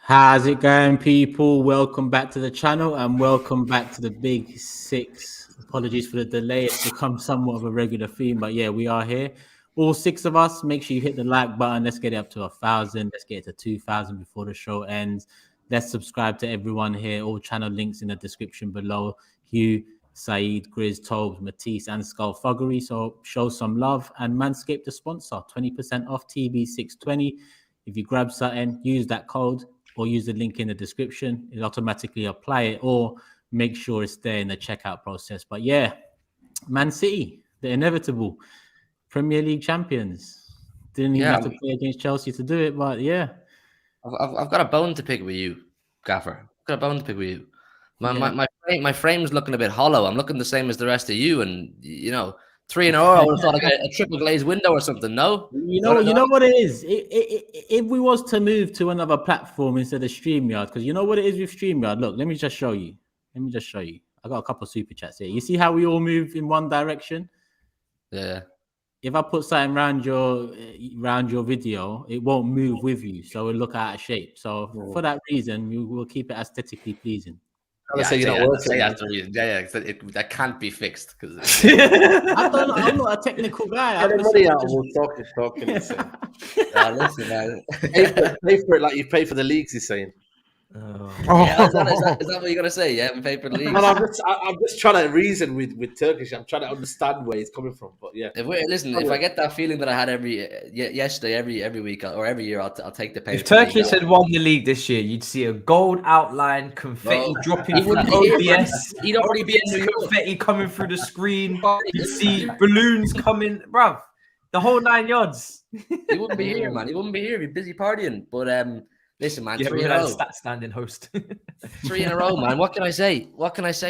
How's it going, people? Welcome back to the channel and welcome back to the Big Six. Apologies for the delay. It's become somewhat of a regular theme, but yeah, we are here. All six of us. Make sure you hit the like button. Let's get it up to 1,000. Let's get it to 2,000 before the show ends. Let's subscribe to everyone here. All channel links in the description below. HUGH, SAEED, GRIZZ, TOBS, MATISSE, and THUGGERY. So show some love. And Manscaped, the sponsor, 20% off TB620. If you grab something, use that code or use the link in the description. It'll automatically apply it, or make sure it's there in the checkout process. But yeah, Man City, the inevitable Premier League champions. Didn't even have to play against Chelsea to do it, but yeah. I've got a bone to pick with you, Gaffer. I've got a bone to pick with you. My frame's looking a bit hollow. I'm looking the same as the rest of you, and you know, 3 in a row. I would have thought like a triple glazed window or something. No, you know what it is. If we was to move to another platform instead of StreamYard, because you know what it is with StreamYard. Look, let me just show you. I got a couple of super chats here. You see how we all move in one direction? Yeah. If I put something around your video, it won't move with you, so it'll look out of shape. So for that reason, we will keep it aesthetically pleasing. That can't be fixed because I'm not a technical guy. Talking. Listen, man. Pay for it like you pay for the leagues. He's saying. Yeah, is that what you're gonna say? Yeah, we pay for the leagues. I'm just trying to reason with Turkish. I'm trying to understand where he's coming from. But yeah, if I get that feeling that I had yesterday, every week or every year, I'll take the pay. If Turkish had won the league this year, you'd see a gold outline, confetti dropping from OBS. He'd already be in New York. Confetti coming through the screen. You'd see balloons coming, bruv. The whole 9 yards. He wouldn't be here, man. He wouldn't be here. He'd be busy partying. But listen, man, 3 in a row. Stat standing host. 3 in a row, man. What can I say?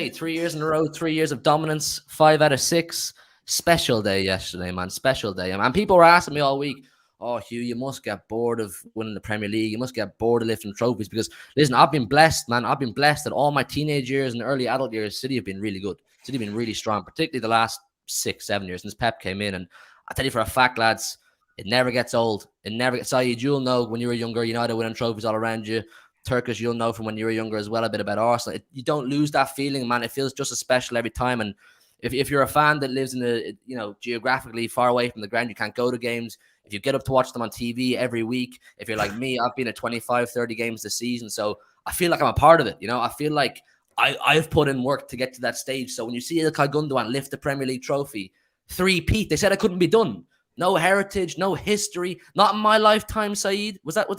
3 years in a row, 3 years of dominance, 5 out of 6. Special day yesterday, man. Special day. And people were asking me all week, oh, Hugh, you must get bored of winning the Premier League. You must get bored of lifting trophies. Because, listen, I've been blessed, man. I've been blessed that all my teenage years and early adult years, City have been really good. City have been really strong, particularly the last 6-7 years since Pep came in. And I tell you for a fact, lads, it never gets old. It never gets SAEED, you'll know when you were younger, United winning trophies all around you. Turkish, you'll know from when you were younger as well a bit about Arsenal. You don't lose that feeling, man. It feels just as special every time. And if you're a fan that lives in a, geographically far away from the ground, you can't go to games. If you get up to watch them on TV every week, if you're like me, I've been at 25, 30 games this season. So I feel like I'm a part of it. I feel like I've put in work to get to that stage. So when you see İlkay Gundogan lift the Premier League trophy, 3-peat, they said it couldn't be done. No heritage, no history. Not in my lifetime, SAEED. Was that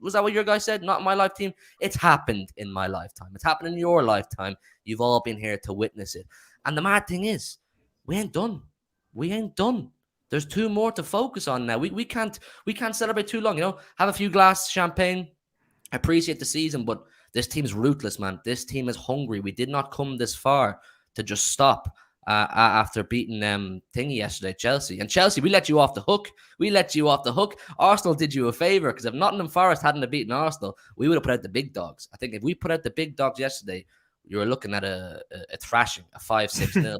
what your guy said? Not in my lifetime. It's happened in my lifetime. It's happened in your lifetime. You've all been here to witness it. And the mad thing is, we ain't done. We ain't done. There's 2 more to focus on now. We can't celebrate too long. Have a few glasses of champagne. Appreciate the season, but this team's ruthless, man. This team is hungry. We did not come this far to just stop. After beating thingy yesterday, Chelsea. And Chelsea, we let you off the hook. Arsenal did you a favour, because if Nottingham Forest hadn't have beaten Arsenal, we would have put out the big dogs. I think if we put out the big dogs yesterday, you were looking at a thrashing, a 5-6-0.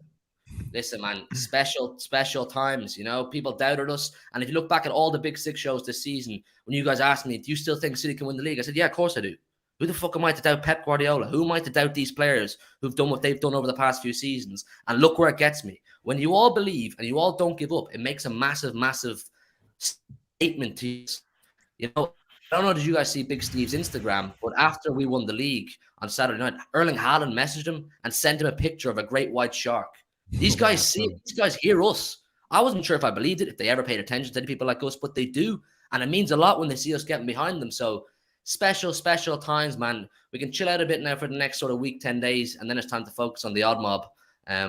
Listen, man, special times. People doubted us. And if you look back at all the Big Six shows this season, when you guys asked me, do you still think City can win the league? I said, yeah, of course I do. Who the fuck am I to doubt Pep Guardiola? Who am I to doubt these players who've done what they've done over the past few seasons? And look where it gets me. When you all believe and you all don't give up, it makes a massive, massive statement to you. I don't know, did you guys see Big Steve's Instagram? But after we won the league on Saturday night, Erling Haaland messaged him and sent him a picture of a great white shark. These guys see it. These guys hear us. I wasn't sure if I believed it, if they ever paid attention to people like us, but they do. And it means a lot when they see us getting behind them. So, special times, man. We can chill out a bit now for the next sort of week, 10 days, and then it's time to focus on the odd mob.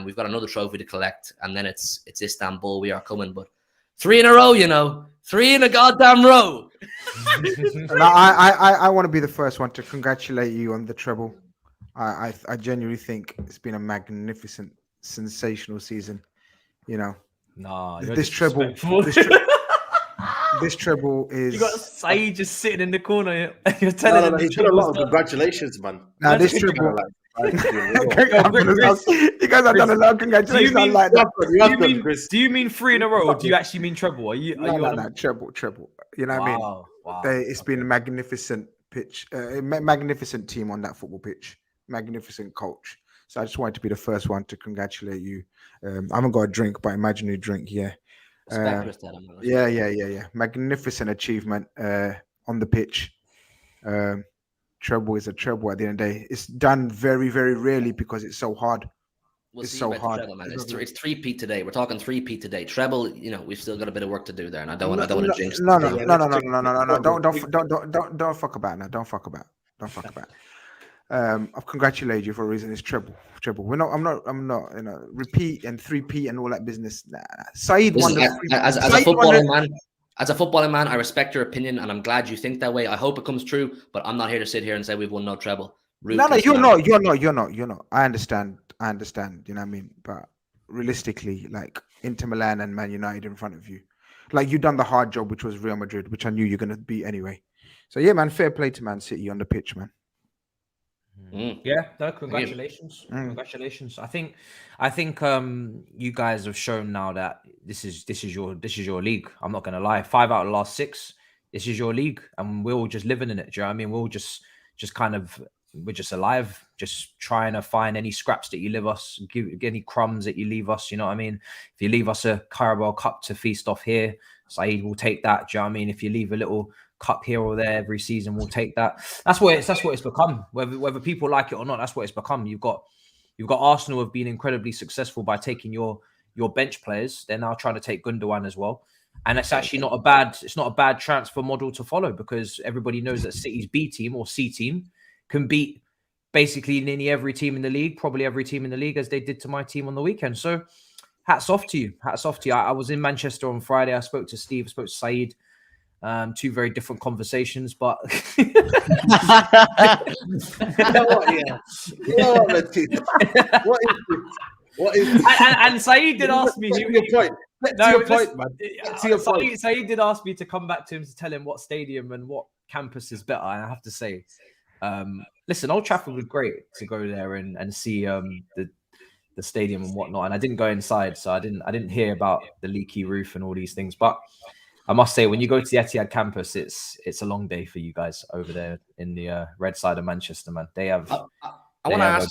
We've got another trophy to collect, and then it's Istanbul. We are coming, but 3 in a row, 3 in a goddamn row. I want to be the first one to congratulate you on the treble. I genuinely think it's been a magnificent, sensational season. This treble. This treble is. You got SAEED just sitting in the corner. You're telling him he's got a lot of congratulations, man. Now this treble. You guys have done a lot of congratulations. Do you mean 3 in a row, or do you actually mean treble? No, treble. You know what I mean? Wow. It's been magnificent pitch. Magnificent team on that football pitch. Magnificent coach. So I just wanted to be the first one to congratulate you. I haven't got a drink, but imaginary drink, yeah. Yeah. Magnificent achievement on the pitch. Treble is a treble at the end of the day. It's done very, very rarely because it's so hard. We'll it's see so about hard. The treble, man. It's three-peat today. We're talking three-peat today. Treble, we've still got a bit of work to do there, and I don't want to jinx. No. Don't fuck about now. Don't fuck about. I've congratulated you for a reason. It's treble. I'm not. Repeat and three-peat and all that business. Nah. SAEED won as a footballing man, I respect your opinion, and I'm glad you think that way. I hope it comes true, but I'm not here to sit here and say we've won no treble. No, you're not. I understand. You know what I mean? But realistically, like Inter Milan and Man United in front of you, like you done the hard job, which was Real Madrid, which I knew you're gonna beat anyway. So yeah, man, fair play to Man City on the pitch, man. Yeah, no, congratulations. Congratulations. I think you guys have shown now that this is your league. I'm not gonna lie. 5 out of the last 6, this is your league, and we're all just living in it. Do you know what I mean? We're all just kind of, we're just alive, just trying to find any scraps that you leave us, give any crumbs that you leave us. You know what I mean? If you leave us a Carabao Cup to feast off here, SAEED will take that. Do you know what I mean? If you leave a little cup here or there every season, we'll take that. That's what it's become. Whether people like it or not, that's what it's become. You've got Arsenal have been incredibly successful by taking your bench players. They're now trying to take Gundogan as well. And it's actually not a bad transfer model to follow, because everybody knows that City's B team or C team can beat basically nearly every team in the league, probably every team in the league, as they did to my team on the weekend. So hats off to you. I was in Manchester on Friday. I spoke to Steve, spoke to SAEED. 2 very different conversations, but you know what? Yeah. You know what is this? And SAEED did ask me. SAEED did ask me to come back to him to tell him what stadium and what campus is better. And I have to say, listen, Old Trafford was great to go there and see the stadium and whatnot. And I didn't go inside, so I didn't hear about the leaky roof and all these things. But I must say, when you go to the Etihad campus, it's a long day for you guys over there in the red side of Manchester, man. They have. I want to ask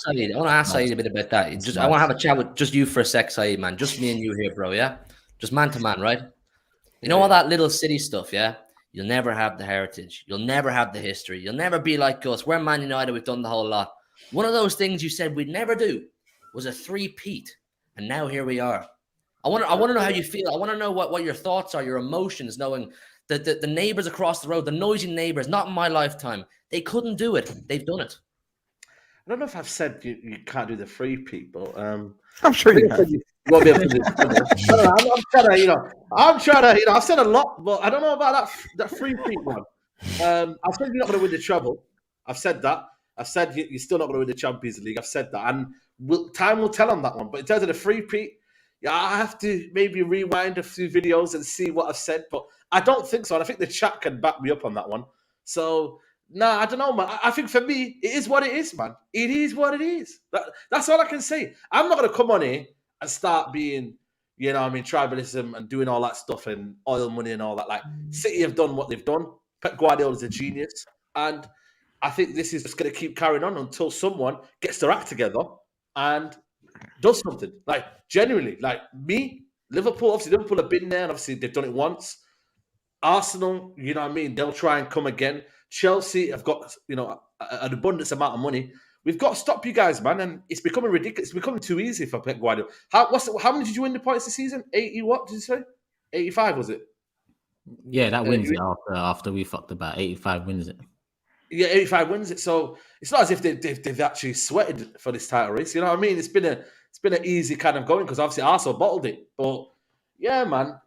SAEED a bit about that. I want to have a chat with just you for a sec, SAEED, man. Just me and you here, bro. Yeah, just man to man, right? You know all that little city stuff, yeah. You'll never have the heritage. You'll never have the history. You'll never be like us. We're Man United. We've done the whole lot. One of those things you said we'd never do was a three-peat, and now here we are. I want to know how you feel. I want to know what your thoughts are, your emotions, knowing that the neighbors across the road, the noisy neighbors, not in my lifetime, they couldn't do it. They've done it. I don't know if I've said you can't do the three-peat, but I'm sure you have. Won't be able to do it. I'm trying to, I've said a lot, but I don't know about that three-peat one. I've said you're not going to win the treble. I've said that. I've said you're still not going to win the Champions League. I've said that, and time will tell on that one. But in terms of the three-peat, yeah, I have to maybe rewind a few videos and see what I've said, but I don't think so. And I think the chat can back me up on that one. So, I don't know, man. I think for me, it is what it is, man. It is what it is. That's all I can say. I'm not going to come on here and start being, tribalism and doing all that stuff and oil money and all that. Like, City have done what they've done. Pep Guardiola's a genius. And I think this is just going to keep carrying on until someone gets their act together and does something. Like, genuinely, like me, Liverpool have been there, and obviously they've done it once. Arsenal, you know what I mean? They'll try and come again. Chelsea have got, an abundance amount of money. We've got to stop you guys, man, and it's becoming ridiculous. It's becoming too easy for Pep Guardiola. How many did you win the points this season? 80 what did you say? 85, was it? Yeah, that wins it after we fucked about. 85 wins it. Yeah, 85 wins it. So it's not as if they've actually sweated for this title race. You know what I mean? It's been an easy kind of going because obviously Arsenal bottled it. But yeah, man,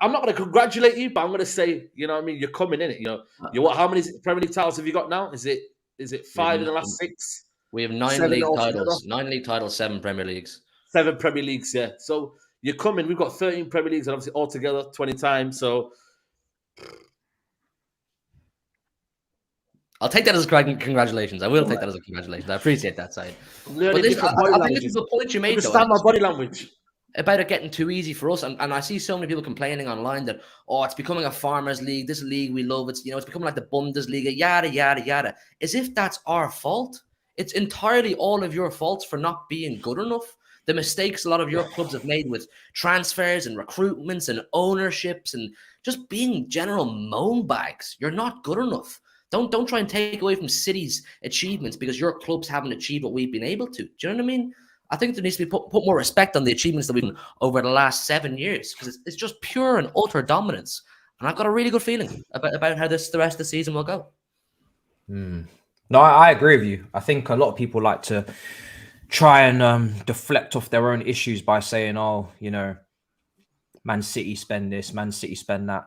I'm not going to congratulate you, but I'm going to say, you know what I mean? You're coming in it. How many Premier League titles have you got now? Is it 5 in the last 6? We have 9 league titles. 9 league titles, 7 Premier Leagues. 7 Premier Leagues, yeah. So you're coming. We've got 13 Premier Leagues, and obviously altogether 20 times. So I'll take that as a congratulations. I will take that as a congratulations. I appreciate that, side. But I think this is the point you made, though. Understand my body language. about it getting too easy for us. And I see so many people complaining online that, oh, it's becoming a farmers league. This league, we love it. You know, it's becoming like the Bundesliga, yada, yada, yada. As if that's our fault. It's entirely all of your faults for not being good enough. The mistakes a lot of your clubs have made with transfers and recruitments and ownerships and just being general moan bags. You're not good enough. Don't try and take away from City's achievements because your clubs haven't achieved what we've been able to. Do you know what I mean? I think there needs to be put more respect on the achievements that we've done over the last 7 years because it's just pure and utter dominance. And I've got a really good feeling about how the rest of the season will go. No, I agree with you. I think a lot of people like to try and deflect off their own issues by saying, oh, you know, Man City spend this, Man City spend that.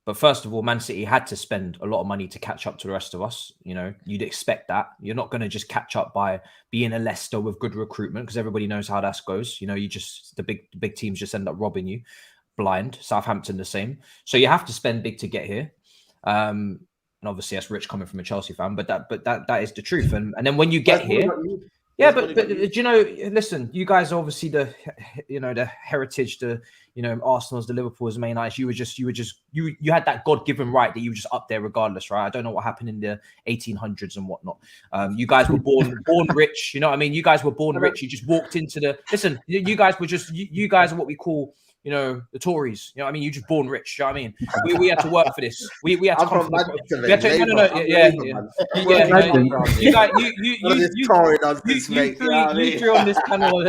But first of all, Man City had to spend a lot of money to catch up to the rest of us. You know, you'd expect that. You're not going to just catch up by being a Leicester with good recruitment because everybody knows how that goes. You know, the big teams just end up robbing you blind. Southampton the same. So you have to spend big to get here. And obviously that's rich coming from a Chelsea fan, but that is the truth. And then when you get here, yeah, but you know, listen, you guys are obviously the heritage, Arsenal's, the Liverpool's, Man United. You had that God-given right that you were just up there regardless, right? I don't know what happened in the 1800s and whatnot. You guys were born rich, you know what I mean? You guys were born rich. You just walked into you guys were just, you guys are what we call, you know, the Tories. You know what I mean? You just born rich. You know what I mean? We had to work for this. We had to come from Manchester. You threw on this panel.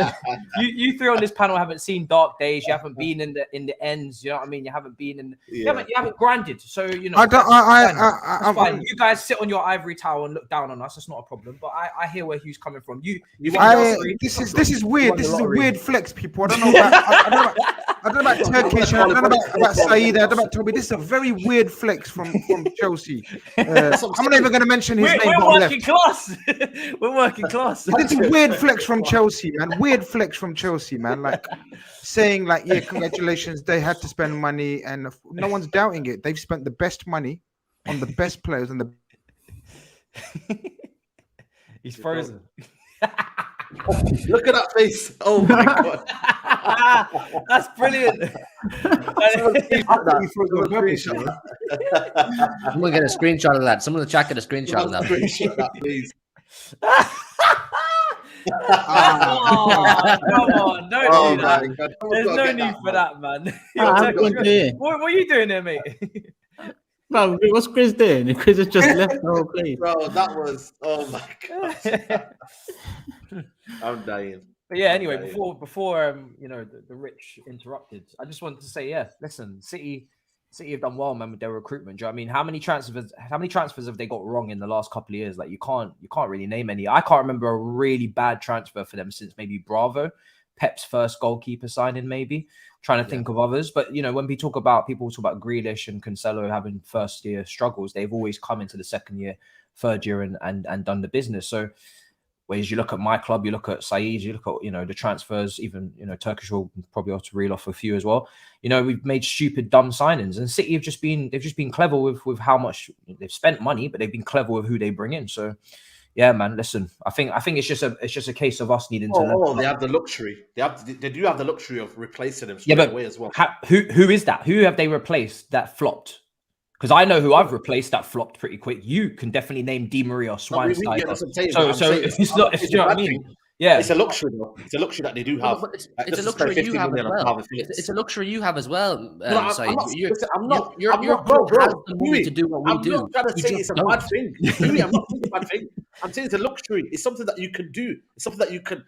You threw on this panel. Haven't seen dark days. You haven't been in the ends. You know what I mean? You haven't been in. You haven't grinded. So you know. I'm fine. You guys sit on your ivory tower and look down on us. That's not a problem. But I hear where Hugh's coming from. This is weird. This is a weird flex, people. I don't know about. I don't know about Turkish. I don't know about SAEED. I don't know about Toby. This is a very weird flex from Chelsea. I'm not even going to mention his name. We're working class. We're working class. It's a weird flex from Chelsea, man. Weird flex from Chelsea, man. Like saying, like, yeah, congratulations. They had to spend money, and no one's doubting it. They've spent the best money on the best players and the. He's frozen. Look at that face. Oh my god. That's brilliant. Someone get a screenshot of that. Someone in the chat get a screenshot of that. Screenshot that, please. Come on, don't do that. There's no need for that, man. What are you doing there, mate? Bro, what's Grizz doing? Grizz has just left the whole place. Bro, that was, oh my god. I'm dying. But yeah, anyway, before you know, the rich interrupted, I just wanted to say, yeah, listen, City have done well, man, with their recruitment. Do you know what I mean? How many transfers have they got wrong in the last couple of years? Like you can't really name any. I can't remember a really bad transfer for them since maybe Bravo, Pep's first goalkeeper signing, maybe. Trying to think of others, but you know, when people talk about Grealish and Cancelo having first year struggles, they've always come into the second year, third year, and done the business. So, whereas you look at my club, you look at SAEED, you look at, you know, the transfers, even, you know, Turkish will probably have to reel off a few as well. You know, we've made stupid, dumb signings, and City have just been clever with how much they've spent money, but they've been clever with who they bring in. So. Yeah, man. Listen, I think it's just a case of us needing to. They have the luxury. They do have the luxury of replacing them straight away as well. Who is that? Who have they replaced that flopped? Because I know who I've replaced that flopped pretty quick. You can definitely name Di Maria or Schweinsteiger. So it's not. You know what I mean? Yeah, it's a luxury, though. It's a luxury that they do have. It's a luxury you have as well. It's a luxury you have as well. I'm not your club has the money to do what we do. I'm not trying to say it's a bad thing. I'm not saying it's a bad thing. I'm saying it's a luxury. It's something that you can do. It's something that you can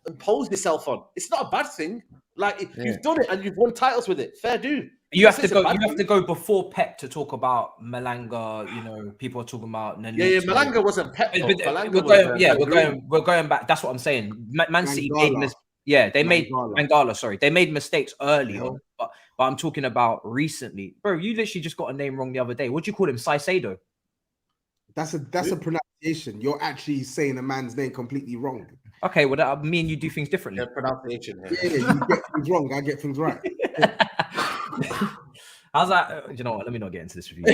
impose yourself on. It's not a bad thing. Like you've done it and you've won titles with it. Fair do. You have to go. You have to go before Pep to talk about Malanga. You know, people are talking about. Malanga wasn't Pep. We're going back. That's what I'm saying. Man City made Mangala. Sorry, they made mistakes early on, but I'm talking about recently, bro. You literally just got a name wrong the other day. What do you call him? Saicedo. That's a pronunciation. You're actually saying a man's name completely wrong. Okay, well, that mean you do things differently. Yeah, pronunciation. Yeah, you get things wrong. I get things right. How's that? You know what? Let me not get into this with you.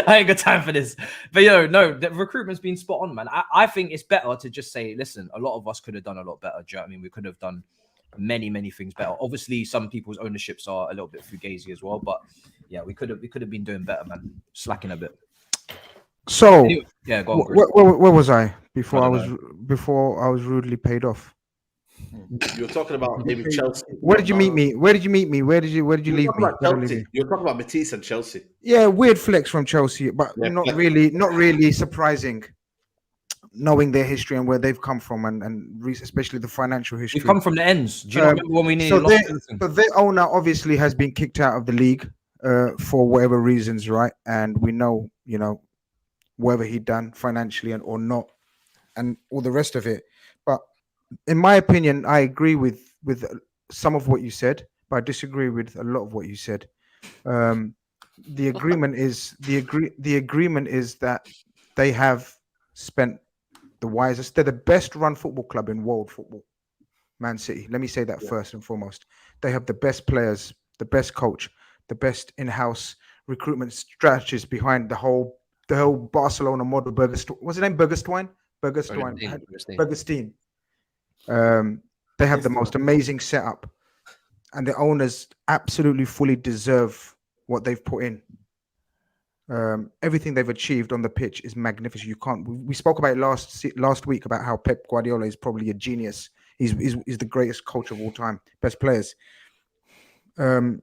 I ain't got time for this. But no, the recruitment's been spot on, man. I think it's better to just say, listen, a lot of us could have done a lot better. Do you know what I mean? We could have done many things better. Obviously, some people's ownerships are a little bit fugazi as well, but yeah, we could have been doing better, man. Slacking a bit. So Anyway, yeah, go on. where was I before I I don't was rudely paid off? You were talking about maybe Chelsea. Where did you meet me? Where did you meet me? Where did you leave me? You were talking about Matisse and Chelsea. Yeah, weird flex from Chelsea, but not really surprising, knowing their history and where they've come from, and especially the financial history. We come from the ends. Do you not remember when we nearly lost everything? But their owner obviously has been kicked out of the league for whatever reasons, right? And we know, whether he done financially or not, and all the rest of it. But in my opinion, I agree with some of what you said, but I disagree with a lot of what you said. The agreement is that they have spent the wisest. They're the best run football club in world football, Man City. Let me say that first and foremost. They have the best players, the best coach, the best in-house recruitment strategies behind the whole Barcelona model. What's his name? Bergestein. They have the most amazing setup, and the owners absolutely fully deserve what they've put in. Everything they've achieved on the pitch is magnificent. You can't. We spoke about it last week about how Pep Guardiola is probably a genius. He's the greatest coach of all time, best players. Do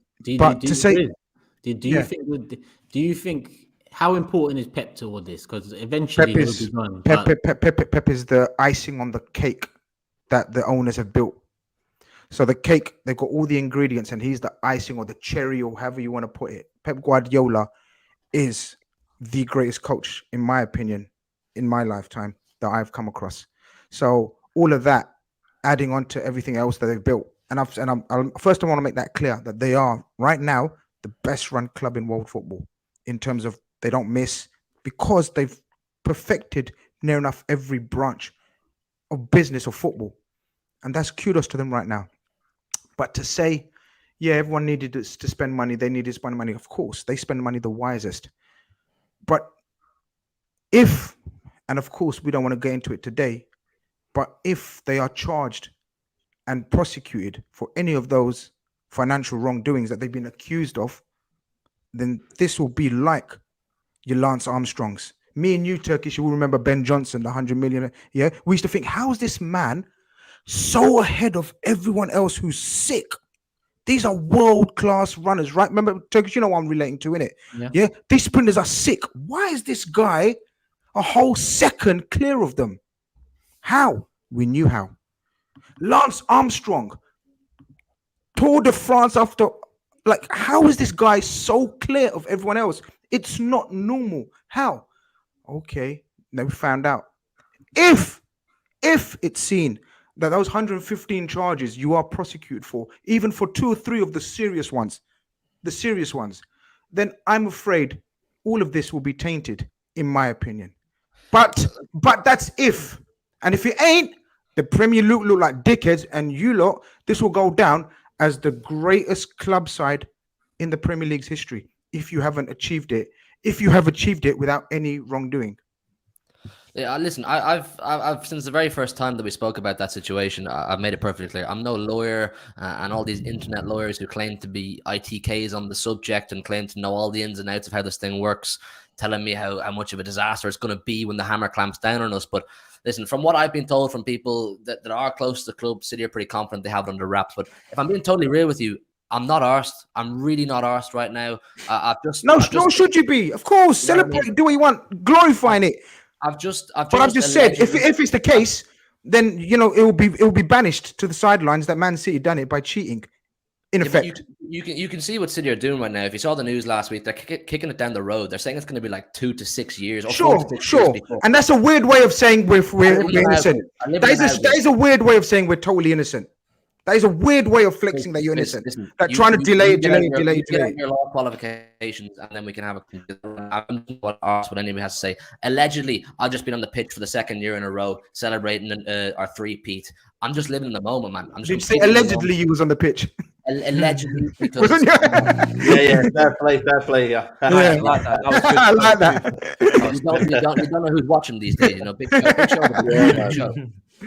you think how important is Pep to all this? Because eventually Pep is the icing on the cake that the owners have built. So the cake, they've got all the ingredients, and he's the icing or the cherry or however you want to put it. Pep Guardiola is the greatest coach, in my opinion, in my lifetime that I've come across. So all of that, adding on to everything else that they've built, first I want to make that clear that they are right now the best run club in world football in terms of they don't miss, because they've perfected near enough every branch of business or football, and that's kudos to them right now. But to say, yeah, everyone needed to spend money, they needed to spend money. Of course, they spend money the wisest. But and of course, we don't want to get into it today, but if they are charged and prosecuted for any of those financial wrongdoings that they've been accused of, then this will be like your Lance Armstrongs. Me and you, Turkish, you will remember Ben Johnson, the 100 million. Yeah, we used to think, how is this man so ahead of everyone else who's sick? These are world-class runners, right? Remember, Turkish, you know what I'm relating to, innit? Yeah, these sprinters are sick. Why is this guy a whole second clear of them? How? We knew how. Lance Armstrong, Tour de France after, how is this guy so clear of everyone else? It's not normal. How? Okay, then we found out. If it's seen that those 115 charges you are prosecuted for, even for 2 or 3 of the serious ones, then I'm afraid all of this will be tainted, in my opinion. But that's if. And if it ain't, the Premier League look like dickheads, and you lot, this will go down as the greatest club side in the Premier League's history. If you haven't achieved it, if you have achieved it without any wrongdoing. Yeah, listen, I've since the very first time that we spoke about that situation, I've made it perfectly clear. I'm no lawyer, and all these internet lawyers who claim to be ITKs on the subject and claim to know all the ins and outs of how this thing works, telling me how much of a disaster it's going to be when the hammer clamps down on us. But listen, from what I've been told from people that are close to the club, City are pretty confident they have it under wraps. But if I'm being totally real with you, I'm not arsed. I'm really not arsed right now. Should you be? Of course, celebrate, do what you want, glorifying it. I've just said, if it's the case, then it will be banished to the sidelines that Man City done it by cheating. In effect, you can see what City are doing right now. If you saw the news last week, they're kicking it down the road. They're saying it's going to be like 2 to 6 years. Or sure. And that's a weird way of saying we're innocent. That is a weird way of saying we're totally innocent. That is a weird way of flexing that you're innocent. Trying to delay. Your law qualifications, and then we can have what anyone has to say. Allegedly, I've just been on the pitch for the 2nd year in a row, celebrating our three-peat. I'm just living in the moment, man. Did you say allegedly you was on the pitch? Allegedly, because fair play, yeah. I like that. I like that. You don't know who's watching these days, big show.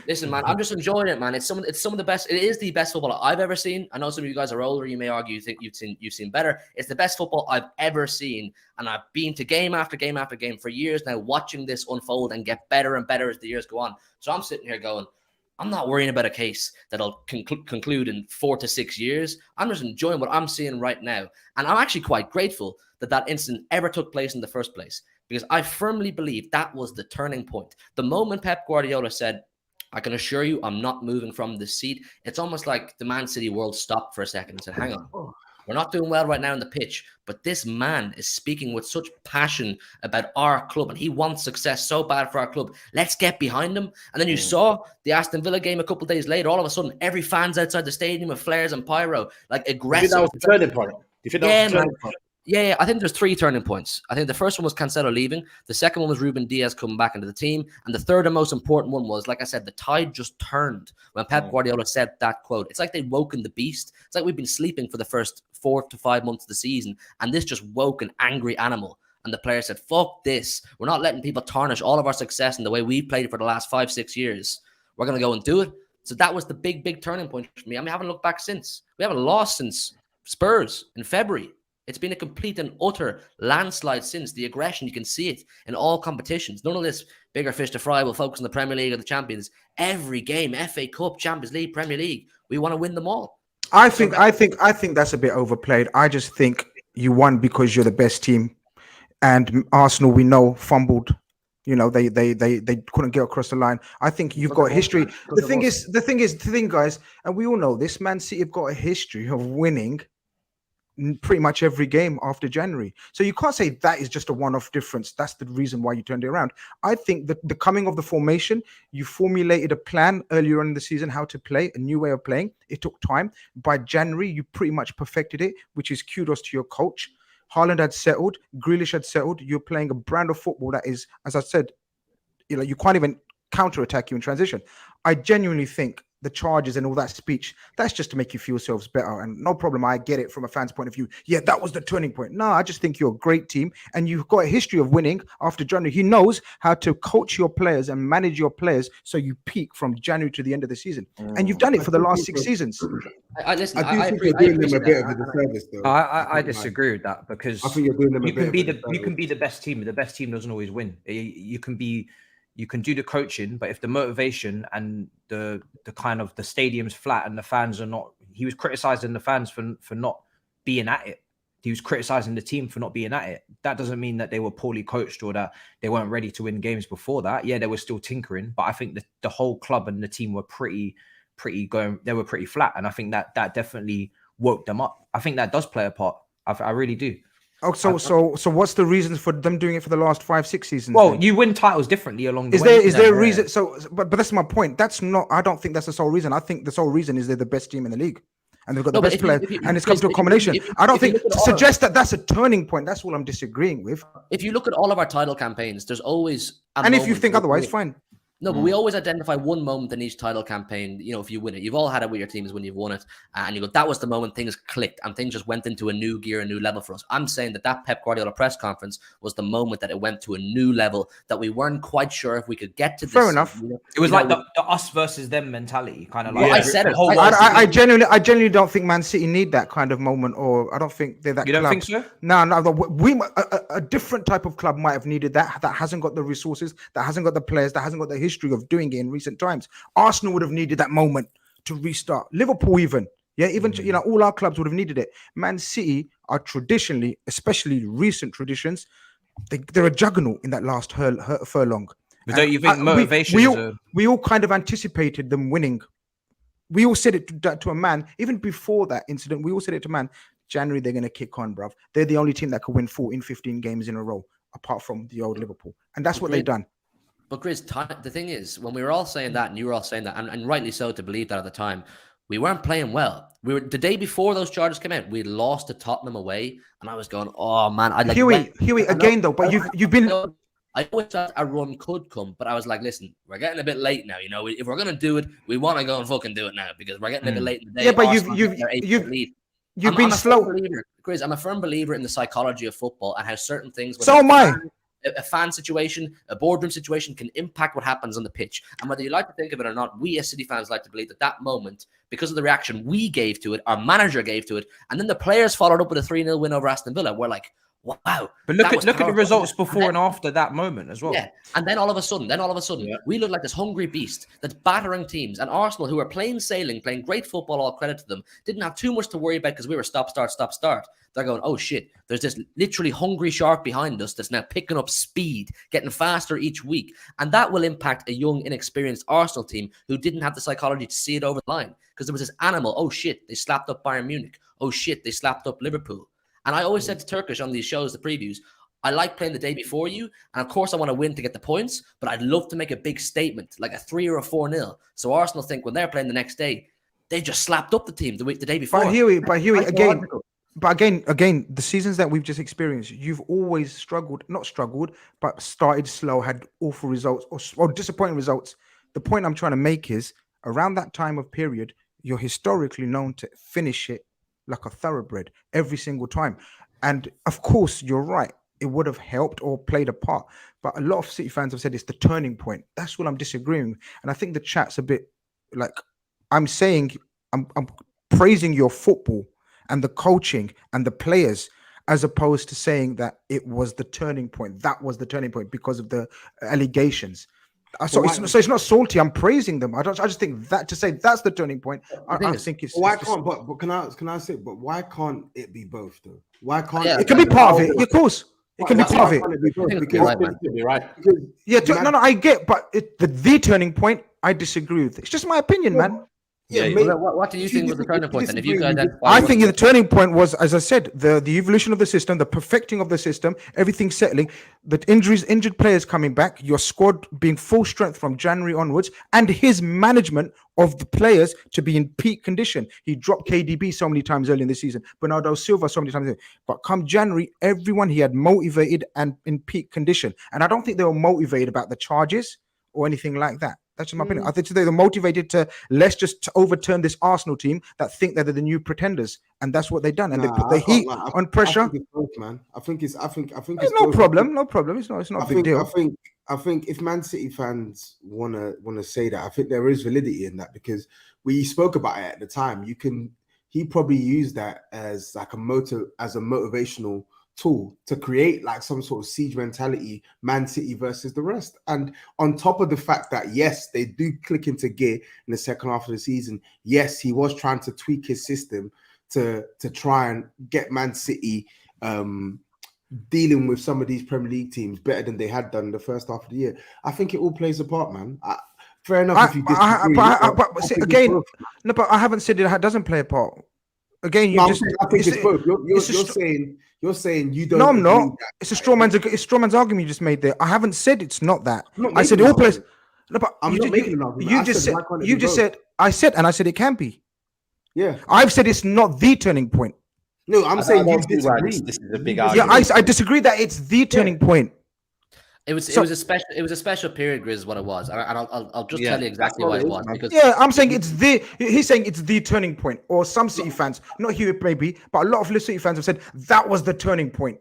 Listen, man, I'm just enjoying it, man. It's some of the best. It is the best football I've ever seen. I know some of you guys are older. You may argue you think you've seen better. It's the best football I've ever seen, and I've been to game after game after game for years now, watching this unfold and get better and better as the years go on. So I'm sitting here going, I'm not worrying about a case that'll conclude in 4 to 6 years. I'm just enjoying what I'm seeing right now, and I'm actually quite grateful that incident ever took place in the first place, because I firmly believe that was the turning point. The moment Pep Guardiola said, I can assure you I'm not moving from this seat, it's almost like the Man City world stopped for a second and said, hang on, we're not doing well right now on the pitch, but this man is speaking with such passion about our club, and he wants success so bad for our club. Let's get behind him. And then you saw the Aston Villa game a couple of days later. All of a sudden, every fan's outside the stadium with flares and pyro, like aggressive. You think that was the turning point? You think that was the turning point? Yeah, I think there's 3 turning points. I think the first one was Cancelo leaving. The second one was Ruben Diaz coming back into the team. And the third and most important one was, like I said, the tide just turned when Pep Guardiola said that quote. It's like they woken the beast. It's like we've been sleeping for the first 4 to 5 months of the season, and this just woke an angry animal. And the player said, fuck this. We're not letting people tarnish all of our success in the way we played for the last 5-6 years. We're going to go and do it. So that was the big turning point for me. I mean, I haven't looked back since. We haven't lost since Spurs in February. It's been a complete and utter landslide since. The aggression, you can see it in all competitions. None of this bigger fish to fry. We'll focus on the Premier League or the Champions. Every game, FA Cup, Champions League, Premier League, we want to win them all. I think that's a bit overplayed. I just think you won because you're the best team, and Arsenal, we know, fumbled. You know, they couldn't get across the line. I think you've got a history. The thing, guys, and we all know this. Man City have got a history of winning pretty much every game after January. So you can't say that is just a one-off difference. That's the reason why you turned it around. I think that the coming of the formation, you formulated a plan earlier on in the season, how to play, a new way of playing. It took time. By January, you pretty much perfected it, which is kudos to your coach. Haaland had settled. Grealish had settled. You're playing a brand of football that is, as I said, you can't even counter-attack you in transition. I genuinely think the charges and all that speech, that's just to make you feel yourselves better. And no problem, I get it from a fan's point of view. Yeah, that was the turning point. No, I just think you're a great team and you've got a history of winning after January. He knows how to coach your players and manage your players so you peak from January to the end of the season. And you've done it for the last 6 seasons. I do think you're doing them a bit of a disservice, though. I disagree with that, because I think you're doing them you can be the best team, but the best team doesn't always win. You can do the coaching, but if the motivation and the kind of the stadium's flat and the fans are not, he was criticizing the fans for not being at it. He was criticizing the team for not being at it. That doesn't mean that they were poorly coached or that they weren't ready to win games before that. Yeah, they were still tinkering, but I think the whole club and the team were pretty flat. And I think that definitely woke them up. I think that does play a part. I really do. Oh, so what's the reason for them doing it for the last 5-6 seasons? Well, you win titles differently along the way. Is there a reason? So, but that's my point. That's not. I don't think that's the sole reason. I think the sole reason is they're the best team in the league, and they've got the best players, and it's come to a combination. I don't think to suggest that that's a turning point. That's what I'm disagreeing with. If you look at all of our title campaigns, there's always and if you think otherwise, fine. No, but we always identify one moment in each title campaign. You know, if you win it, you've all had it with your teams when you've won it, and you go, that was the moment things clicked and things just went into a new gear, a new level for us. I'm saying that Pep Guardiola press conference was the moment that it went to a new level that we weren't quite sure if we could get to. Fair enough. You know, it was like the us versus them mentality, kind of like. Well, I said it. I genuinely don't think Man City need that kind of moment, or I don't think they're that. You don't think so? No. We a different type of club might have needed that hasn't got the resources, that hasn't got the players, that hasn't got the history of doing it in recent times. Arsenal would have needed that moment to restart. Liverpool even all our clubs would have needed it. Man City are traditionally, especially recent traditions, they're a juggernaut in that last furlong. But don't you think motivation? We all kind of anticipated them winning. We all said it to a man, even before that incident. We all said it to man. January they're going to kick on, bruv. They're the only team that could win 14, 15 games in a row, apart from the old Liverpool, and that's what they've done. But GRIZZ, the thing is, when we were all saying that, and you were all saying that, and rightly so to believe that at the time, we weren't playing well. We were the day before those charges came out, we lost to Tottenham away, and I was going, "Oh man, I like." Hughie again though, but you've been. I always thought a run could come, but I was like, "Listen, we're getting a bit late now. You know, if we're gonna do it, we want to go and fucking do it now because we're getting a bit late in the day." Yeah, but you've been slow. GRIZZ, I'm a firm believer in the psychology of football and how certain things. So am I. a fan situation, a boardroom situation can impact what happens on the pitch. And whether you like to think of it or not, we as City fans like to believe that that moment, because of the reaction we gave to it, our manager gave to it, and then the players followed up with a 3-0 win over Aston Villa, we're like, wow. But look at the results before and after that moment as well. Yeah. And then all of a sudden, we look like this hungry beast that's battering teams. And Arsenal, who are plain sailing, playing great football, all credit to them, didn't have too much to worry about because we were stop, start. They're going, oh shit, there's this literally hungry shark behind us that's now picking up speed, getting faster each week. And that will impact a young, inexperienced Arsenal team who didn't have the psychology to see it over the line. Because there was this animal, oh shit, they slapped up Bayern Munich. Oh shit, they slapped up Liverpool. And I always said to Turkish on these shows, the previews, I like playing the day before you. And of course, I want to win to get the points, but I'd love to make a big statement, like a 3 or a 4-0. So Arsenal think when they're playing the next day, they just slapped up the team the day before. But Hughie, again, the seasons that we've just experienced, you've always not struggled, but started slow, had awful results or disappointing results. The point I'm trying to make is around that time of period, you're historically known to finish it like a thoroughbred every single time. And of course, you're right. It would have helped or played a part. But a lot of City fans have said it's the turning point. That's what I'm disagreeing with. And I think the chat's a bit like, I'm saying, I'm praising your football and the coaching and the players, as opposed to saying that it was the turning point. That was the turning point because of the allegations. So it's not salty. I'm praising them. I just think that to say that's the turning point. I think it's why can't. But can I say? But why can't it be both though? Why can't it can be part of it? Of course, it can be part of it. I get, but the turning point, I disagree with. It's just my opinion, man. What do you think was the turning point? And if you guys, I think the turning point was, as I said, the evolution of the system, the perfecting of the system, everything settling, the injured players coming back, your squad being full strength from January onwards, and his management of the players to be in peak condition. He dropped KDB so many times early in the season, Bernardo Silva so many times, but come January, everyone he had motivated and in peak condition. And I don't think they were motivated about the charges or anything like that. That's my opinion. I think they're motivated to let's just overturn this Arsenal team that think that they're the new pretenders, and that's what they've done. And they put the heat on pressure. I think it's both, man. I think it's no problem. It's not a big deal. I think if Man City fans wanna say that, I think there is validity in that because we spoke about it at the time. He probably used that as like a motivational tool to create like some sort of siege mentality, Man City versus the rest. And on top of the fact that yes, they do click into gear in the second half of the season, yes, he was trying to tweak his system to try and get Man City dealing with some of these Premier League teams better than they had done in the first half of the year. I think it all plays a part, man. Fair enough if you disagree. But I haven't said it doesn't play a part. Again, I think it's both. You're saying you don't. No, I'm not. It's a straw man's argument you just made there. I haven't said it's not that. I said it all plays. No, but I'm not making an argument. You just said. I said it can be. Yeah. I've said it's not the turning point. No, I'm saying you disagree. This is a big argument. Yeah, I disagree that it's the turning point. It was a special period, Grizz, is what it was, and I'll just tell you exactly why it was. Because I'm saying he's saying it's the turning point, or some City fans, not Hugh maybe, but a lot of City fans have said that was the turning point.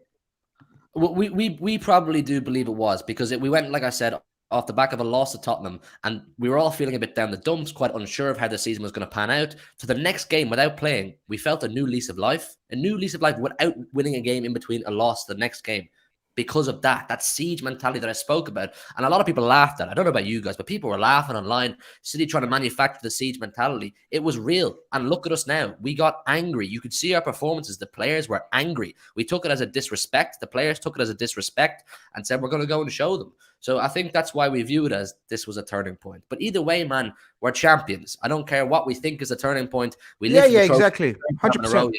We probably do believe it was because we went, like I said, off the back of a loss to Tottenham, and we were all feeling a bit down the dumps, quite unsure of how the season was going to pan out. So the next game, without playing, we felt a new lease of life without winning a game in between a loss to the next game. Because of that siege mentality that I spoke about. And a lot of people laughed at it. I don't know about you guys, but people were laughing online. City trying to manufacture the siege mentality. It was real. And look at us now. We got angry. You could see our performances. The players were angry. We took it as a disrespect. The players took it as a disrespect and said, we're going to go and show them. So I think that's why we view it as this was a turning point. But either way, man, we're champions. I don't care what we think is a turning point. Exactly. 100%.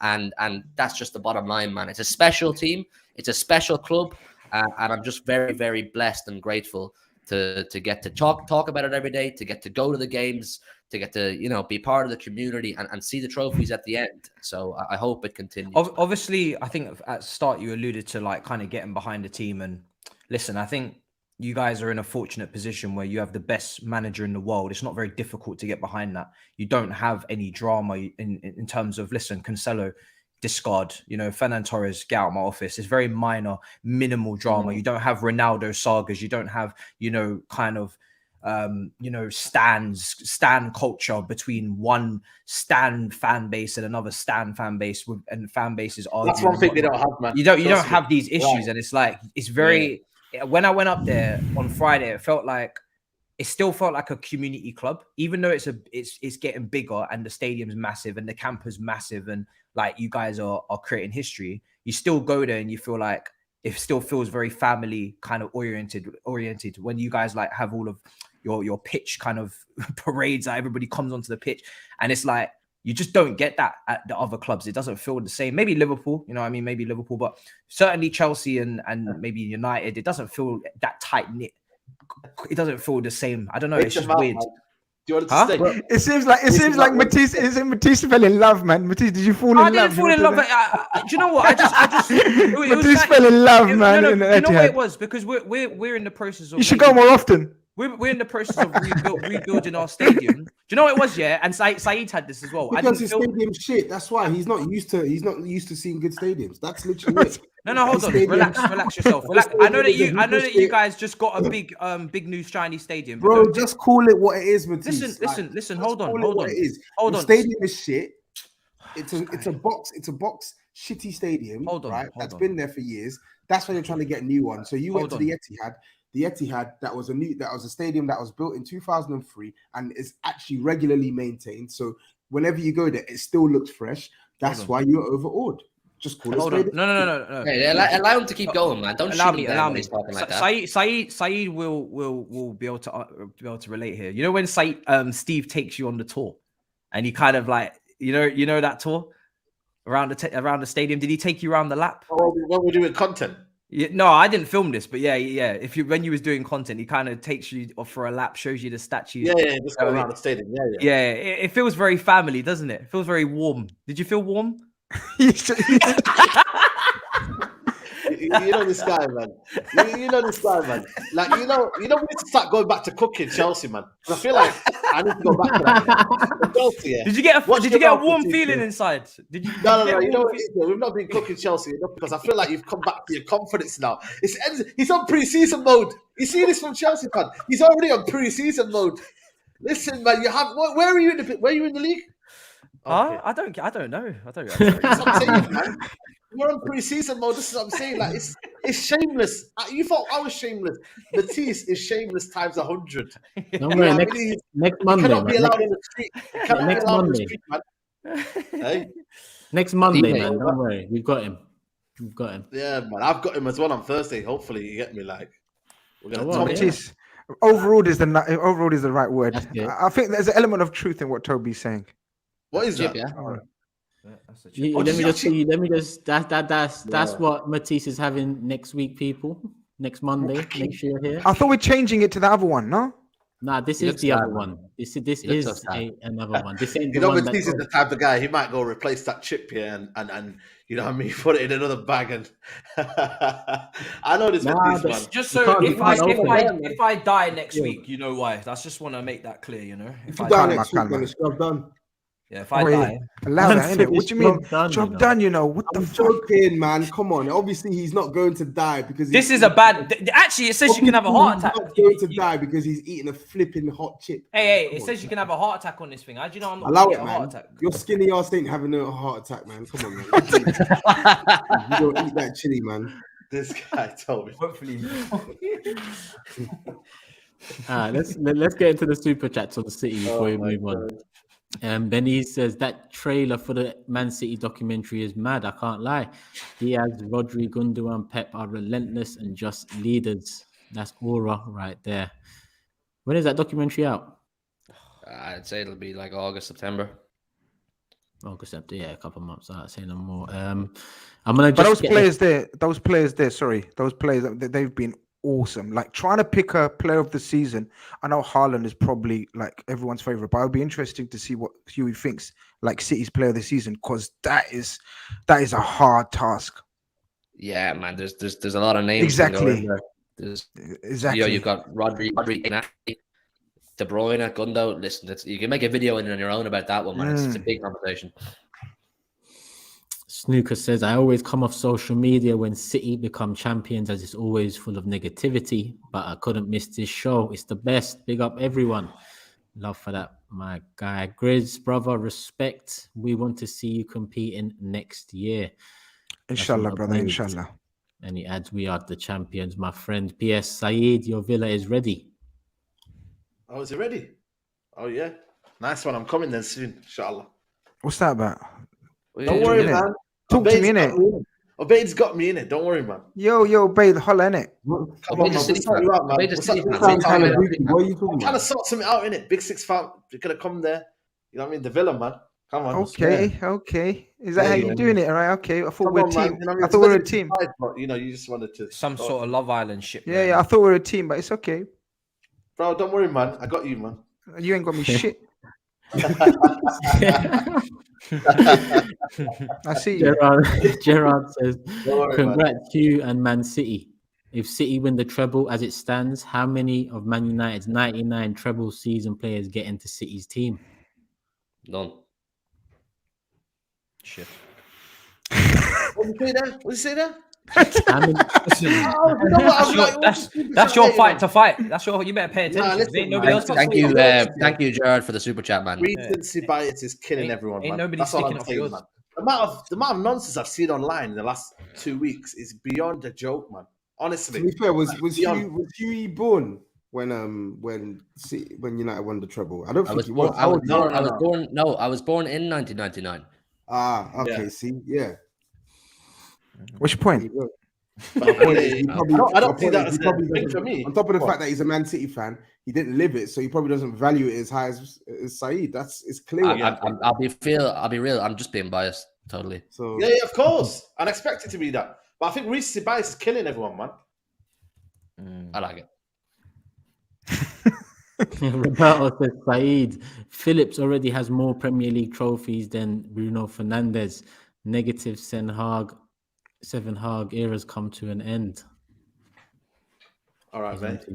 And that's just the bottom line, man. It's a special team. It's a special club. And I'm just very, very blessed and grateful to get to talk about it every day, to get to go to the games, to get to, be part of the community and see the trophies at the end. So I hope it continues. Obviously, I think at the start you alluded to like kind of getting behind the team. And listen, I think you guys are in a fortunate position where you have the best manager in the world. It's not very difficult to get behind that. You don't have any drama in terms of, listen, Cancelo, discard. You know, Fernan Torres, get out of my office. It's very minor, minimal drama. You don't have Ronaldo sagas. You don't have, you know, kind of you know, stan culture between one stan fan base and another stan fan base, and fan bases arguing. That's one thing they don't have, man. You don't have these issues, and it's like, it's very. When I went up there on Friday, it still felt like a community club, even though it's getting bigger and the stadium's massive and the campus massive, and like, you guys are creating history. You still go there and you feel like it still feels very family kind of oriented when you guys like have all of your pitch kind of parades that everybody comes onto the pitch, and it's like, you just don't get that at the other clubs. It doesn't feel the same. Maybe Liverpool, you know what I mean? Maybe Liverpool, but certainly Chelsea and maybe United, it doesn't feel that tight knit. It doesn't feel the same. I don't know. It's just weird. Do you want to stay? It seems like Matisse fell in love, man. Matisse, did you fall in love? I didn't fall in love. Do you know what? Matisse fell in love, man. You know what it was? Because we're in the process of. You should go more often. We're in the process of rebuilding our stadium. Do you know what it was? Yeah, and SAEED had this as well. Because his stadium shit. That's why he's not used to seeing good stadiums. That's literally it. No, hold on. Relax yourself. I know that you guys just got a big new shiny stadium. Bro, just call it what it is, Matisse. Listen. Hold on. The stadium is shit. It's a box shitty stadium. That's been there for years. That's why you're trying to get a new one. So you went to the Etihad. The Etihad, that was a stadium that was built in 2003 and is actually regularly maintained. So whenever you go there, it still looks fresh. That's why you're overawed. Just call it. No. Hey, allow him to keep going, man. Don't allow me. Talking like that. SAEED will be able to relate here. You know when Steve takes you on the tour, and he kind of like, you know that tour around the stadium. Did he take you around the lap? Oh, when we're doing content. Yeah, no, I didn't film this, but yeah. When you was doing content, he kind of takes you for a lap, shows you the statues. Yeah, just go around the stadium. Yeah. It feels very family, doesn't it? It feels very warm. Did you feel warm? You know this guy, man. You know this guy, man. Like, you know, we need to start going back to cooking Chelsea, man. I feel like I need to go back to that. Chelsea, yeah. Did you get a warm feeling inside? Did you? No. You know what it is, though? We've not been cooking Chelsea enough because I feel like you've come back to your confidence now. He's on pre-season mode. You see this from Chelsea, fan? He's already on pre-season mode. Listen, man. Where are you in the league? Okay. I don't know. That's what I'm saying, man. We're on pre-season mode. This is what I'm saying. Like, it's shameless. You thought I was shameless. Matisse is shameless times 100. No, next Monday. Cannot be allowed in the street. Next Monday. Hey? Next Monday, man. Don't worry. We've got him. Yeah, man. I've got him as well on Thursday. Hopefully, you get me. Like, we're gonna Matisse. Overruled is the right word. I think there's an element of truth in what Toby's saying. What is that? That's what Matisse is having next week, people. Next Monday. Make sure you're here. I thought we're changing it to the other one, no? Nah, this is the other one. This is another one. This ain't the one. You know, Matisse is the type of guy. He might go replace that chip here and you know what I mean, put it in another bag. And I know this. Matisse, just so if I die next week, you know why? I just want to make that clear. You know, if I die next week, then it's done. Yeah, if I die. Allow that, innit? What do you mean? Job done, you know. What the fuck? Joking, man. Come on. Obviously, he's not going to die because this is a bad. Actually, it says you can have a heart attack. He's not going to die because he's eating a flipping hot chip. Hey, it says you can have a heart attack on this thing. How do you know I'm not going to get a heart attack? Your skinny ass ain't having a heart attack, man. Come on, man. You don't eat that chili, man. This guy told me. Hopefully. Let's get into the super chats on the City before we move on. Benny says that trailer for the Man City documentary is mad. I can't lie. Diaz, Rodri, Gundogan, Pep are relentless and just leaders. That's aura right there. When is that documentary out? I'd say it'll be like August, September. August, September, yeah, a couple of months. I'll say no more. I'm gonna. But those players there. Sorry, those players. They've been awesome. Like trying to pick a player of the season. I know Haaland is probably like everyone's favorite, but it'll be interesting to see what Hughie thinks like City's player of the season, because that is a hard task. Yeah, man. There's a lot of names. Exactly. Exactly. You've got Rodri, De Bruyne, Gundo. Listen, you can make a video in on your own about that one, man. It's a big conversation. Snooker says, I always come off social media when City become champions as it's always full of negativity, but I couldn't miss this show. It's the best. Big up everyone. Love for that, my guy. GRIZZ, brother, respect. We want to see you competing next year. Inshallah, brother, inshallah. And he adds, we are the champions, my friend. P.S. SAEED, your villa is ready. Oh, is it ready? Oh, yeah. Nice one. I'm coming then soon, inshallah. What's that about? Don't worry, man. Talk to me, innit? Obaid's got me in it. Don't worry, man. Yo, babe, holla, innit? Come on, man. What's up, man? What are you talking I'm trying to sort something out, innit? Big Six fan, you're gonna come there. You know what I mean? The villa, man. Come on. Okay. Is that how you're doing it? All right, okay. I thought we were a team. You know what I mean? I thought we were a team. But, you know, you just wanted to... Some sort of Love Island shit. Yeah, I thought we were a team, but it's okay. Bro, don't worry, man. I got you, man. You ain't got me shit. I see you. Gerard says, worry, congrats to you and Man City. If City win the treble as it stands, how many of Man United's 99 treble season players get into City's team? None. Shit. What did you say there? What did you say there? That's your fight to fight. That's your. You better pay attention. Listen, nobody else. Thank you, Gerard, for the super chat, man. Recency bias is killing everyone, man. Nobody That's all sticking I'm up saying, yours. man. The amount of nonsense I've seen online in the last 2 weeks is beyond a joke, man. Honestly. To be fair, was Hughie born when United won the treble? I don't think he was. I was born in 1999. Ah, okay. Yeah. See, yeah. What's your point? I don't see that as a thing for me. On top of the fact that he's a Man City fan, he didn't live it, so he probably doesn't value it as high as SAEED. It's clear. I'll be real. I'm just being biased, totally. So yeah, of course. I'd expect it to be that. But I think recency bias is killing everyone, man. I like it. Roberto says, SAEED, Phillips already has more Premier League trophies than Bruno Fernandes. Negative Seven HUGH eras come to an end. All right, mate.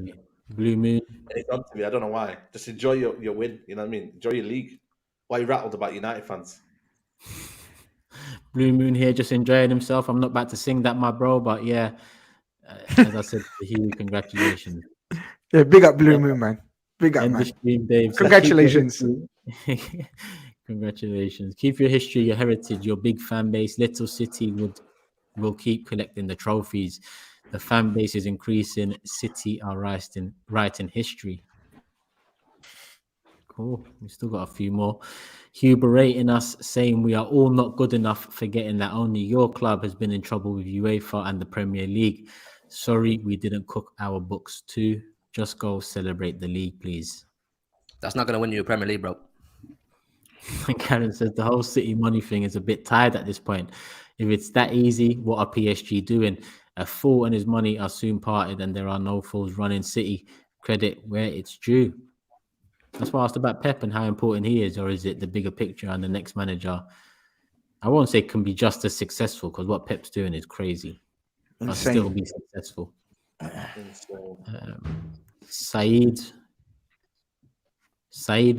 Blue Moon. It's on to me. I don't know why. Just enjoy your win. You know what I mean? Enjoy your league. Why are you rattled about United fans? Blue Moon here, just enjoying himself. I'm not about to sing that, my bro, but yeah, as I said to Hugh, congratulations. Yeah, big up Blue Moon, man. Big up, End man. the stream, Dave. Congratulations. Congratulations. Keep your history, your heritage, your big fan base. Little City will keep collecting the trophies. The fan base is increasing. City are writing history. Cool. We still got a few more. Hugh berating us, saying we are all not good enough, forgetting that only your club has been in trouble with UEFA and the Premier League. Sorry, we didn't cook our books too. Just go celebrate the league, please. That's not going to win you a Premier League, bro. Karen says the whole City money thing is a bit tired at this point. If it's that easy, what are PSG doing? A fool and his money are soon parted, and there are no fools running City. Credit where it's due. That's why I asked about Pep and how important he is, or is it the bigger picture and the next manager? I won't say can be just as successful, because what Pep's doing is crazy. But still be successful. SAEED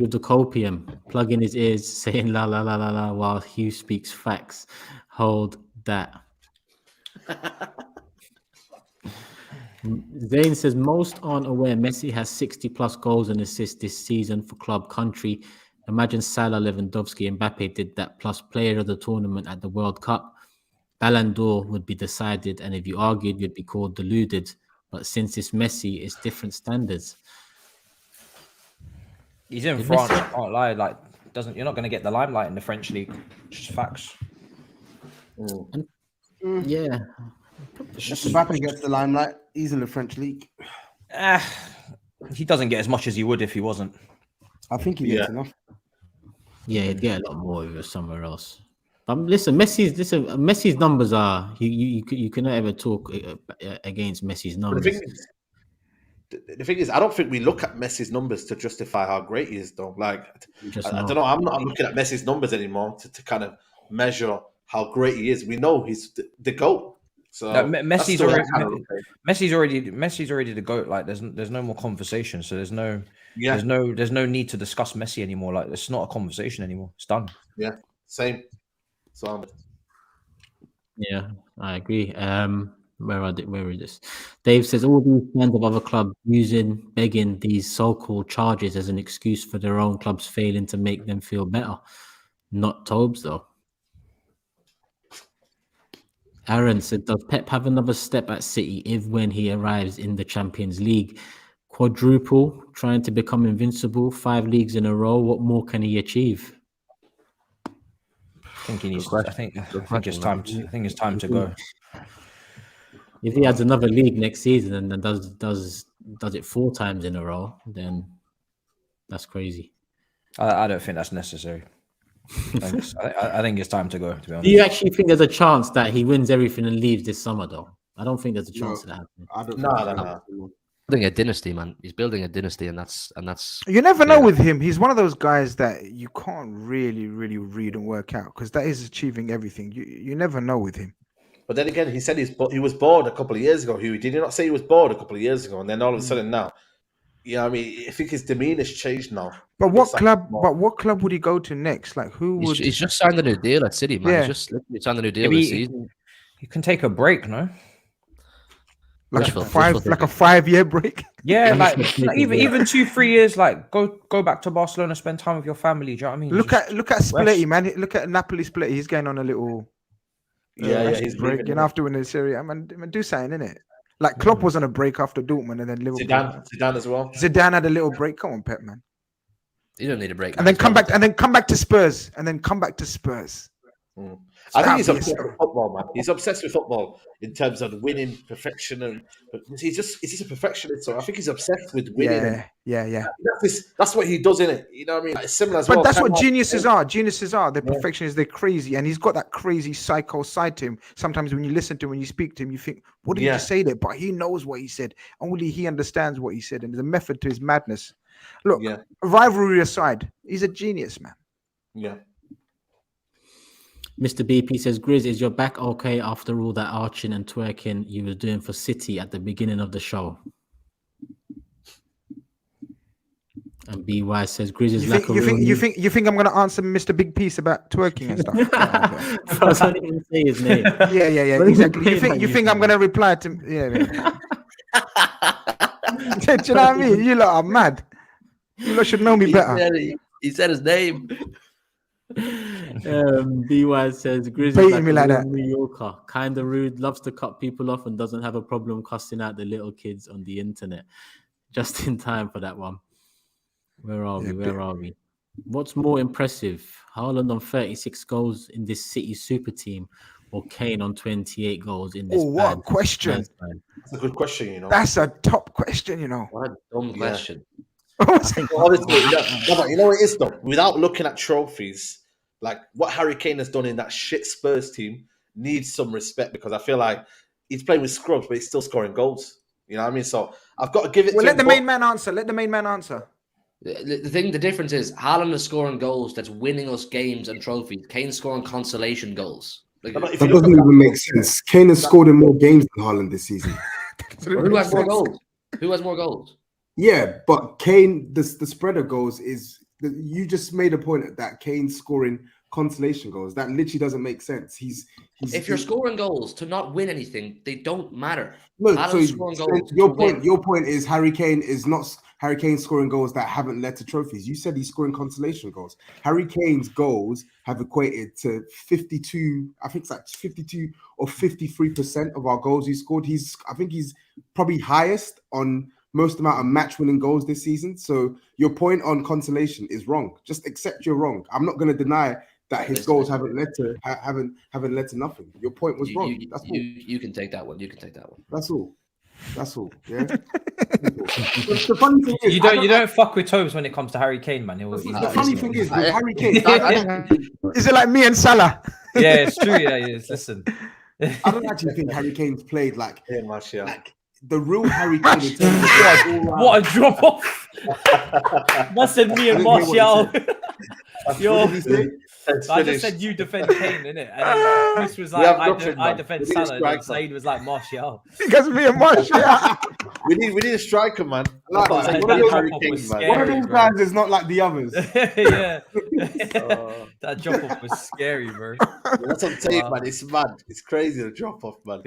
with the copium, plugging his ears, saying la la la la la while Hugh speaks facts. Hold that. Zane says most aren't aware Messi has 60 plus goals and assists this season for club country. Imagine Salah, Lewandowski, and Mbappe did that, plus player of the tournament at the World Cup. Ballon d'Or would be decided, and if you argued, you'd be called deluded. But since it's Messi, it's different standards. He's in France. I can't lie. Like, you're not going to get the limelight in the French league. Just facts. Yeah. Mbappe gets the limelight. He's in the French league. He doesn't get as much as he would if he wasn't. I think he gets enough. Yeah, he'd get a lot more if he was somewhere else. Listen, Messi's numbers are you cannot ever talk against Messi's numbers. The thing is, I don't think we look at Messi's numbers to justify how great he is, though. Like, I don't know. I'm not looking at Messi's numbers anymore to kind of measure how great he is. We know he's the GOAT. So Messi's already the GOAT. Like, there's no more conversation. So there's no need to discuss Messi anymore. Like, it's not a conversation anymore. It's done. Yeah, same. So Yeah, I agree. Where is this? Dave says all these fans of other clubs begging these so-called charges as an excuse for their own clubs failing to make them feel better. Not TOBS though. Aaron said, does Pep have another step at City if when he arrives in the Champions League? Quadruple, trying to become invincible, 5 leagues in a row. What more can he achieve? I think he needs. I think it's time. I think it's time to go. If he adds another league next season and then does it 4 times in a row, then that's crazy. I don't think that's necessary. I think it's time to go, to be honest. Do you actually think there's a chance that he wins everything and leaves this summer, though? I don't think there's a chance of that happening. I don't. No. Building a dynasty, man. He's building a dynasty, and that's. You never know with him. He's one of those guys that you can't really read and work out because that is achieving everything. You never know with him. But then again, he said he was bored a couple of years ago. Did he not say he was bored a couple of years ago? And then all of a sudden now, you know what I mean? I think his demeanor's changed now. But what club? But what club would he go to next? Like who would? He's just signed a new deal at City, man. Yeah. He's just literally signed a new deal Maybe this season. You can take a break, no? Like a 5-year break. Yeah, like even 2-3 years. Like go back to Barcelona, spend time with your family. Do you know what I mean? Look at Spalletti, man. Look at Napoli Spalletti. He's going on a little he's break. leaving, You know, after winning the Serie A, man, do something, innit? Like Klopp was on a break after Dortmund, and then Liverpool. Zidane as well. Zidane had a little break. Come on, Pep, man. You don't need a break. And then come back to Spurs, and then come back to Spurs. I think he's obsessed with football, man. He's obsessed with football in terms of winning, perfection, but he's just a perfectionist. So I think he's obsessed with winning. Yeah. That's what he does, innit? You know what I mean? It's similar as But well. that's what geniuses are. Geniuses are. They're perfectionists. They're crazy, and he's got that crazy psycho side to him. Sometimes when you listen to him, when you speak to him, you think, "What did he just say there?" But he knows what he said. Only he understands what he said, and there's a method to his madness. Look, rivalry aside, he's a genius, man. Yeah. Mr. BP says, Grizz, is your back okay after all that arching and twerking you were doing for City at the beginning of the show? And BY says, Grizz is you think I'm gonna answer Mr. Big Piece about twerking and stuff? I don't even say his name. Yeah, exactly. You think I'm gonna reply to? Yeah. Do you know what I mean? You lot are mad. You lot should know me better. He said his name. BY says Grizz is me like that. New Yorker, kind of rude, loves to cut people off and doesn't have a problem cussing out the little kids on the internet. Just in time for that one. Where are we? What's more impressive, Haaland on 36 goals in this City super team or Kane on 28 goals in this what a question. That's a good question, you know. That's a top question, you know. What a dumb question. Honestly, you know what it is though? Without looking at trophies, like what Harry Kane has done in that shit Spurs team needs some respect because I feel like he's playing with scrubs, but he's still scoring goals. You know what I mean? So I've got to give it to him. Let the main man answer. The difference is Haaland is scoring goals that's winning us games and trophies. Kane's scoring consolation goals. Like, that doesn't even make sense. Kane has scored in more games than Haaland this season. Who has more goals? Who has more goals? Yeah, but Kane, the spread of goals is you just made a point that Kane's scoring consolation goals. That literally doesn't make sense. If you're scoring goals to not win anything, they don't matter. No, so your point is Harry Kane scoring goals that haven't led to trophies. You said he's scoring consolation goals. Harry Kane's goals have equated to 52. I think it's like 52 or 53% of our goals he scored. I think he's probably highest on most amount of match-winning goals this season. So your point on consolation is wrong. Just accept you're wrong. I'm not going to deny that his goals haven't led to nothing. Your point was wrong. That's all. You can take that one. That's all. Yeah. The funny thing is, you don't fuck with TOBS when it comes to Harry Kane, man. The funny thing is with Harry Kane. Is it like me and Salah? Yeah, it's true. Yeah, it is. Listen, I don't actually think Harry Kane's played like the real Harry Kane. What a drop off! That said me and Martial. Yo, It's I just finished. said you defend Kane, innit? And then Chris was We like, have I nothing, man. defend We need a Salah. And then striker. Saeed was like, Martial. Because me and Martial. We need a striker, man. Like, That's man, what one I'm of saying. those- Harry Kane, was man. scary. One of these bro. guys is not like the others. Yeah. Uh, That drop off was scary, bro. That's what I'm saying, Wow. man. It's mad. It's crazy the drop off, man.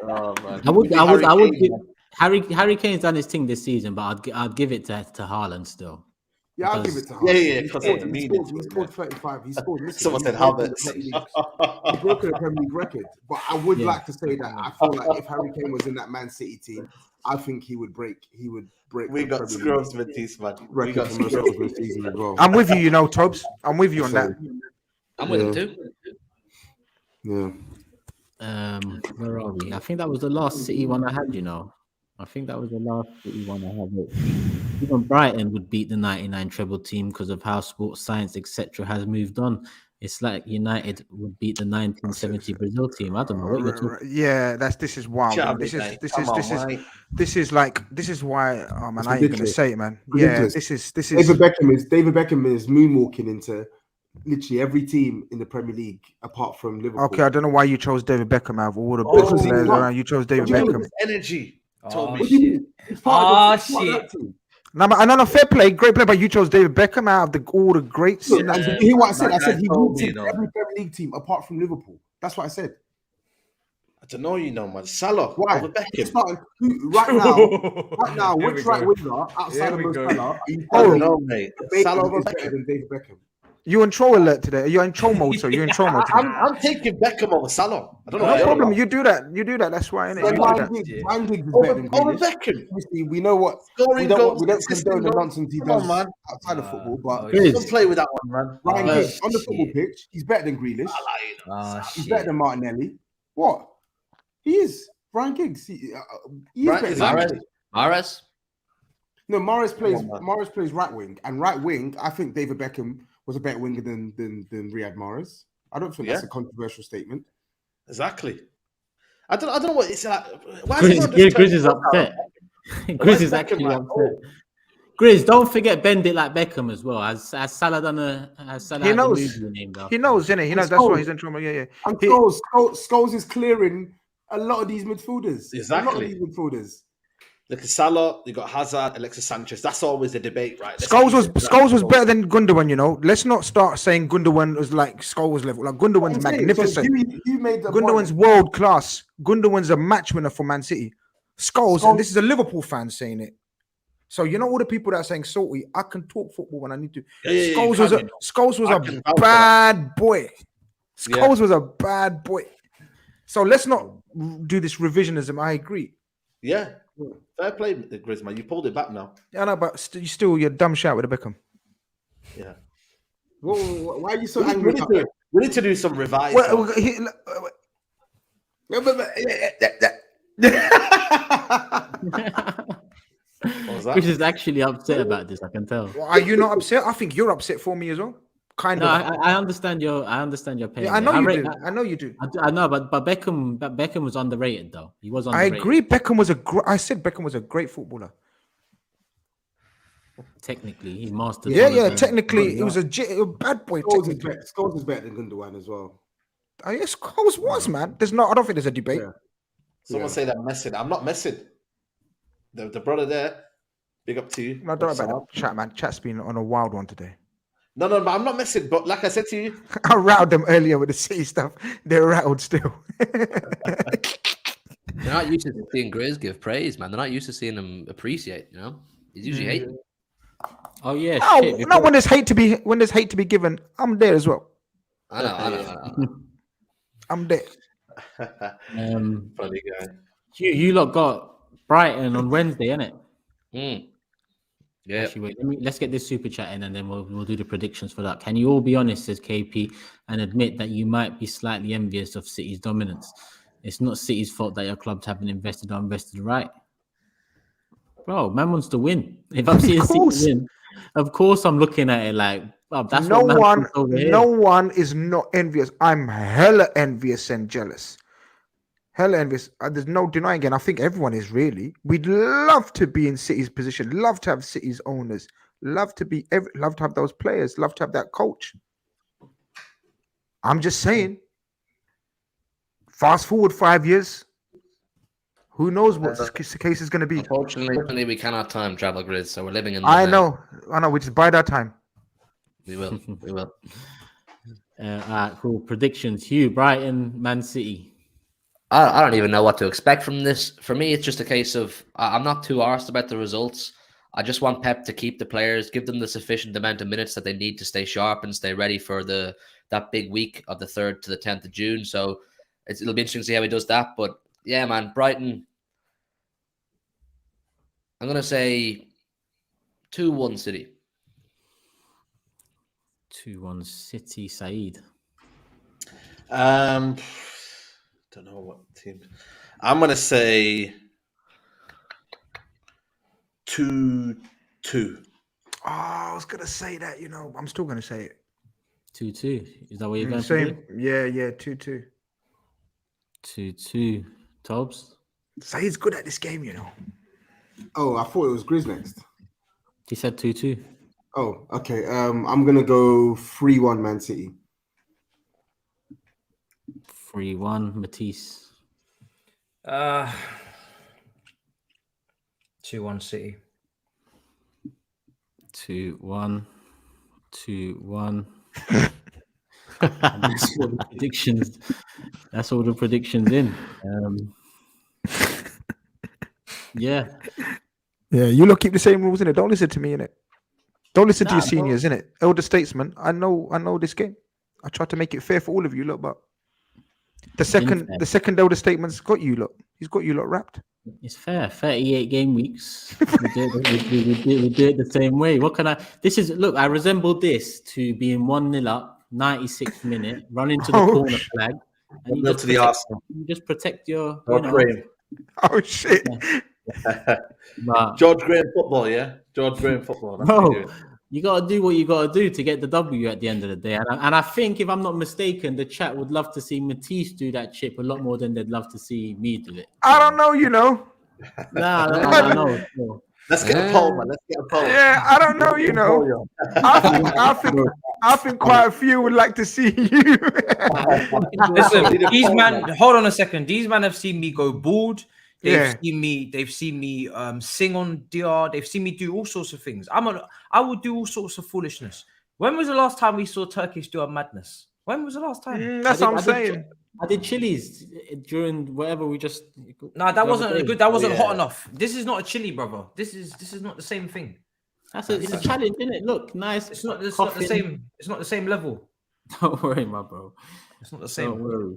Oh man. I would, We need I would, Harry I would Kane, give man. Harry Kane's done his thing this season, but I'd give it to Haaland still. Yeah, I'll give Because- it to him. Yeah, He because scored- of the he meaning scored- He to it, scored 35. He scored. Listen, Someone he's said broken the Havertz. Premier League- He's broken the Premier League record. But I would Yeah. like to say that I feel like if Harry Kane was in that Man City team, I think he would break. He would break. We the got Premier scrubs, League Matisse, man. We record got for most scrubs. goals this season as well. I'm with you, you know, Tobs. I'm with you on that. I'm with him too. Yeah. Where are we? I think that was the last City one I had, you know. I think that was the last City one I had. Even Brighton would beat the 99 treble team because of how sports science, etc., has moved on. It's like United would beat the 1970 Brazil team. I don't know what you're talking. Yeah, this is wild. Shut Man. up, This is mate. this Come is on, this is mate. this is why. Oh man, It's I ain't gonna ridiculous. say it, man. Yeah, Ridiculous. this is. David Beckham is moonwalking into literally every team in the Premier League apart from Liverpool. Okay, I don't know why you chose David Beckham out of all the Oh, big he's players not. around. You chose David What do you Beckham. His energy told Oh, me. What do you shit. mean? He's part of Oh, that shit. team. No, fair play, great play, but you chose David Beckham out of all the greats. Look, and did you hear what I said? I That said guy he told walked me, into you know. every Premier League team apart from Liverpool. That's what I said. I don't know, you know, man. Salah Why? over He's Beckham. starting right now. Here we Which right go. winger outside Here of we Mo go. Salah are you I telling don't me know, mate. Beckham Salah over is better Beckham. than David Beckham? You in troll alert today? Are you in troll mode? So you're in troll mode today. I'm taking Beckham over Salah. I don't know. No what you're problem. about. You do that. You do that. That's why. Innit? You do Ryan that. Giggs is better than Over Grealish. Beckham. Obviously, we know what Scoring we don't goals, condone assisting the goals. nonsense he Come on, does man. outside of football, but Grizz. Don't play with that one, man. Ryan Oh, Giggs on the football shit. pitch, he's better than Grealish. Oh, He's shit. better than Martinelli. What? He is. Ryan Giggs. He is Right, better exactly. than Grealish. Mahrez. No, Morris plays. Come on, man. Morris plays right wing, and right wing. I think David Beckham was a better winger than Riyad Mahrez. I don't think that's Yeah. a controversial statement. Exactly. I don't know what it's like. Why is everyone Grizz just is turning upset. Why Grizz is is Beckham actually like, upset. Grizz, don't forget bend it like Beckham as well. Has Salah done has Salah He had the knows. movie named after He knows, innit? He knows. That's why he's in trouble. Yeah. And He- Scholes is clearing a lot of these midfielders. A lot Exactly. of these midfielders. Look at Salah, you got Hazard, Alexis Sanchez. That's always the debate, right? Let's Scholes keep was it Scholes was that. better than Gundogan. You know, let's not start saying Gundogan was like Scholes level. Like Gundogan's I'm saying, magnificent. So you made the Gundogan's point. world class. Gundogan's a match winner for Man City. Scholes, and this is a Liverpool fan saying it. So you know all the people that are saying salty. I can talk football when I need to. Yeah, Scholes you was can, a you know. Scholes was I a can vouch for that. bad boy. Yeah. Scholes was a bad boy. So let's not do this revisionism. I agree. Yeah. Fair play, Grizz, man. You pulled it back now. Yeah, no, but you're dumb shout with a Beckham. Yeah. Why are you so We angry? need, about to, we need to do some revised. Well, man. What was that? Which is actually upset about this, I can tell. Are you not upset? I think you're upset for me as well. Kind No, of. I understand your pain. Yeah, I know mate. you rate- do. I know you do. I know, but Beckham was underrated though. He was I underrated. agree. Beckham was I said Beckham was a great footballer. Technically, he mastered. Yeah, all of yeah. them. Technically, it was a bad boy. Technically. Scholes is better than Gundogan as well. Oh, yes, Scholes was, man. There's no. I don't think there's a debate. Yeah. Someone say that messing. I'm not messing. The brother there, big up to you. No, don't worry about that. Chat, man. Chat's been on a wild one today. No, but I'm not messing. But like I said to you, I rattled them earlier with the City stuff. They're rattled still. They're not used to seeing Grizz give praise, man. They're not used to seeing him appreciate. You know, he's usually hating. Oh yeah, No, shit. no. When there's hate to be given, I'm there as well. I know. I'm there. funny guy. You lot got Brighton on Wednesday, innit? Yeah. Actually, wait, let's get this super chat in and then we'll do the predictions for that. Can you all be honest, says KP, and admit that you might be slightly envious of City's dominance? It's not City's fault that your clubs haven't invested or invested right. Bro, man wants to win. If I'm seeing City win, of course I'm looking at it like, oh, that's no what man one, wants over here. no one is not envious. I'm hella envious and jealous. Hella envious. There's no denying it. I think everyone is really. We'd love to be in City's position. Love to have City's owners. Love to have those players. Love to have that coach. I'm just saying. Fast forward 5 years. Who knows what the case is going to be? Unfortunately, we cannot time travel, GRIZZ, so we're living in the I know. We just bide our time. We will. We will. Cool. Predictions. Hugh, Brighton, Man City. I don't even know what to expect from this. For me, it's just a case of I'm not too arsed about the results. I just want Pep to keep the players, give them the sufficient amount of minutes that they need to stay sharp and stay ready for that big week of the 3rd to the 10th of June. So it'll be interesting to see how he does that. But yeah, man, Brighton, I'm going to say 2-1 City. 2-1 City, SAEED. Don't know what team. I'm going to say 2-2. Oh, I was going to say that, I'm still going to say it. 2-2. Is that what you're going to say? Yeah, 2-2. 2-2. TOBS? SAEED's good at this game, Oh, I thought it was GRIZZ next. He said 2-2. Oh, okay. I'm going to go 3-1 Man City. 3-1 Matisse. 2-1 City. 2-1. That's all the predictions. That's all the predictions in. Yeah. Yeah, you lot keep the same rules, innit? Don't listen to me, innit? Don't listen to your seniors, innit? Elder statesman. I know this game. I try to make it fair for all of you, lot, but the second elder statesman's got you lot. He's got you lot wrapped. It's fair. 38 game weeks. We do it the same way. What can I? Look, I resemble this to being 1-0 up, 96th minute, running to the corner flag. And you just protect your. Oh shit. George Graham football, yeah? George Graham football. No, you got to do what you got to do to get the W at the end of the day. And I think, if I'm not mistaken, the chat would love to see Matisse do that chip a lot more than they'd love to see me do it. I don't know, No. Let's get a poll, man. Let's get a poll. Yeah, I don't know, I think quite a few would like to see you. Listen, these man, hold on a second. These men have seen me go bald. They've seen me sing on DR. They've seen me do all sorts of things. I would do all sorts of foolishness. When was the last time we saw Turkish do a madness? When was the last time? That's what I'm saying. I did chilies during whatever we just. No, that wasn't good. That wasn't hot enough. This is not a chili, brother. This is not the same thing. It's a challenge, isn't it? Look, nice. It's not the same. It's not the same level. Don't worry, my bro. It's not the same. Don't worry.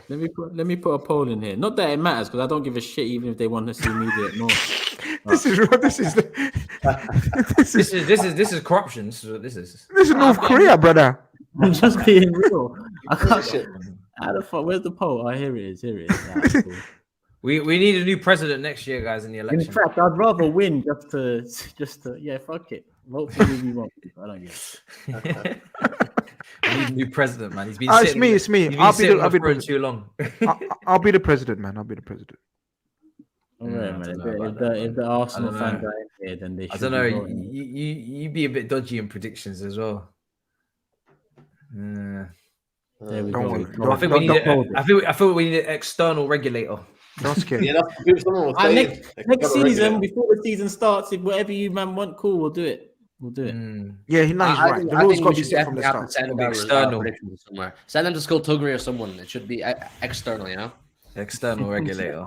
Let me put a poll in here. Not that it matters, because I don't give a shit even if they want to see me do it more. This is corruption. This is North Korea, brother. I'm just being real. I can't. How the fuck? Where's the poll? Oh, here it is. Nah, cool. We need a new president next year, guys, in the election. In fact, I'd rather win just to yeah, fuck it. Vote for who we want. I don't get it. We need a new president, man. He's been it's me. I'll be for too long. I'll be the president, man. I'll be the president. All right, man. If the Arsenal fans are in here, then they should. I don't know. You be a bit dodgy in predictions as well. There we go. I feel we need an external regulator. Don't scare. Yeah, next season, before the season starts, if whatever you man want, cool, we'll do it. Yeah, he's right. The rules got to be set from the start. Send them external somewhere. Send them to school THUGGERY or someone. It should be external, External regulator.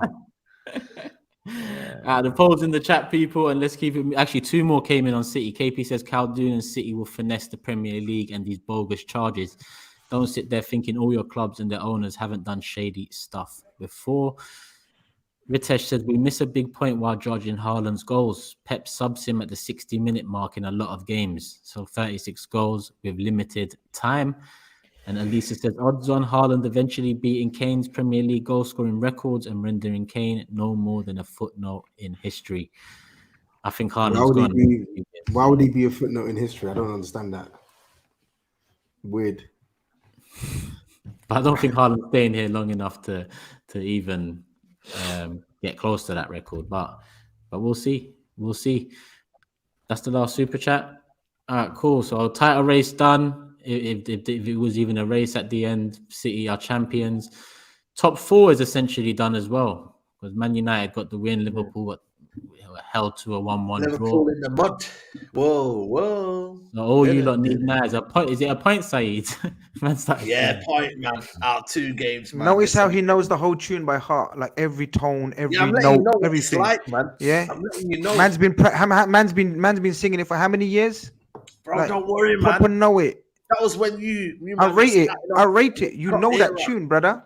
The polls in the chat, people, and let's keep it. Actually, 2 more came in on City. KP says Khaldoon and City will finesse the Premier League and these bogus charges. Don't sit there thinking all your clubs and their owners haven't done shady stuff before. Ritesh said, we miss a big point while judging Haaland's goals. Pep subs him at the 60-minute mark in a lot of games. So 36 goals with limited time. And Elisa says, odds on Haaland eventually beating Kane's Premier League goal-scoring records and rendering Kane no more than a footnote in history. I think Haaland's why would he be a footnote in history? I don't understand that. Weird. But I don't think Haaland's staying here long enough to even get close to that record. But we'll see. That's the last super chat. All right, cool. So title race done. if it was even a race at the end. City are champions. Top 4 is essentially done as well because Man United got the win. Liverpool were held to a 1-1 draw. Liverpool in the mud. Whoa. So all you Innit? lot need now is a point. Is it a point, Saeed? Yeah, point, man. Out 2 games, man. Notice how Listen. he knows the whole tune by heart, like every tone, every I'm letting note, you know what everything. it's like, man. Yeah, I'm letting you know. man's been singing it for how many years? Bro, like, don't worry, man. Proper know it. That was when you I rate it. started off- I rate it. You top know that era. tune, brother.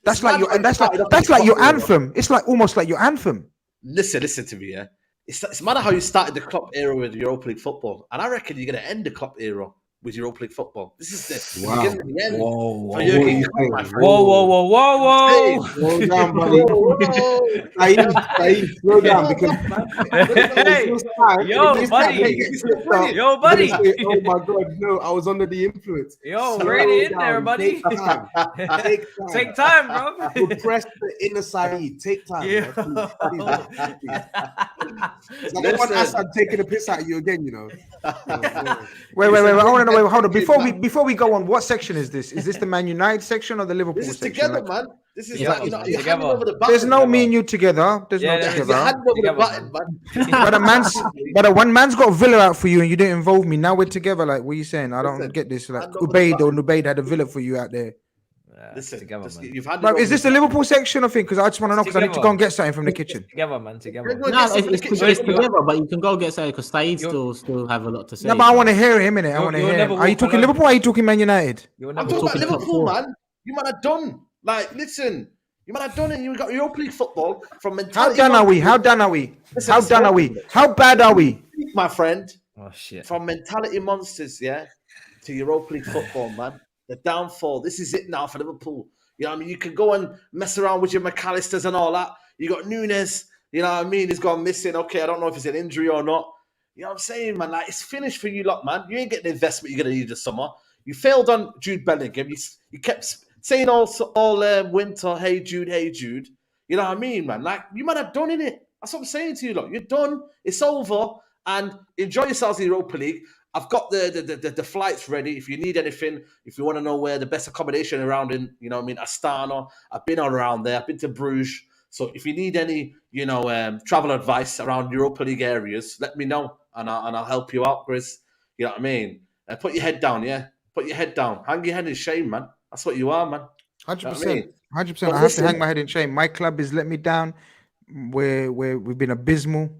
That's It's like mad your. when That's you started like off that's in like your top era. anthem. It's like almost like your anthem. Listen to me, yeah. It's matter how you started the Klopp era with Europa League football, and I reckon you're going to end the Klopp era with Europa League football. This is the Wow. beginning of the end. Whoa, for Jurgen whoa, Klopp, my friend. whoa. Slow down, buddy. Saeed, slow down because Hey, yo, buddy. Yo, buddy. Oh my God, no! I was under the influence. Yo, Slow rein it in down. there, buddy. Take time. Take time, bro. Repress the inner Saeed. Take time. Yeah. Man. Please. It's like I want Assad taking a piss at you again, you know. Wait. I want to know. Wait, hold on. Before we go on, what section is this? Is this the Man United section or the Liverpool This is section? together, Like, man. This is Yeah, like, you know, you're together. handing over the button. there's no me and you together. There's Yeah, no there's- You're together. handing over the Together, button, man. But one man's got Villa out for you and you didn't involve me. Now we're together. Like, what are you saying? I don't Listen, get this. Like, hand over the Ubaid had a Villa for you out there. Listen, together, just- man. you've handed Bro, over is this the Liverpool section or thing? Because I just want to know because I need to Together. go and get something from the kitchen. Together, man. Together. Go No, get some it's kitchen. together, but you can go get Saeed because Saeed You're- still have a lot to say. No, but I want to hear him in it. I You'll- want to you'll hear never him. Are you walk talking alone. Liverpool or are you talking Man United? You'll I'm never talking about talking top Liverpool, 4. man. You might have done. Like, listen, you might have done it. You got Europa League football from How mentality. done are we? How done are we? Listen, How done are we? How bad are we? my friend? Oh shit. From mentality monsters, yeah, to Europa League football, man. The downfall. This is it now for Liverpool. You know what I mean? You can go and mess around with your McAllisters and all that. You got Nunes, you know what I mean? He's gone missing. Okay, I don't know if it's an injury or not. You know what I'm saying, man? Like, it's finished for you lot, man. You ain't getting the investment you're going to need this summer. You failed on Jude Bellingham. You kept saying all winter, hey, Jude, hey, Jude. You know what I mean, man? Like, you might have done in it. That's what I'm saying to you, lot. You're done. It's over. And enjoy yourselves in the Europa League. I've got the flights ready. If you need anything, if you want to know where the best accommodation around in, you know what I mean, Astana, I've been all around there. I've been to Bruges. So if you need any, you know, travel advice around Europa League areas, let me know and I'll help you out, Grizz. You know what I mean? Put your head down, yeah? Put your head down. Hang your head in shame, man. That's what you are, man. 100%. 100%. But I have listen- to hang my head in shame. My club has let me down. We've been abysmal.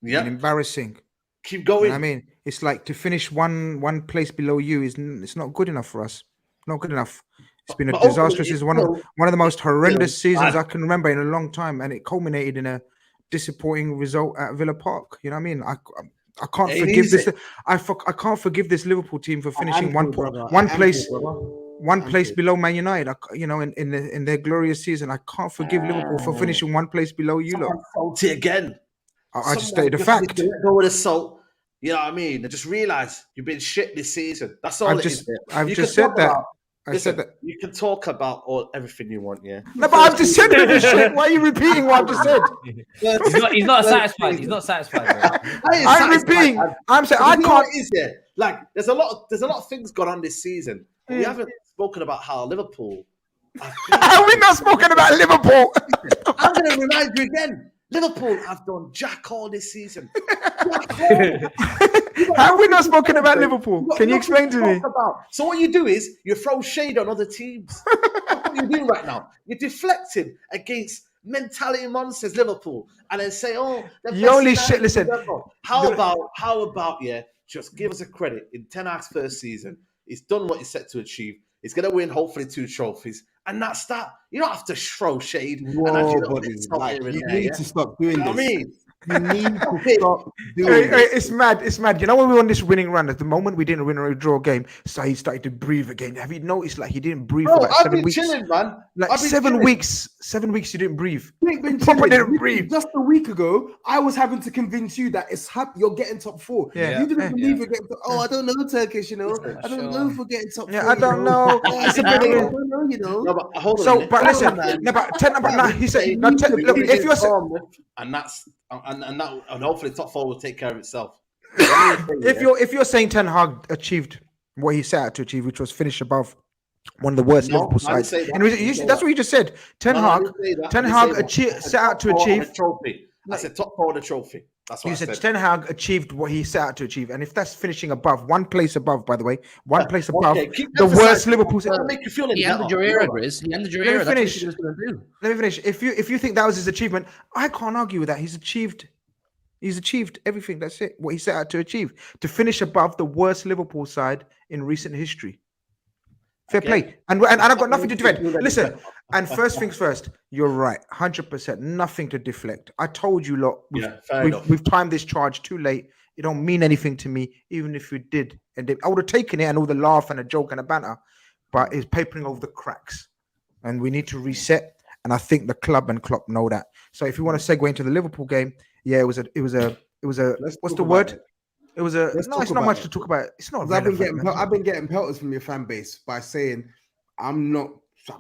Yeah. Been embarrassing. Keep You going. know what I mean, it's like to finish one place below you it's not good enough for us. Not good enough. It's been a But disastrous. ultimately, It's one of the most horrendous seasons I- I can remember in a long time, and it culminated in a disappointing result at Villa Park. You know what I mean? I can't Ain't forgive easy. this. I can't forgive this Liverpool team for finishing one One place below Man United. You know, in their glorious season, I can't forgive Liverpool for finishing one place below you. Lot. Someone salty again. I just Someone stated the just fact. needs to let go of the salt. You know what I mean? And just realize you've been shit this season. That's all I've it just- is. mate. I've You just can said talk that. about- I listen, said that. you can talk about everything you want, yeah. No, but I've just said this shit. Why are you repeating what I've just said? He's not satisfied. He's not satisfied. Bro. I ain't I'm satisfied, repeating. man. I'm saying But I you know can't. what it is, yeah? Like, there's a lot of things going on this season. We Mm. haven't spoken about how Liverpool. Have we not spoken about Liverpool? I'm going to remind you again. Liverpool have done jack all this season. Jack all. Have we not spoken about Liverpool? You've got Can you nothing explain to me? talk about. So what you do is you throw shade on other teams. That's what you're doing right now. You're deflecting against mentality monsters, Liverpool, and then say, "Oh, they're You only best shit. Listen, ever." How about yeah? Just give us a credit. In Ten Hag's first season, he's done what he's set to achieve. He's going to win hopefully 2 trophies, and that's that. You don't have to throw shade. and Whoa, add your little buddy. bits of Like, here and you there, need yeah? to stop doing You know this. what I mean? You need to stop doing Hey, this. it's mad. It's mad. You know when we were on this winning run, at the moment we didn't win or draw a game, so he started to breathe again. Have you noticed? Like he didn't breathe Bro, for like I've 7 been weeks. chilling, man. Like I've been 7 chilling. weeks. 7 weeks you didn't breathe. You ain't been Proper chilling. didn't breathe. Just a week ago, I was having to convince you that it's you're getting top 4. Yeah. You didn't Yeah. believe you're getting top. Oh, I don't know Turkish, you know. I don't know if we're getting top 4. Yeah, I don't know. It's a bit. I don't know, you know. No, but hold on a So, minute. but Hold listen, on, man. no, but he said, no, We look, need if to you're saying, inform them, and that's and hopefully top 4 will take care of itself. if you're saying Ten Hag achieved what he set out to achieve, which was finish above one of the worst Liverpool sides. And that's what you just said. Ten Hag set out to achieve. I said top 4 of the trophy. That's what you said. Ten Hag achieved what he set out to achieve, and if that's finishing above, one place above, by the way, one place above the worst Liverpool. Make you feel he ended your era, Grizz. He ended your era. Let me finish. If you think that was his achievement, I can't argue with that. He's achieved everything. That's it. What he set out to achieve, to finish above the worst Liverpool side in recent history. Fair play. And I've got nothing to defend. Listen, and first things first, you're right. 100%. Nothing to deflect. I told you, lot, we've timed this charge too late. It don't mean anything to me, even if you did. And I would have taken it and all the laugh and a joke and a banter, but it's papering over the cracks. And we need to reset. And I think the club and Klopp know that. So if you want to segue into the Liverpool game, yeah, it was a what's the word? It was a no. It's not much to talk about. It's not. I've been getting pelters from your fan base by saying I'm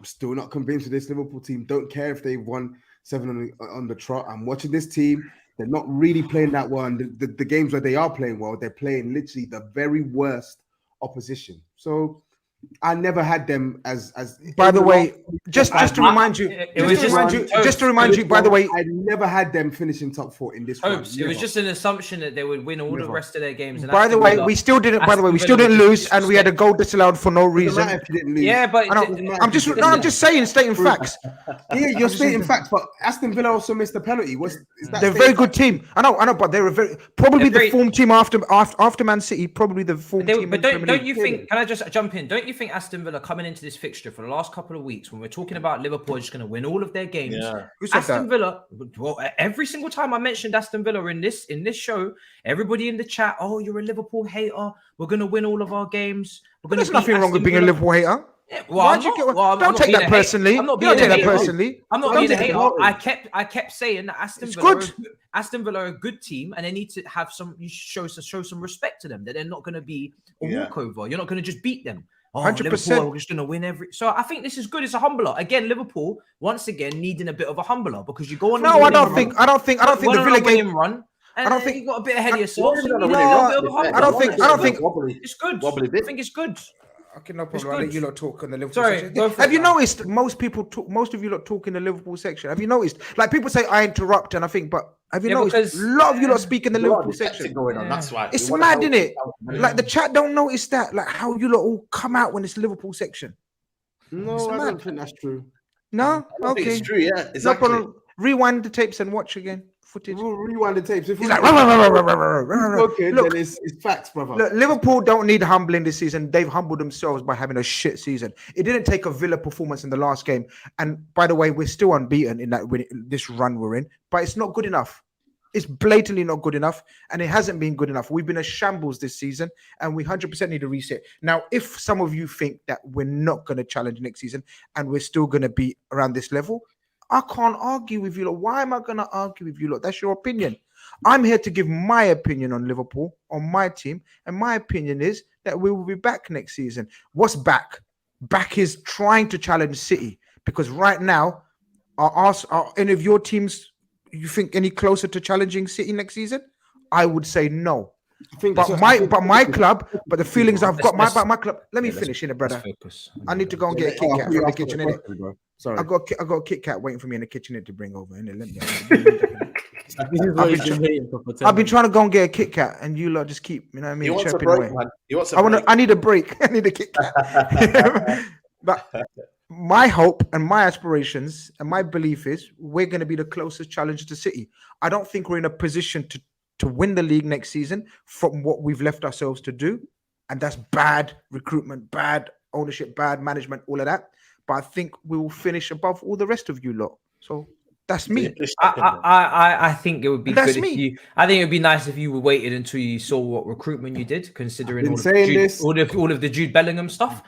still not convinced with this Liverpool team. Don't care if they've won 7 on the trot. I'm watching this team. They're not really playing that well. And the games where they are playing well, they're playing literally the very worst opposition. So I never had them as. By the way, just to remind you, by the way, I never had them finishing top 4 in this. It was just an assumption that they would win all the rest of their games. And by the way, we still didn't. By the way, we still didn't lose, and we had a goal disallowed for no reason. Yeah, but I'm just stating facts. Yeah, you're stating facts, but Aston Villa also missed a penalty. They're a very good team. I know, but they're the form team after Man City. Probably the form team. But don't you think? Can I just jump in? Don't you think Aston Villa coming into this fixture for the last couple of weeks, when we're talking about Liverpool just going to win all of their games? Yeah. Aston Villa. Well, every single time I mentioned Aston Villa in this show, everybody in the chat, oh, you're a Liverpool hater. We're going to win all of our games. There's nothing wrong with being a Liverpool hater. Yeah, don't take that personally. I'm not being a hater. I kept saying that Aston Villa are a good team, and they need to have show some respect to them. That they're not going to be a walkover. You're not going to just beat them. 100%. Liverpool are just going to win every. So I think this is good. It's a humbler. Again, Liverpool once again needing a bit of a humbler, because you go on. No, I don't think the Villa game run. I don't think you got a bit ahead of yourself. I don't think it's good. I think it's good. Okay, no problem. I'll let you lot talk on the Liverpool section. Have you noticed most of you lot talk in the Liverpool section? Have you noticed? Like, people say I interrupt, and I think, but have you noticed? A lot of you lot speak in the Liverpool section. Going on. That's why it's mad, isn't it? Like, the chat don't notice that. Like, how you lot all come out when it's Liverpool section. No, I don't think that's true. No, okay, it's true. Yeah, exactly. No problem. Rewind the tapes and watch again. Footage. We'll rewind the tapes. If he's like, look, it's facts, brother. Look, Liverpool don't need humbling this season. They've humbled themselves by having a shit season. It didn't take a Villa performance in the last game. And by the way, we're still unbeaten in this run we're in, but it's not good enough. It's blatantly not good enough, and it hasn't been good enough. We've been a shambles this season, and we 100% need a reset. Now, if some of you think that we're not going to challenge next season and we're still going to be around this level, I can't argue with you lot. Why am I going to argue with you lot? That's your opinion. I'm here to give my opinion on Liverpool, on my team, and my opinion is that we will be back next season. What's back? Back is trying to challenge City, because right now, are any of your teams, you think, any closer to challenging City next season? I would say no. But my club, the feelings I've got about my club. Let me finish, in it, brother. I need to go and get a Kit Kat from the kitchen, innit? Sorry, I got a Kit Kat waiting for me in the kitchen to bring over. I've been trying to go and get a Kit Kat, and you lot just keep, you know what I mean, chirping away. I need a break. I need a Kit Kat. But my hope and my aspirations and my belief is we're going to be the closest challenger to City. I don't think we're in a position to win the league next season from what we've left ourselves to do, and that's bad recruitment, bad ownership, bad management, all of that. But I think we will finish above all the rest of you lot. So that's me. I think it would be good. I think it would be nice if you waited until you saw what recruitment you did, considering all of the Jude Bellingham stuff.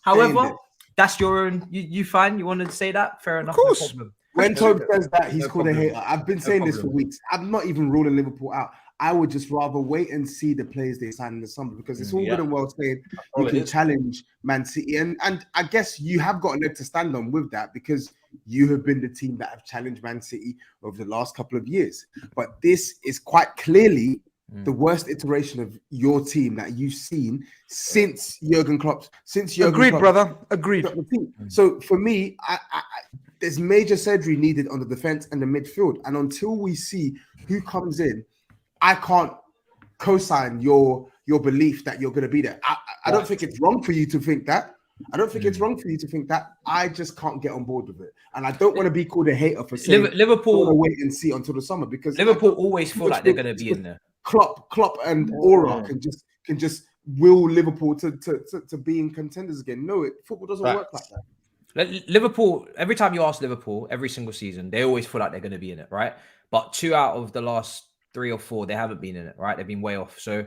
However, that's your own. You fine? You wanted to say that? Fair enough. Of course. No problem. When Toby says that, he's called a hater. I've been saying this for weeks. I'm not even ruling Liverpool out. I would just rather wait and see the players they sign in the summer, because it's all good and well saying you can challenge Man City. And I guess you have got a leg to stand on with that, because you have been the team that have challenged Man City over the last couple of years. But this is quite clearly the worst iteration of your team that you've seen since Jurgen Klopp. Agreed, brother. Agreed. So for me, there's major surgery needed on the defense and the midfield. And until we see who comes in, I can't co-sign your belief that you're going to be there. I don't think it's wrong for you to think that. I just can't get on board with it. And I don't want to be called a hater for saying Liverpool wait and see until the summer, because Liverpool always feel like they're going to be in there. Klopp and Aura can just will Liverpool to being contenders again. No, football doesn't work like that. Liverpool, every time you ask Liverpool, every single season, they always feel like they're going to be in it, right? But 2 out of the last 3 or 4, they haven't been in it, right? They've been way off. So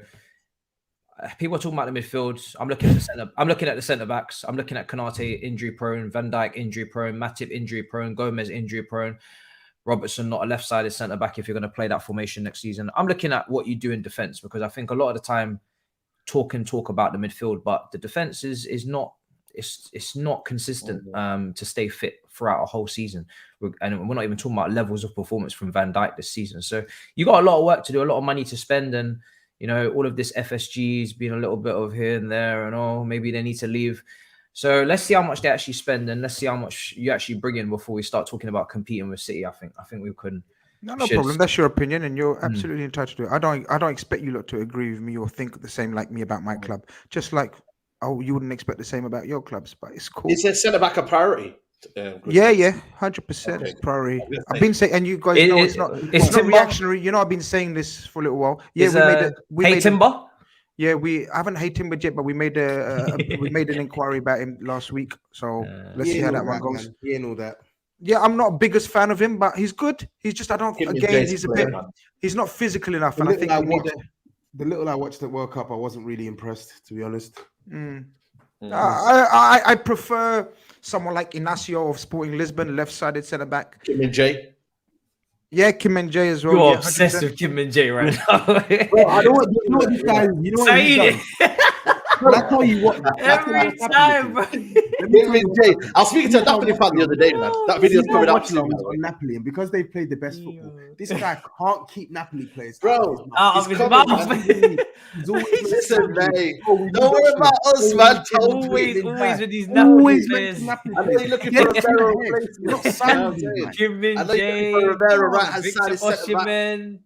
people are talking about the midfield. I'm looking at the centre backs. I'm looking at Konate injury prone, Van Dijk injury prone, Matip injury prone, Gomez injury prone, Robertson not a left-sided centre back if you're going to play that formation next season. I'm looking at what you do in defence, because I think a lot of the time talk about the midfield, but the defence is not. It's not consistent to stay fit throughout a whole season. And we're not even talking about levels of performance from Van Dijk this season. So you got a lot of work to do, a lot of money to spend. And, all of this FSG's been a little bit of here and there, and maybe they need to leave. So let's see how much they actually spend, and let's see how much you actually bring in before we start talking about competing with City. I think we can. No problem. That's your opinion, and you're absolutely entitled to it. I don't expect you lot to agree with me or think the same like me about my club. Just like you wouldn't expect the same about your clubs, but it's cool. Is a centre back a priority? Yeah, 100% priority. I've been saying, and you guys know it's not reactionary. I've been saying this for a little while. Yeah, we made Timber. Yeah, we haven't hate Timber yet, but we made an inquiry about him last week. So let's see how that one goes. Yeah, and all that. Yeah, I'm not biggest fan of him, but he's good. He's just he's not physical enough, and I think the little I watched at World Cup, I wasn't really impressed, to be honest. I prefer someone like Inacio of Sporting Lisbon, left-sided centre back. Kim Min-jae. Yeah, Kim Min-jae as well. You're obsessed with Kim Min-jae right now. Bro, I don't know what this guy. You know what he's done. I tell you what. Every time, bro. I was speaking to a Napoli fan the other day, man. That video's coming up soon. Napoli, and because they played the best football, this guy can't keep Napoli players bro. Out of his mouth. Listen, mate. Don't worry about us, man. Always with these Napoli players. I know you're looking for a better replacement. Kim Min-jae, Victor Osimhen.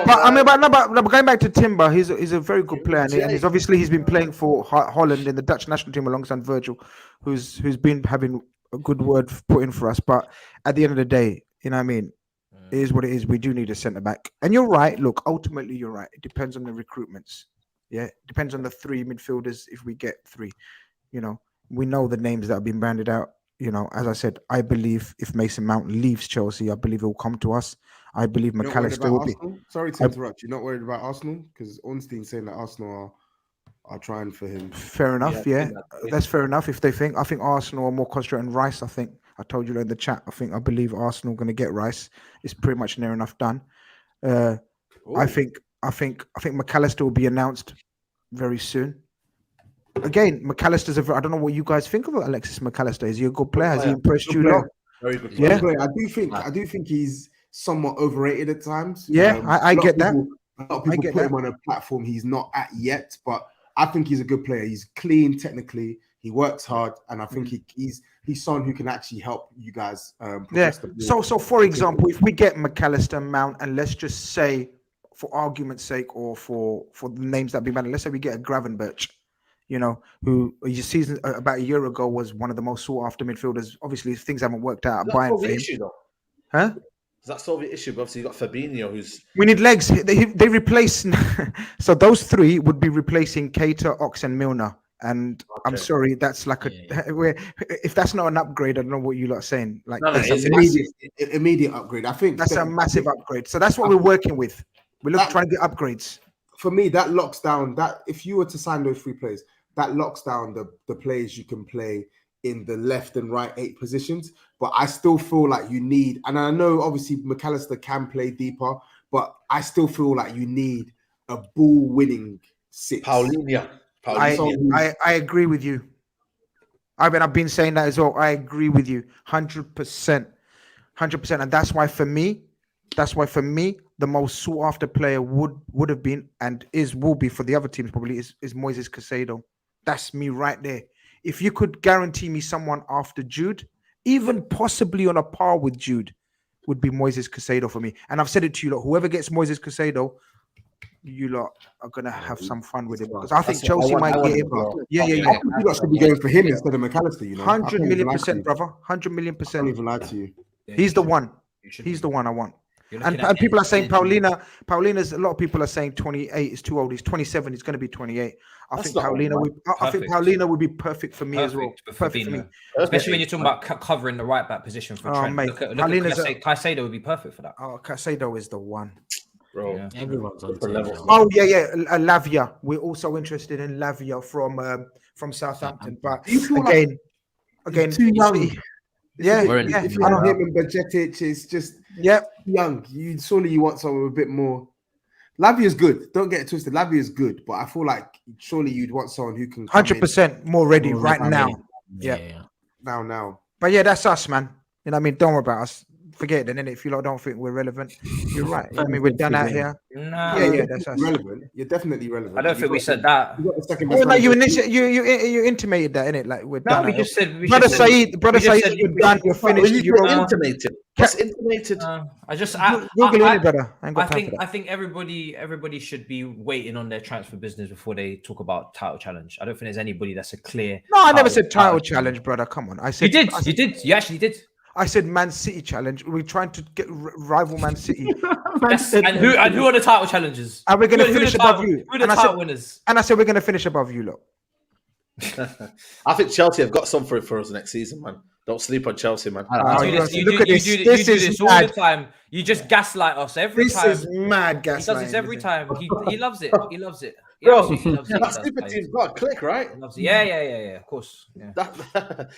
But going back to Timber, he's a very good player, and he's been playing for Holland in the Dutch national team alongside Virgil, who's been having a good word put in for us. But at the end of the day, you know what I mean? It is what it is. We do need a centre back. And you're right. Look, ultimately, you're right. It depends on the recruitments. Yeah, it depends on the 3 midfielders if we get 3. We know the names that have been banded out. As I said, I believe if Mason Mount leaves Chelsea, I believe it will come to us. I believe McAllister will be. Sorry to interrupt. You're not worried about Arsenal? Because Ornstein's saying that Arsenal are trying for him. Fair enough, yeah. That's fair enough if they think. I think Arsenal are more concentrated on Rice. I told you in the chat. I believe Arsenal are going to get Rice. It's pretty much near enough done. I think McAllister will be announced very soon. Again, McAllister's I don't know what you guys think of Alexis McAllister. Is he a good player? Has he impressed you lot? Very good player. Yeah, I do think he's somewhat overrated at times. Yeah, I get that. A lot of people put him on a platform he's not at yet, but I think he's a good player. He's clean technically. He works hard, and I think he's someone who can actually help you guys. So for example, if we get McAllister, Mount, and let's just say, for argument's sake, or for the names that be banned, let's say we get a Gravenberch, who your season about a year ago was one of the most sought after midfielders. Obviously, things haven't worked out at Bayern for him. Huh? Does that solve the issue? But obviously, you got Fabinho, who's. We need legs. They replace. So those 3 would be replacing Keita, Ox, and Milner. And I'm sorry, that's like if that's not an upgrade, I don't know what you lot are saying. Like it's immediate upgrade. I think that's a massive upgrade. So that's what we're working with. We're trying to get upgrades. For me, that locks down that if you were to sign those 3 players, that locks down the players you can play in the left and right 8 positions. But I still feel like you need, and I know obviously McAllister can play deeper, but I still feel like you need a ball-winning 6. Paulinho. I agree with you. I've been saying that as well. I agree with you 100%. And that's why for me, That's why for me, the most sought after player would have been and will be for the other teams probably is Moises Caicedo. That's me right there. If you could guarantee me someone after Jude, even possibly on a par with Jude, would be Moises Caicedo for me. And I've said it to you lot, whoever gets Moises Caicedo, you lot are gonna have some fun with him because I think Chelsea might get him. Yeah. I think you lot should be going for him instead of McAllister. You know, 100 million%, brother. 100 million%. I don't even lie to you. He's the one. He's the one I want. And people are saying Paulina's a lot of people are saying 28 is too old. He's 27. He's going to be 28. I think Paulina would be perfect for me as well. Perfect for me. Especially when you're talking about covering the right back position for Trent. Mate, look at Caicedo would be perfect for that. Oh, Caicedo is the one. Bro, yeah. Everyone's on the level. Oh yeah. Lavia. We're also interested in Lavia from Southampton. But again, too young. Yeah. If you have him and Bajcetic, it's just young. Surely you want someone a bit more. Lavia is good. Don't get it twisted. Lavia is good, but I feel like surely you'd want someone who can 100% more ready right now. Yeah. Now. But yeah, that's us, man. You know what I mean? Don't worry about us. Forget it then, innit? If you lot don't think we're relevant, you're right. I mean, we're done out here. No. Yeah, that's us. Relevant. You're definitely relevant. I don't think we said that. You intimated that, innit? Like we're done. We just said, Brother Saeed, you're done. You're finished. You're intimated. What's intimated? Google it, brother. I think everybody should be waiting on their transfer business before they talk about title challenge. I don't think there's anybody that's a clear. No, I never said title challenge, brother. Come on, I said you did. You actually did. I said Man City challenge. We're trying to get rival Man City. And who are the title challenges? And we're going to finish above you. Who are the title winners? And I said we're going to finish above you, look. I think Chelsea have got something for us next season, man. Don't sleep on Chelsea, man. You do this all the time. You just gaslight us every time. This is mad gaslighting. He does this every time. He loves it. He loves it. Bro, that super team's got a click, right? Yeah. Of course. Yeah.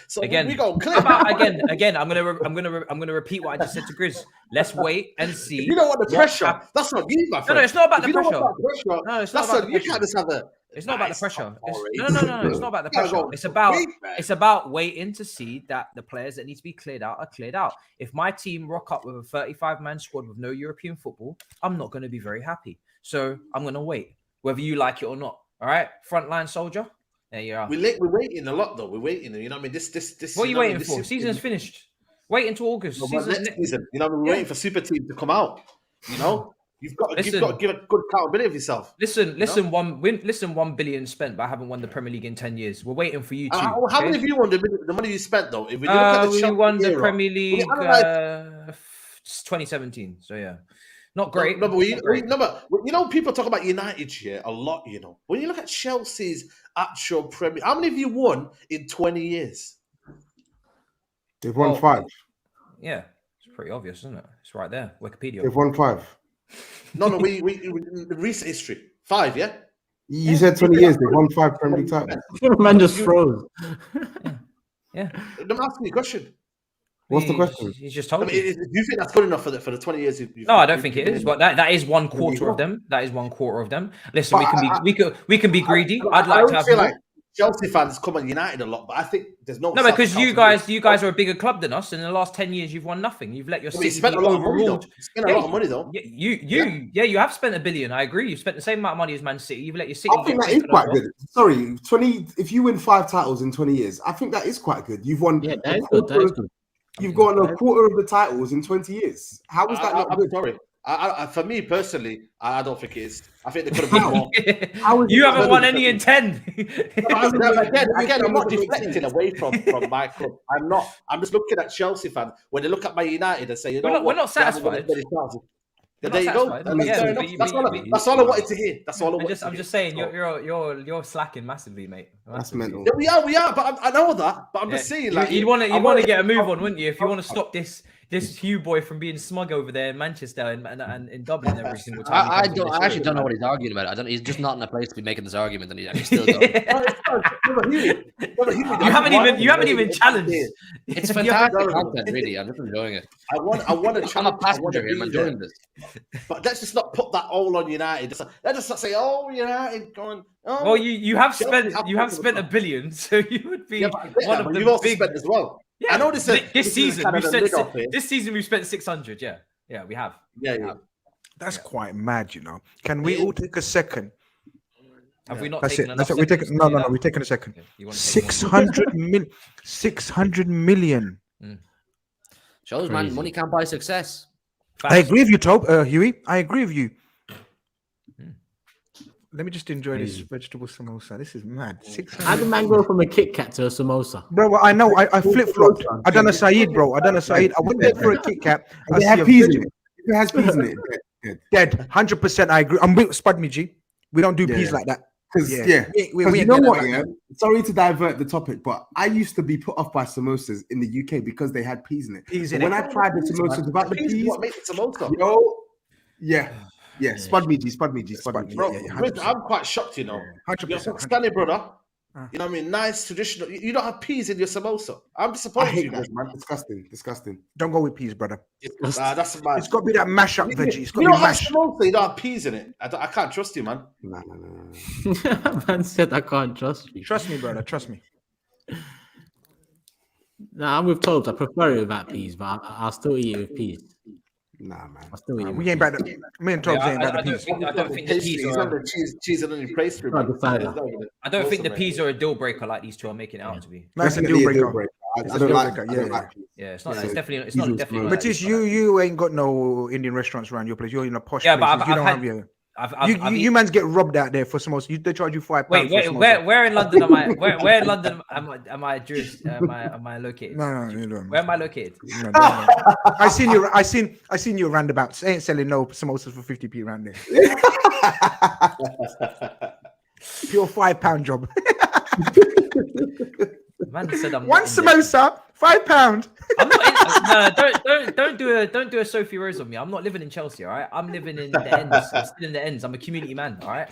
So again, we got click. Again. I'm gonna repeat what I just said to Grizz. Let's wait and see. If you don't want the pressure, that's not you, my friend. No, it's not about the pressure. No, it's not about the pressure. You can't just have a. It's not about the pressure. No. It's not about the pressure. It's about waiting to see that the players that need to be cleared out are cleared out. If my team rock up with a 35-man squad with no European football, I'm not going to be very happy. So I'm going to wait, whether you like it or not. All right, frontline soldier. There you are. We're waiting a lot though. We're waiting. You know what I mean? This. What are you waiting for? Season's finished. Wait until August. Next season. You know, we're waiting for super team to come out. You know. You've got to give a good accountability of yourself. Listen, 1 billion spent, but I haven't won the Premier League in 10 years. We're waiting for you too. How many of you won the money you spent though? If we look at the we won the Premier League 2017. So yeah, not great. No, but you know, people talk about United here a lot. You know, when you look at Chelsea's actual Premier, how many of you won in 20 years? They've won 5. Yeah, it's pretty obvious, isn't it? It's right there, Wikipedia. They've won 5. No, we recent history 5, yeah. You said 20 years. They've won 5 Premier League titles. Man just froze. Yeah. I'm asking you a question. What's the question? He's just told me. Do you think that's good enough for the 20 years? No, I don't think it is. But that is 1/4 of them. That is 1/4 of them. Listen, we can be greedy. I'd like to have more. Chelsea fans come on United a lot, but I think there's no. No, because you guys are a bigger club than us. In the last 10 years, you've won nothing. You've let your city spent a lot of money, though. Spent a lot of money, though. You have spent $1 billion. I agree. You've spent the same amount of money as Man City. You've let your city. I think that is quite good. Sorry, 20. If you win 5 titles in 20 years, I think that is quite good. You've won. Yeah, that is good. You've got a quarter of the titles in 20 years. How is that not good? Sorry. For me personally, I don't think it is. I think they could have been more. You haven't won any in 10. Again, I'm not deflecting away from my club. I'm not. I'm just looking at Chelsea fans when they look at my United and say, you know, we're not satisfied. There you go. That's all I wanted to hear. That's all I wanted. I'm just saying you're slacking massively, mate. That's mental. Yeah, we are. But I know that. But I'm just saying, like, you'd want to get a move on, wouldn't you? If you want to stop this HUGH boy from being smug over there in Manchester and in Dublin every single time. I actually don't know what he's arguing about. He's just not in a place to be making this argument, and he's actually still going. You haven't even challenged. It's fantastic content, really. I'm just enjoying it. I want to challenge. I'm a passenger here. I'm enjoying this. But let's just not put that all on United. Let's just not say, "Oh, United going." Oh, well, you have spent $1 billion, so you would be one of the you've also big spent as well. Yeah, I know this season we've spent 600. Yeah. Yeah, we have. Yeah. That's quite mad, you know. Can we all take a second? Have we not That's taken it. That's enough it. We're taking seconds no, to do no, no. that? We're taking a second. Okay, you want to take more? 600 million. Shows, man, Crazy. money can't buy success. I agree with you, Huey. I agree with you. Let me just enjoy this vegetable samosa. This is mad. How did man go from a Kit Kat to a samosa? Bro, well, I know. I flip flopped. I done a SAEED, bro. I went there for a Kit Kat. I They see have a peas in it. If it has peas in it, dead. 100%. I agree. I'm with Spud me, G. We don't do Yeah. peas like that. Because We you ain't know getting what? that Yeah, back. sorry to divert the topic, but I used to be put off by samosas in the UK because they had peas in it. Peas But in when it. I tried the samosas without the peas, What makes it samosa? yo, yeah, spud me, G. Bro, Yeah, Grizz, I'm quite shocked, you know. 100%. You're Pakistani, brother. You know what I mean? Nice, traditional. You don't have peas in your samosa. I'm I disappointed, hate you, that, Grizz. man. Disgusting. Don't go with peas, brother. That's mad. It's got to be that mash up veggie. It's got You to don't be have mashed. samosa, you don't have peas in it. I can't trust you, man. No. Man said I can't trust you. Trust me, brother. Trust me. Nah, I'm with Tobes. I prefer it without peas, but I'll still eat it with peas. Nah, man. I'll still eat it. We ain't about the. Me and Tobes ain't about the peas. I don't think the peas He's are. on the cheese and onion pastry, man. I don't think the peas are a deal breaker like these two are making it out to be. Nice and Definitely deal a breaker. I don't like. I Yeah, don't yeah. like peas. Yeah, it's not. It's Yeah. definitely. It's not definitely. like Matisse, this. you ain't got no Indian restaurants around your place. You're in a posh Yeah, place. but You I've don't had- have your. I've You mans get robbed out there for samosa. They charge you £5. Wait, for samosa. where in London am I? Where in London am I located? No, you don't. Where am I located? No, don't. I seen you roundabouts. Ain't selling no samosas for 50p around there. Pure £5 job. Man said I'm One not Indian. samosa, £5. I'm not in, no, don't do a Sophie Rose on me. I'm not living in Chelsea, all right? I'm living in the ends. I'm still in the ends. I'm a community man, all right?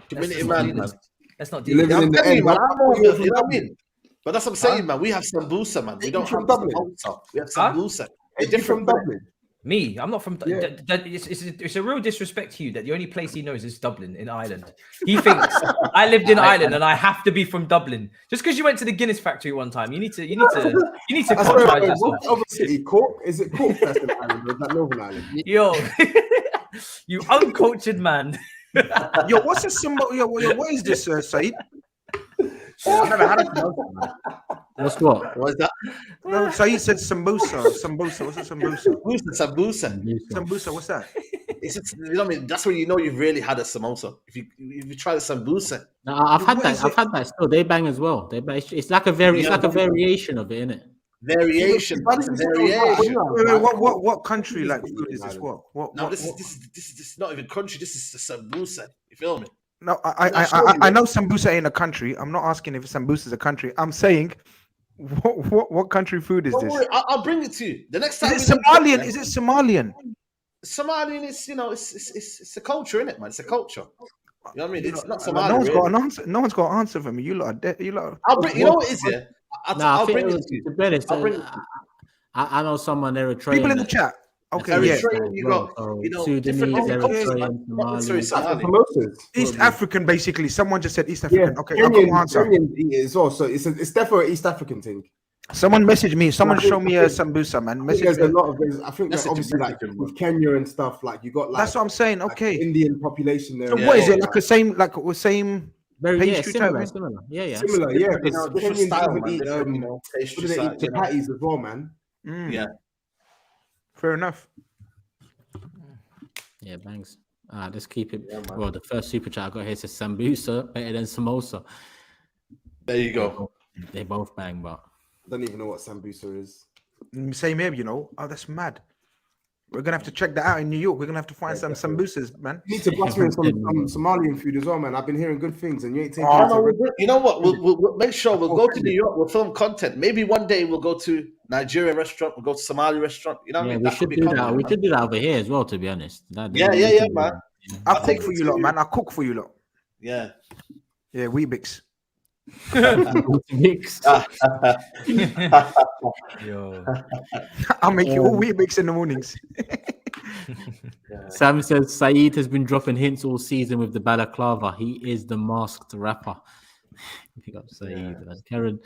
Community man, man. Let's not do You're living this. in the Telling you, end. man, man. I'm more, you know what I mean? But that's what I'm saying, Huh? man. We have sambusa, man. We don't from have Dublin? samosa. We have Huh? sambusa. Are you from Dublin? Me, I'm not from. Yeah. It's a real disrespect to you that the only place he knows is Dublin in Ireland. He thinks I lived in Ireland and I have to be from Dublin. Just because you went to the Guinness factory one time, you need to culturize yourself. What other city? Cork? Is it Cork that's in Ireland or is that Northern Ireland? Yo, you uncultured man. Yo, what's a samosa? Yo, what is this, Saeed? I've never had a samosa, man. What's what? What is that? No, Saeed said sambusa. Sambusa. What's a sambusa? Sambusa. Sambusa. What's that? It's just, you know what I mean? That's where you know you've really had a samosa. If you try the sambusa. No, I've had What that. is I've it? had that still. They bang as well. They bang. It's like a variation of it, isn't it? Variation. But It's a this is all variation. right. What country like food is this? What? No, this is not even country. This is the sambusa. You feel me? No, I know Sambusa ain't a country. I'm not asking if Sambusa is a country. I'm saying, what country food is Don't this? worry, I'll bring it to you. The next time. Is it Somalian? Is it Somalian? Somalian is, you know, it's a culture, isn't it, man? It's a culture. You know what I mean? It's not No Somali. one's really. got an answer. No one's got an answer for me. You lot, you lot. I'll bring. You know what it is, yeah? I'll bring it to you. To be honest, I'll bring it I know someone Eritrean. People in the chat. Okay, yeah. Eritrean, you got, you know, different Sudanese, cultures, Eritrean, man. Not necessarily Somali. Somali. Samosas. East African, basically. Someone just said East Yeah, African. Okay, I've got an answer. Kenyan eat it as well. So it's definitely an East African thing. Someone messaged me. Someone show me a Sambusa, man. I think Message there's a me. lot of things. I think That's that obviously like African, with Kenya and stuff, like you got like That's what I'm saying. like Okay. Indian population there. So Yeah, what is yeah. it? Like the same Very pastry type similar, thing? similar. Yeah. Similar, yeah. You Because know, different Kenyans style, even man. eat Different, you know, what pastry do they style, eat? you know. Chapatis as well, man. Yeah. Fair enough. Yeah, bangs. Let's keep it. Well, the first super chat I got here says sambusa better than samosa. There you go. They both bang, but I don't even know what sambusa is. Same here, you know. Oh, that's mad. We're gonna have to check that out in New York. We're gonna have to find some Sambusas, man. You need to bust me in some Somalian food as well, man. I've been hearing good things, and you ain't taking Oh, it to no, you know what? We'll make sure we'll go to New York. We'll film content. Maybe one day we'll go to Nigerian restaurant. We'll go to Somali restaurant. You know what I yeah, mean? we That should could be do that. content, We man. should do that over here as well. To be honest, Yeah, man. I'll I'll take cook for it you to lot, you. man. I'll cook for you lot. Yeah. Yeah, Weebix. Mixed. Yo. I'll make you all Weebix in the mornings. Sam says Saeed has been dropping hints all season with the balaclava. He is the masked rapper. Pick up Saeed. Karen,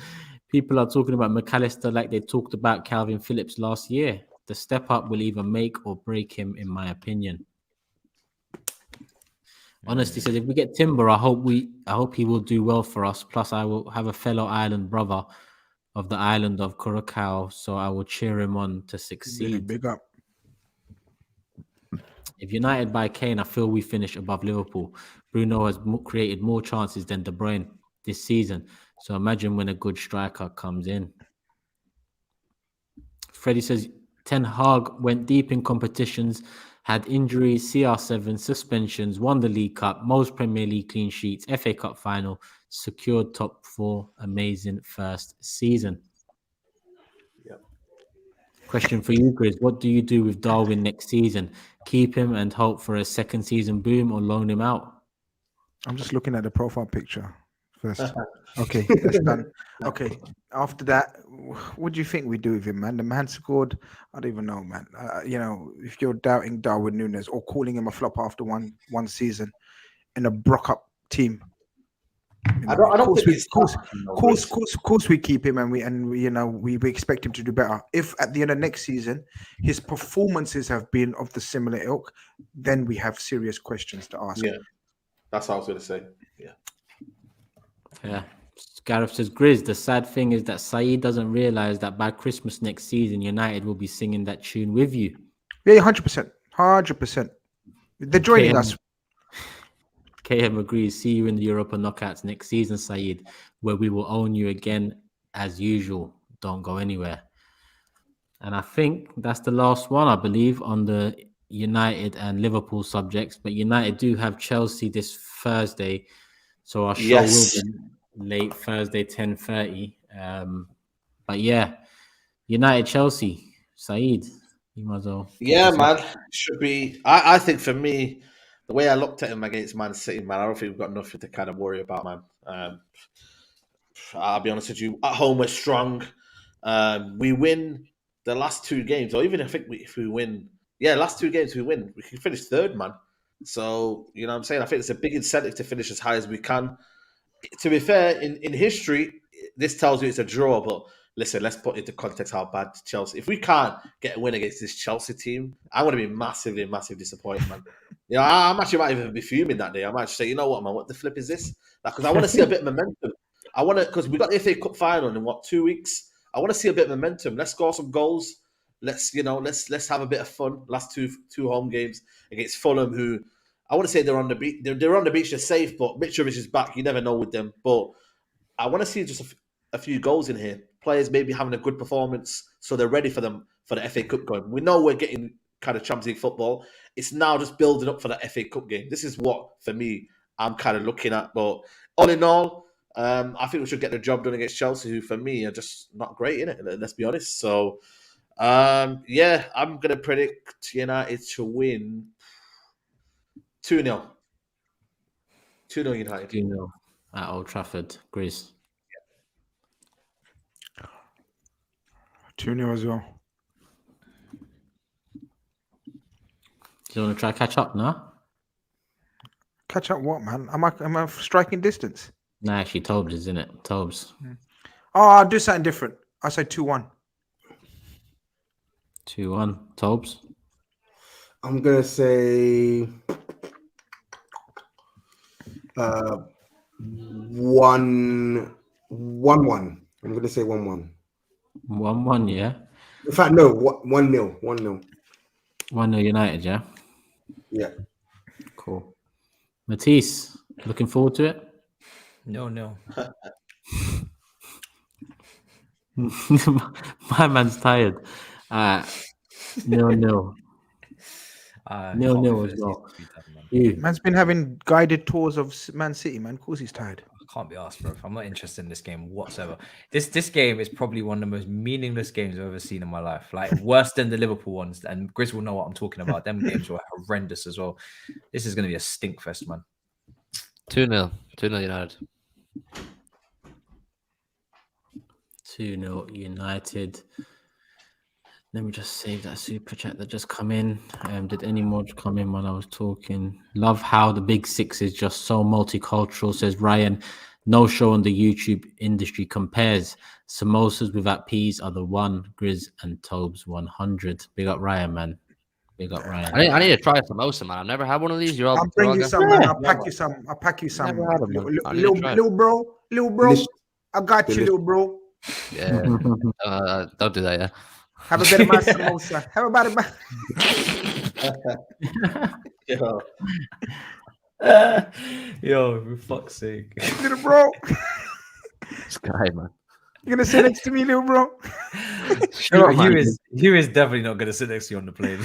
people are talking about McAllister like they talked about Calvin Phillips last year. The step up will either make or break him, in my opinion. Honestly says, if we get Timber, I hope he will do well for us. Plus, I will have a fellow island brother of the island of Curacao, so I will cheer him on to succeed. Big up. If United buy Kane, I feel we finish above Liverpool. Bruno has created more chances than De Bruyne this season. So imagine when a good striker comes in. Freddie says, Ten Hag went deep in competitions, had injuries, CR7, suspensions, won the League Cup, most Premier League clean sheets, FA Cup final, secured top 4, amazing first season. Yep. Question for you, Grizz. What do you do with Darwin next season? Keep him and hope for a second season boom or loan him out? I'm just looking at the profile picture first. Okay, that's done. Okay, after that, what do you think we do with him, man? The man scored. I don't even know, man. If you're doubting Darwin Núñez or calling him a flop after one season in a Brock-up team, I don't think it's of course we keep him and we expect him to do better. If at the end of next season his performances have been of the similar ilk, then we have serious questions to ask. Yeah, that's what I was going to say. Yeah. Gareth says, Grizz, the sad thing is that SAEED doesn't realize that by Christmas next season, United will be singing that tune with you. Yeah, 100%. 100%. They're joining us. KM agrees. See you in the Europa knockouts next season, SAEED, where we will own you again as usual. Don't go anywhere. And I think that's the last one, I believe, on the United and Liverpool subjects. But United do have Chelsea this Thursday. So our show will be late Thursday, 10:30. But yeah, United Chelsea, SAEED, you might as well. Yeah, man, should be. I think for me, the way I looked at him against Man City, man, I don't think we've got nothing to kind of worry about, man. I'll be honest with you. At home, we're strong. We win the last 2 games, or even if we win, last 2 games we win, we can finish 3rd, man. So, you know what I'm saying? I think it's a big incentive to finish as high as we can. To be fair, in history, this tells you it's a draw, but listen, let's put into context how bad Chelsea. If we can't get a win against this Chelsea team, I'm going to be massively disappointed, man. I actually might even be fuming that day. I might say, you know what, man, what the flip is this? Because I want to see a bit of momentum. Because we got the FA Cup final in 2 weeks. I want to see a bit of momentum. Let's score some goals. Let's have a bit of fun. Last two home games against Fulham, who I want to say they're on the beach. They're on the beach. They're safe, but Mitrovic is back. You never know with them. But I want to see just a few goals in here. Players maybe having a good performance, so they're ready for the FA Cup going. We know we're getting kind of Champions League football. It's now just building up for the FA Cup game. This is what, for me, I'm kind of looking at. But all in all, I think we should get the job done against Chelsea, who for me are just not great in it. Let's be honest. So. I'm going to predict United to win 2-0. 2-0 United. 2-0 at Old Trafford, Grizz. 2-0 as well. Do you want to try catch up now? Catch up what, man? Am I striking distance? No, actually, TOBS, isn't it? TOBS. Oh, I'll do something different. I'll say 2-1. 2-1. TOBS? I'm going to say 1-1. I'm going to say 1-1. 1-1, yeah? In fact, no, 1-0. 1-0. 1-0 United, yeah? Yeah. Cool. Matisse, looking forward to it? No. My man's tired. 0-0. 0-0 as well. Man's been having guided tours of Man City, man. Of course he's tired. I can't be asked, bro. I'm not interested in this game whatsoever. This game is probably one of the most meaningless games I've ever seen in my life. Like, worse than the Liverpool ones. And Grizz will know what I'm talking about. Them games were horrendous as well. This is going to be a stink fest, man. 2-0. 2-0 United. 2-0 United. Let me just save that super chat that just come in. Did any more come in while I was talking? Love how the Big Six is just so multicultural, says Ryan. No show on the YouTube industry compares. Samosas without peas are the one. GRIZZ and TOBS 100. Big up Ryan, man. Big up Ryan. I need to try a samosa, man. I've never had one of these. I'll bring you some, man. I'll pack you some. I'll pack you some. Never had 'em, man. I need to Little try it. bro. Delicious. I got you, Delicious. little bro. Yeah. Don't do that, yeah. Have a bit of my samosa. Have a bit of my Yo, for fuck's sake. little bro. This guy, man. You're gonna sit next to me, little bro. Hugh is definitely not going to sit next to you on the plane.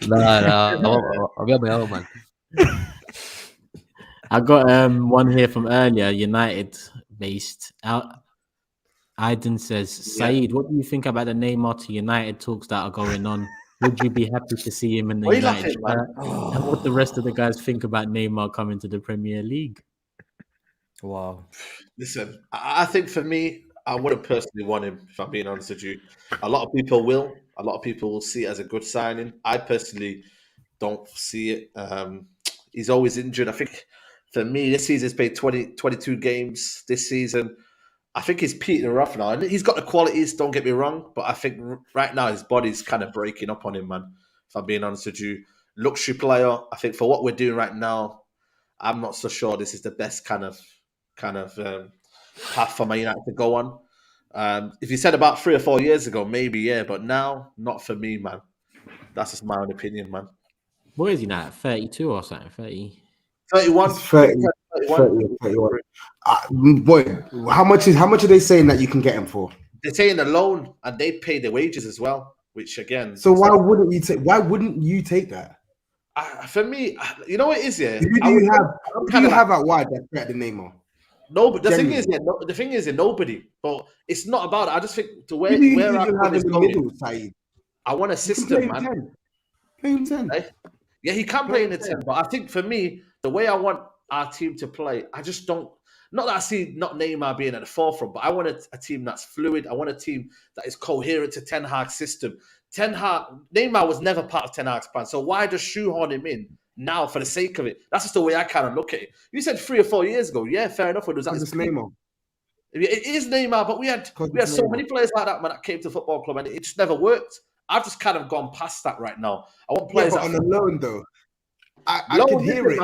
No, I'll be on my own, man. I got one here from earlier, United based. Aiden says, SAEED, what do you think about the Neymar to United talks that are going on? Would you be happy to see him in the United shirt? And what the rest of the guys think about Neymar coming to the Premier League? Wow. Listen, I think for me, I wouldn't personally want him, if I'm being honest with you. A lot of people will. A lot of people will see it as a good signing. I personally don't see it. He's always injured. I think for me, this season he's played 22 games this season. I think he's petering off now. And he's got the qualities, don't get me wrong. But I think right now his body's kind of breaking up on him, man. If I'm being honest with you. Luxury player. I think for what we're doing right now, I'm not so sure this is the best kind of path for Man United to go on. If you said about 3 or 4 years ago, maybe, yeah. But now, not for me, man. That's just my own opinion, man. What is he now? 32 or something? 30? 31. 31. Boy, how much are they saying that you can get him for? They're saying a loan, and they pay their wages as well. Which again, so why wouldn't you take? Why wouldn't you take that? For me, you know what it is, yeah. Who do you have out wide that's better than Neymar? No, but the thing is, nobody. But it's not about it. I just think the way you where have in the middle, Saeed? I want a system, man. Play him 10. Yeah, he can play in the 10, but I think for me, the way I want our team to play, I just don't. Not that I see not Neymar being at the forefront, but I want a team that's fluid. I want a team that is coherent to Ten Hag's system. Neymar was never part of Ten Hag's plan, so why just shoehorn him in now for the sake of it? That's just the way I kind of look at it. You said 3 or 4 years ago, yeah, fair enough. When it was Neymar. It is Neymar, but we had so many players like that, man, that came to the football club, and it just never worked. I've just kind of gone past that right now. I want players but on the loan though. I could hear it.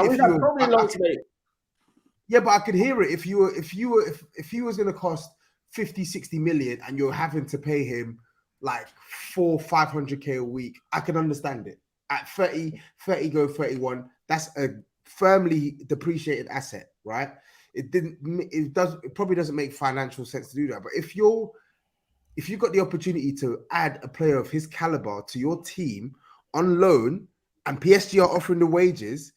Yeah, but I could hear it if he was going to cost 50, 60 million and you're having to pay him like 500k a week. I can understand it. At 30 go 31, that's a firmly depreciated asset, right? It probably doesn't make financial sense to do that. But if you've got the opportunity to add a player of his caliber to your team on loan and PSG are offering the wages,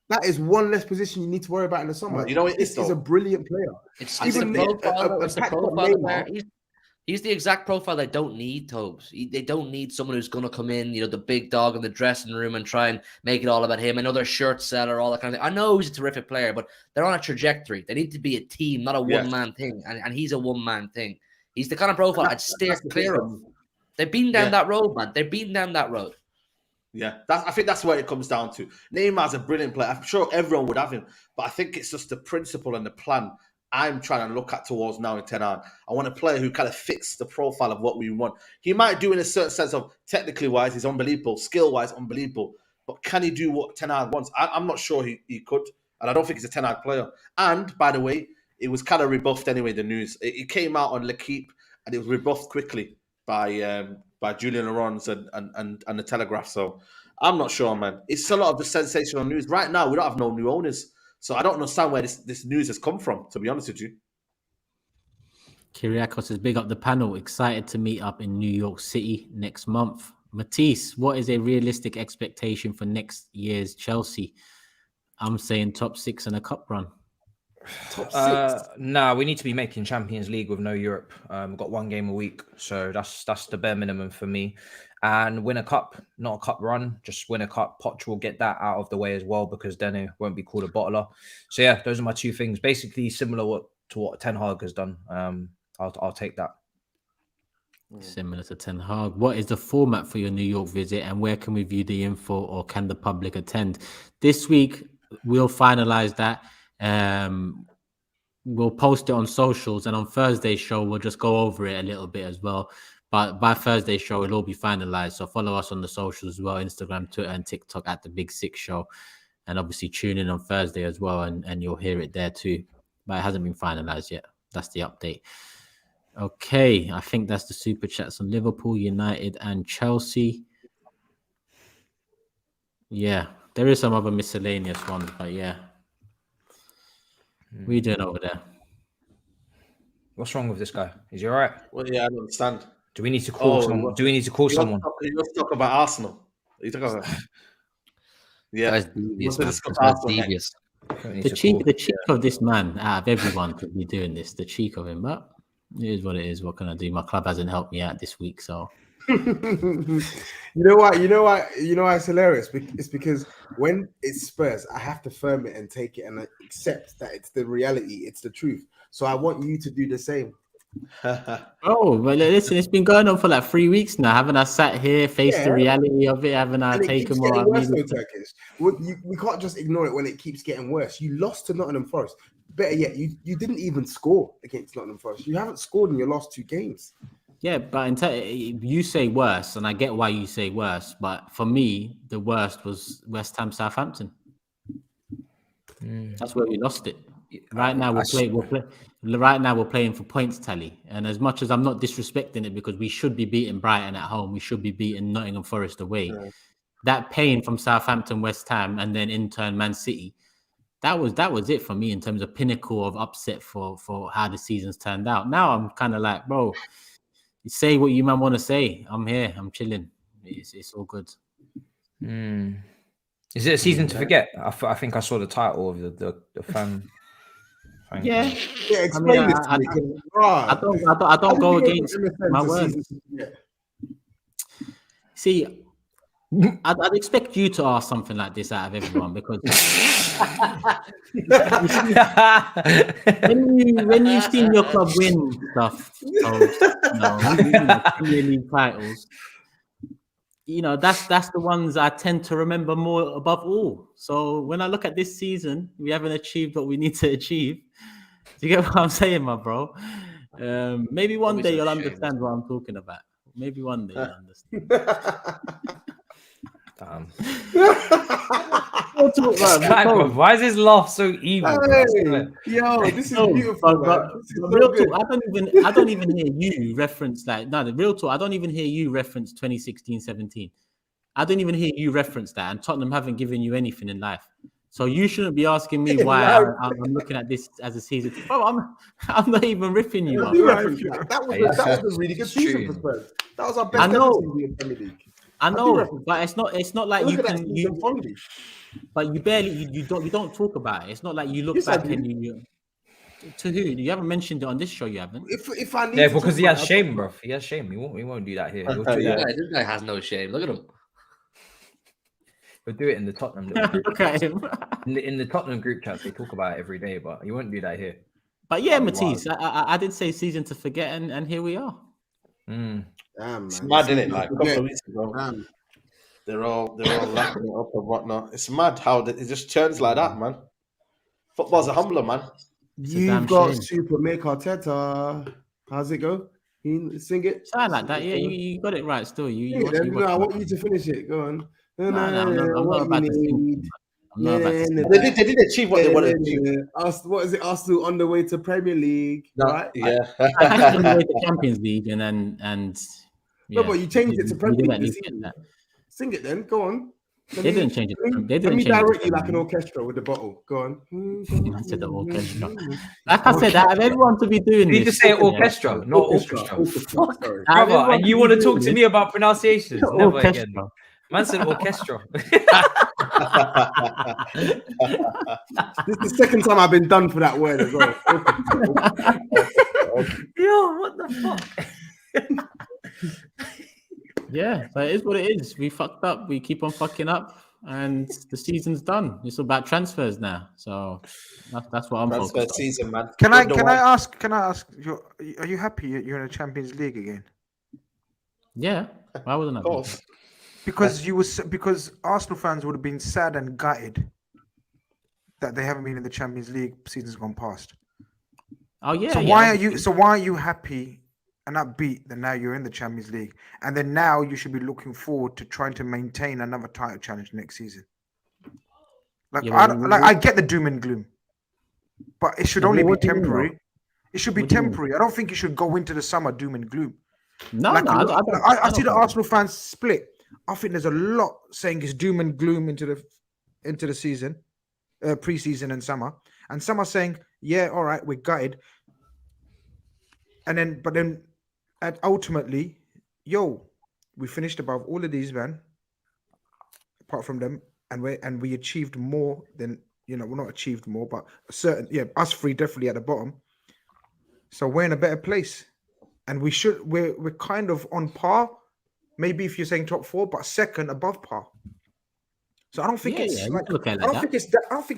that is one less position you need to worry about in the summer. You know, he's a brilliant player. It's the profile there. He's the exact profile they don't need, Tobes. They don't need someone who's going to come in, the big dog in the dressing room and try and make it all about him. Another shirt seller, all that kind of thing. I know he's a terrific player, but they're on a trajectory. They need to be a team, not a one-man thing. And he's a one-man thing. He's the kind of profile I'd steer clear of. They've been down that road, man. They've been down that road. Yeah, I think that's where it comes down to. Neymar's a brilliant player. I'm sure everyone would have him, but I think it's just the principle and the plan I'm trying to look at towards now in Ten Hag. I want a player who kind of fits the profile of what we want. He might do in a certain sense of technically wise, he's unbelievable, skill wise, unbelievable. But can he do what Ten Hag wants? I'm not sure he could, and I don't think he's a Ten Hag player. And by the way, it was kind of rebuffed anyway. The news it came out on L'Equipe, and it was rebuffed quickly by Julian Laurens and the Telegraph. So I'm not sure, man. It's a lot of the sensational news. Right now, we don't have no new owners. So I don't understand where this news has come from, to be honest with you. Kyriakos says, big up the panel. Excited to meet up in New York City next month. Matisse, what is a realistic expectation for next year's Chelsea? I'm saying top 6 and a cup run. Top 6? Nah, we need to be making Champions League with no Europe. Got 1 game a week. So that's the bare minimum for me. And win a cup, not a cup run, just win a cup. Poch will get that out of the way as well because then it won't be called a bottler. So yeah, those are my 2 things. Basically similar to what Ten Hag has done. I'll take that. Similar to Ten Hag. What is the format for your New York visit and where can we view the info or can the public attend? This week, we'll finalize that. we'll post it on socials, and on Thursday's show we'll just go over it a little bit as well. But by Thursday's show it'll all be finalized. So follow us on the socials as well, Instagram, Twitter, and TikTok at the Big Six Show, and obviously tune in on Thursday as well, and you'll hear it there too. But it hasn't been finalized yet. That's the update. Okay, I think that's the super chats on Liverpool, United, and Chelsea. Yeah, there is some other miscellaneous ones, but yeah. What are you doing over there? What's wrong with this guy? Is he all right? Well, yeah, I don't understand. Do we need to call someone? Do we need to call someone? Let's talk about Arsenal. You talk about yeah. Guys, devious, man. Discuss This man's Arsenal devious. The cheek of this man out of everyone could be doing this. The cheek of him, but it is what it is. What can I do? My club hasn't helped me out this week, so. You know why it's hilarious. It's because when it's Spurs, I have to firm it and take it and accept that it's the reality, it's the truth. So I want you to do the same. Oh, but listen, it's been going on for like 3 weeks now. Haven't I sat here, faced the reality of it? Haven't I taken what I needed? We can't just ignore it when it keeps getting worse. You lost to Nottingham Forest. Better yet, you didn't even score against Nottingham Forest. You haven't scored in your last 2 games. Yeah, but you say worse, and I get why you say worse. But for me, the worst was West Ham Southampton. That's where we lost it. Right now we're playing for points tally, and as much as I'm not disrespecting it, because we should be beating Brighton at home, we should be beating Nottingham Forest away. Yeah. That pain from Southampton, West Ham, and then in turn Man City, that was it for me in terms of pinnacle of upset for how the season's turned out. Now I'm kind of like, bro, say what you man want to say. I'm here. I'm chilling. It's all good. Is it a season to forget? I think I saw the title of the fan. Yeah, explain this to me. I don't go against my words. See, I'd expect you to ask something like this out of everyone, because when you've seen your club win stuff, Premier League titles, that's the ones I tend to remember more above all. So when I look at this season, we haven't achieved what we need to achieve. Do you get what I'm saying, my bro? Maybe one day you'll understand what I'm talking about. Maybe one day you'll understand. Why is his laugh so evil? Yo, this is beautiful. Real talk, I don't even hear you reference the real talk. I don't even hear you reference 2016-17. I don't even hear you reference that, and Tottenham haven't given you anything in life. So you shouldn't be asking me why I'm looking at this as a season. Bro, I'm not even ripping you up. That was a really good season for Spurs. That was our best ever season in Premier League. I know, but it's not like but you barely you don't talk about it. It's not like you look back and you to who? You haven't mentioned it on this show. You haven't. If I need because he has shame, bro. He has shame. He won't do that here. This guy has no shame. Look at him. We'll do it in the Tottenham. Look at him. In the Tottenham group chat, they talk about it every day, but he won't do that here. But yeah, Matisse, I did say season to forget, and here we are. Damn, it's mad, isn't it? Like a couple of weeks ago, they're all lapping it up and whatnot. It's mad how it just turns like that, man. Football's a humbler, man. You've got Super Make Arteta. How's it go? Can you sing it? Sound like that, yeah. You got it right. Still, I want you to finish it. Go on. I'm not about to sing. They did achieve what they wanted to do. What is it? Arsenal on the way to Premier League, right? Yeah. On the way to Champions League, and no, but you changed it to Premier League. Sing it then. Go on. They didn't change it. Let me direct you like an orchestra with the bottle. Go on. I said the orchestra. Like I said, I have everyone to be doing this. You need to say orchestra, not orchestra. Brother, and you want to talk to me about pronunciations? Never again. Man said orchestra. This is the second time I've been done for that word as well. Yo, what the fuck? Yeah, but it is what it is. We fucked up. We keep on fucking up, and the season's done. It's about transfers now. So that's what I'm focused on. Season, man. Can I ask? Are you happy you're in a Champions League again? Yeah. Why wouldn't I be? Because Arsenal fans would have been sad and gutted that they haven't been in the Champions League season's gone past. Oh yeah. So yeah, why are obviously. you? So why are you happy and upbeat that now you're in the Champions League, and then now you should be looking forward to trying to maintain another title challenge next season? Like Yeah, I get the doom and gloom, but it should only be what do you mean, though? temporary. It should be What do you mean? temporary. I don't think you should go into the summer doom and gloom. No, Like no, I don't. I see the Arsenal fans split. I think there's a lot saying it's doom and gloom into the season, pre-season and summer, and some are saying, yeah, all right, we're gutted, but then ultimately, we finished above all of these men, apart from them, and we achieved more than we're not achieved more, but us three definitely at the bottom. So we're in a better place, and we're kind of on par. Maybe if you're saying top four, but second above par. So I don't think it's like I don't think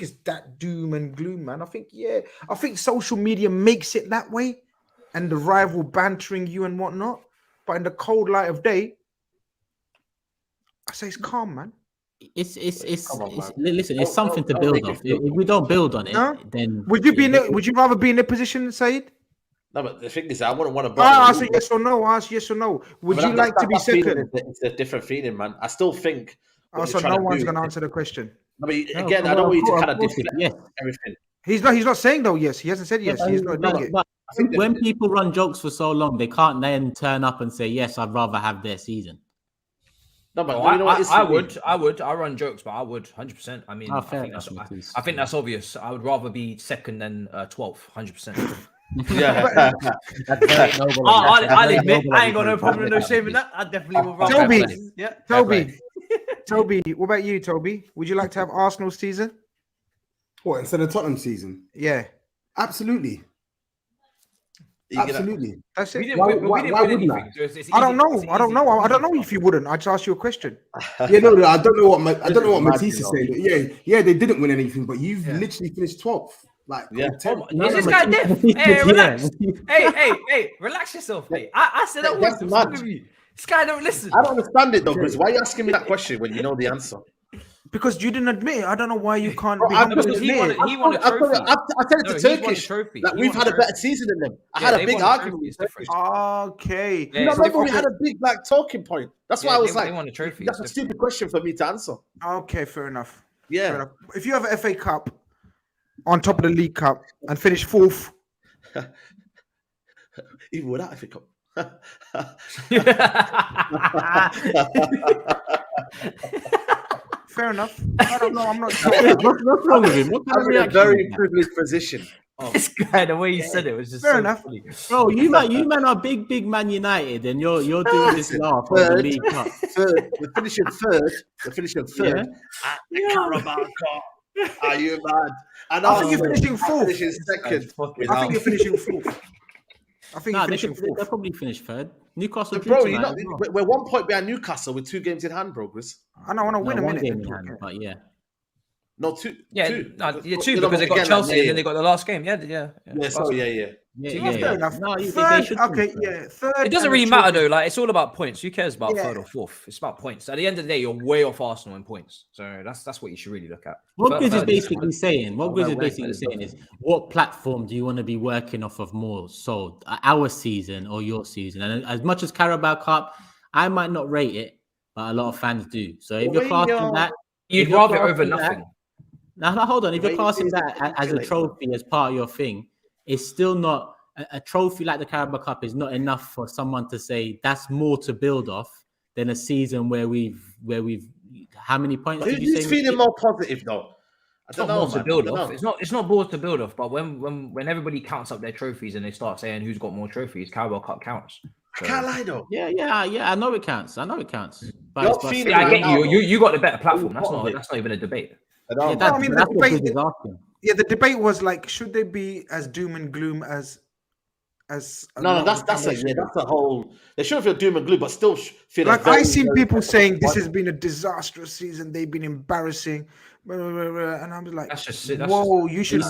it's that doom and gloom, man. I think social media makes it that way, and the rival bantering you and whatnot. But in the cold light of day, I say it's calm, man. Listen, it's something to build off. If we don't build on it, then would you rather be in a position, Saeed? No, but the thing is, I wouldn't want to. Ask yes or no. Ask yes or no. Would you like to be second? It's a different feeling, man. I still think. So no one's going to answer the question. I mean, again, I don't want you to kind of deflect everything. He's not saying though. Yes, he hasn't said yes. He's not doing it. But I think when people run jokes for so long, they can't then turn up and say, "Yes, I'd rather have their season." No, but I would. I run jokes, but I would 100%. I mean, I think that's obvious. I would rather be second than 12th, 100%. Yeah, I'll admit I ain't got no problem, no shame in that. I definitely will. Toby, what about you, Toby? Would you like to have Arsenal's season? What, instead of Tottenham season? Yeah, absolutely. Absolutely. That's it. Why wouldn't I? I don't know if you wouldn't. I just asked you a question. Yeah, no, I don't know what Matisse is saying. Yeah, they didn't win anything, but you've literally finished 12th. Like, is this guy deaf? Hey, relax. Hey, relax yourself, mate. I said that once. This guy don't listen. I don't understand it though, Grizz. Why are you asking me that question when you know the answer? Because you didn't admit it. I don't know why you can't. He won a trophy. I said it to Turkish. Like, we've had a better season than them. I had a big argument with Turkish. Okay. You remember we had a big talking point. That's why I was like, won a trophy. That's a stupid question for me to answer. Okay, fair enough. Yeah. Fair enough. If you have an FA Cup on top of the League Cup and finish 4th, even without FA Cup. Fair enough. I don't know. I'm not sure. What's wrong with him? I'm in a very privileged position. This guy, the way he said it was just fair enough. Funny. Bro, you man are big Man United, and you're doing this laugh on the League Cup. We're finishing third. At the Carabao Cup. Are you mad? And I think you're finishing 4th. Finishing second. I think you're finishing 4th. I think you're finishing 4th. They'll probably finish 3rd. Newcastle, bro, we're 1 point behind Newcastle with 2 games in hand, bro. Grizz. I want to win a minute. Game in hand, but yeah. No, 2. Yeah, 2. Two because they got Chelsea and then they got the last game. Yeah. Fair enough. No, third. It doesn't really matter though. Like, it's all about points. Who cares about 3rd or 4th? It's about points. At the end of the day, you're way off Arsenal in points. So that's what you should really look at. What Grizz is basically saying is, what platform do you want to be working off of more? So our season or your season? And as much as Carabao Cup, I might not rate it, but a lot of fans do. So if you're classing that, you'd rather it over nothing. Now hold on. If you're classing that as a trophy as part of your thing, it's still not a trophy like the Carabao Cup is not enough for someone to say that's more to build off than a season where we've how many points did you say? Who's feeling more positive though? I don't know. To build off. It's not more to build off, but when everybody counts up their trophies and they start saying who's got more trophies, Carabao Cup counts. So, I can't lie though. Yeah. I know it counts. But I get you got the better platform. That's not even a debate. The debate was like, should they be as doom and gloom as? That's a whole. They shouldn't feel doom and gloom, but still feel like I seen people saying this has been a disastrous season. They've been embarrassing, and I'm like, whoa! You should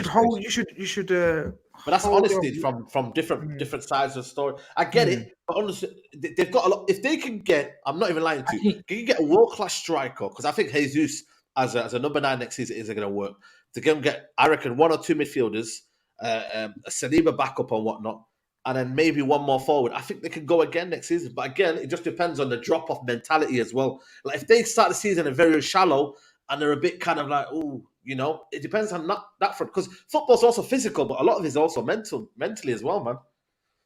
hold. You should. But that's honesty from different sides of the story. I get it, but honestly, they've got a lot. If they can get, I'm not even lying to you, can you get a world-class striker? Because I think Jesus as a number 9 next season isn't going to work. To get, I reckon 1 or 2 midfielders a Saliba backup and whatnot, and then maybe one more forward, I think they can go again next season. But again, it just depends on the drop-off mentality as well. Like if they start the season very shallow and they're a bit kind of like, oh, you know, it depends on that front, because football's also physical, but a lot of it is also mentally as well, man.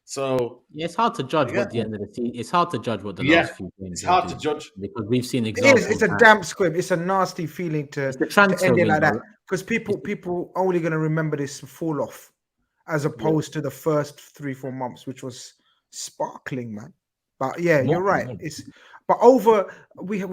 So yeah, it's hard to judge what the end of the season. It's hard to judge what the last few games. It's hard to judge because we've seen examples. It's a damp squib. It's a nasty feeling to end it like that, because people only going to remember this fall off, as opposed to the first 3-4 months, which was sparkling, man. But yeah, you're right. But over we I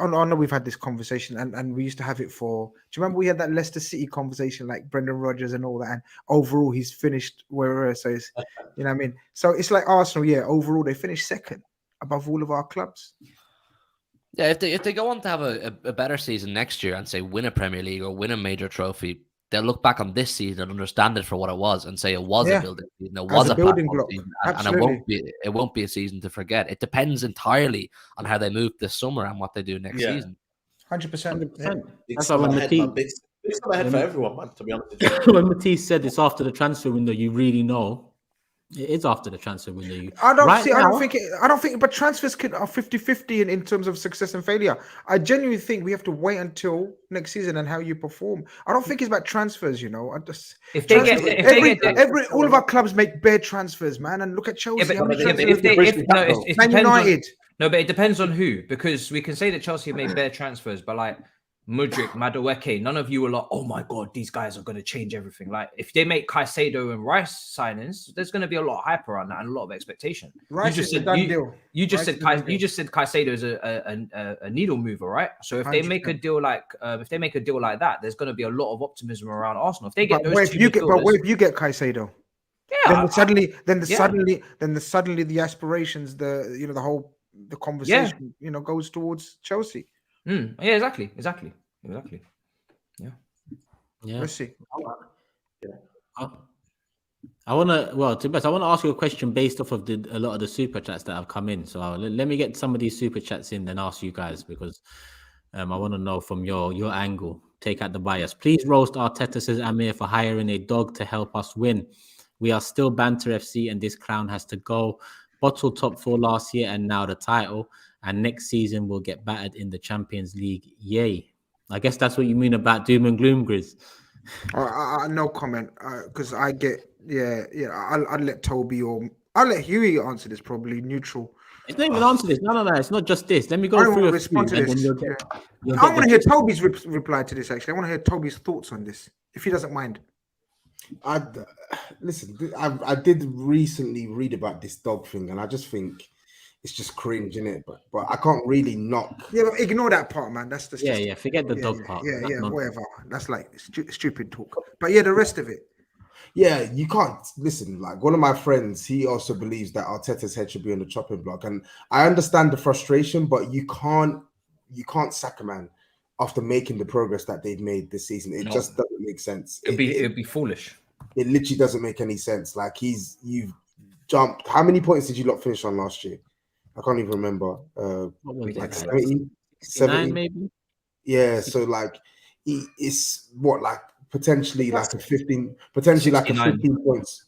know we've had this conversation, and we used to have it for. Do you remember we had that Leicester City conversation, like Brendan Rodgers and all that? And overall, he's finished wherever. So it's, you know what I mean. So it's like Arsenal. Yeah, overall they finished second above all of our clubs. Yeah, if they go on to have a better season next year and say win a Premier League or win a major trophy, they'll look back on this season and understand it for what it was and say it was a building season, it was a building block season, and it won't be a season to forget. It depends entirely on how they move this summer and what they do next season. 100%. That's why when Matisse, it's not ahead for everyone, man. To be honest, when Matisse said it's after the transfer window, you really know it is after the transfer window. I don't think, but transfers are 50-50 in terms of success and failure. I genuinely think we have to wait until next season and how you perform. I don't think it's about transfers, you know. All of our clubs make bare transfers, man, and look at Chelsea. Man United. No, but it depends on who, because we can say that Chelsea have made bare transfers, but like Mudryk, Madueke, none of you are like, oh my god, these guys are going to change everything. Like if they make Caicedo and Rice signings, there's going to be a lot of hype around that and a lot of expectation. Rice is a done deal. You just said Caicedo is a needle mover, right? So if they make a deal like that, there's going to be a lot of optimism around Arsenal. If they get what if you get Caicedo? Yeah. Then suddenly the aspirations, the conversation, goes towards Chelsea. Yeah, exactly. Yeah. Let's see. I want to ask you a question based off of a lot of the super chats that have come in. So let me get some of these super chats in, then ask you guys, because I want to know from your angle. Take out the bias. Please roast Arteta, says Amir, for hiring a dog to help us win. We are still banter FC, and this clown has to go. Bottle top 4 last year, and now the title. And next season we'll get battered in the Champions League. Yay. I guess that's what you mean about doom and gloom, Grizz. No comment, because I get, I'll let Toby or I'll let Hughie answer this, probably neutral. It's not even answer this. No. It's not just this. Let me go through respond to this. I want to hear Toby's reply to this, actually. I want to hear Toby's thoughts on this, if he doesn't mind. Listen, I did recently read about this dog thing, and I just think it's just cringe, innit? But I can't really knock. Yeah, but ignore that part, man. That's the forget the dog part. Yeah, whatever. That's like stupid talk. But yeah, the rest of it. Yeah, you can't listen. Like one of my friends, he also believes that Arteta's head should be on the chopping block, and I understand the frustration, but you can't sack a man after making the progress that they've made this season. It just doesn't make sense. It'd be foolish. It literally doesn't make any sense. Like you've jumped. How many points did you lot finish on last year? I can't even remember. Like 70 maybe. Yeah, so like it's what, like potentially like a 15 points,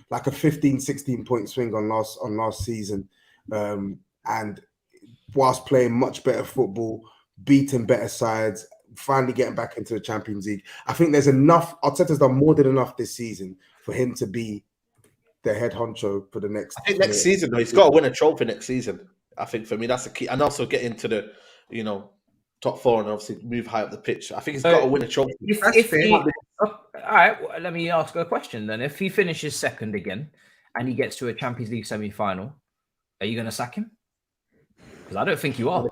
like a 15-16 point swing on last season, and whilst playing much better football, beating better sides, finally getting back into the Champions League. I think there's enough. Arteta's done more than enough this season for him to be the head honcho for the next. I think next season, though, he's got to win a trophy next season. I think for me that's the key, and also get into the top 4 and obviously move high up the pitch. I think he's got to win a trophy. All right, well, let me ask a question then. If he finishes second again and he gets to a Champions League semi-final, are you going to sack him? Because I don't think you are.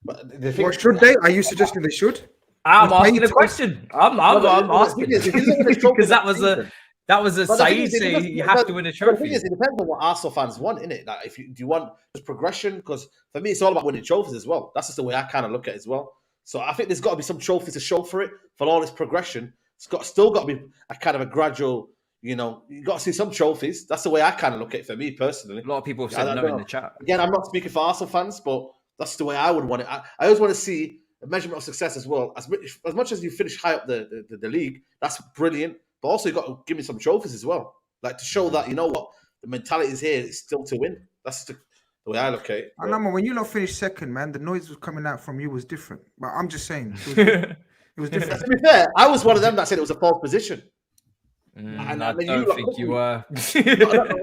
What should they? Are you suggesting they should? I'm asking a question. I'm asking because that was a SAEED saying you have to win a trophy. The thing is, it depends on what Arsenal fans want, innit? Like, do you want just progression? Because for me, it's all about winning trophies as well. That's just the way I kind of look at it as well. So I think there's got to be some trophies to show for it, for all this progression. It's still got to be a kind of a gradual. You got to see some trophies. That's the way I kind of look at it for me personally. A lot of people have said no in the chat. Again, I'm not speaking for Arsenal fans, but that's the way I would want it. I always want to see a measurement of success as well. As much as you finish high up the league, that's brilliant. but also you got to give me some trophies as well, like to show that, you know what, the mentality is here. It's still to win. That's the way I look at it. I know, when you lot finished second, man, the noise was coming out from you was different. But I'm just saying, it was different. To be fair, I was one of them that said it was a false position. And I don't think you were.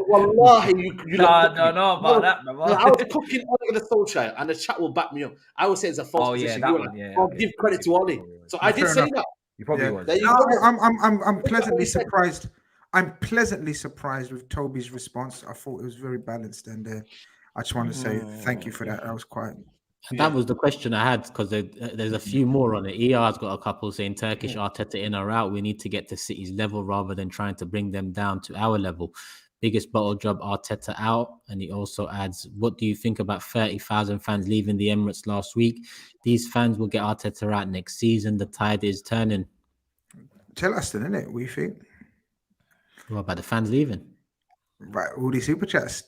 Wallahi, you no, about that, man. I was cooking Oli in the Solskjaer, and the chat will back me up. I would say it's a false position. I'll give credit to Oli. So I did say that. You probably was. I'm pleasantly surprised. I'm pleasantly surprised with Toby's response. I thought it was very balanced, and I just want to say thank you for that. That was quite. That was the question I had, because there's a few more on it. ER's got a couple saying Turkish Arteta in or out. We need to get to City's level rather than trying to bring them down to our level. Biggest bottle job, Arteta out. And he also adds, what do you think about 30,000 fans leaving the Emirates last week? These fans will get Arteta out next season. The tide is turning. Tell us then, innit? What do you think? What about the fans leaving? Right, all these super chats.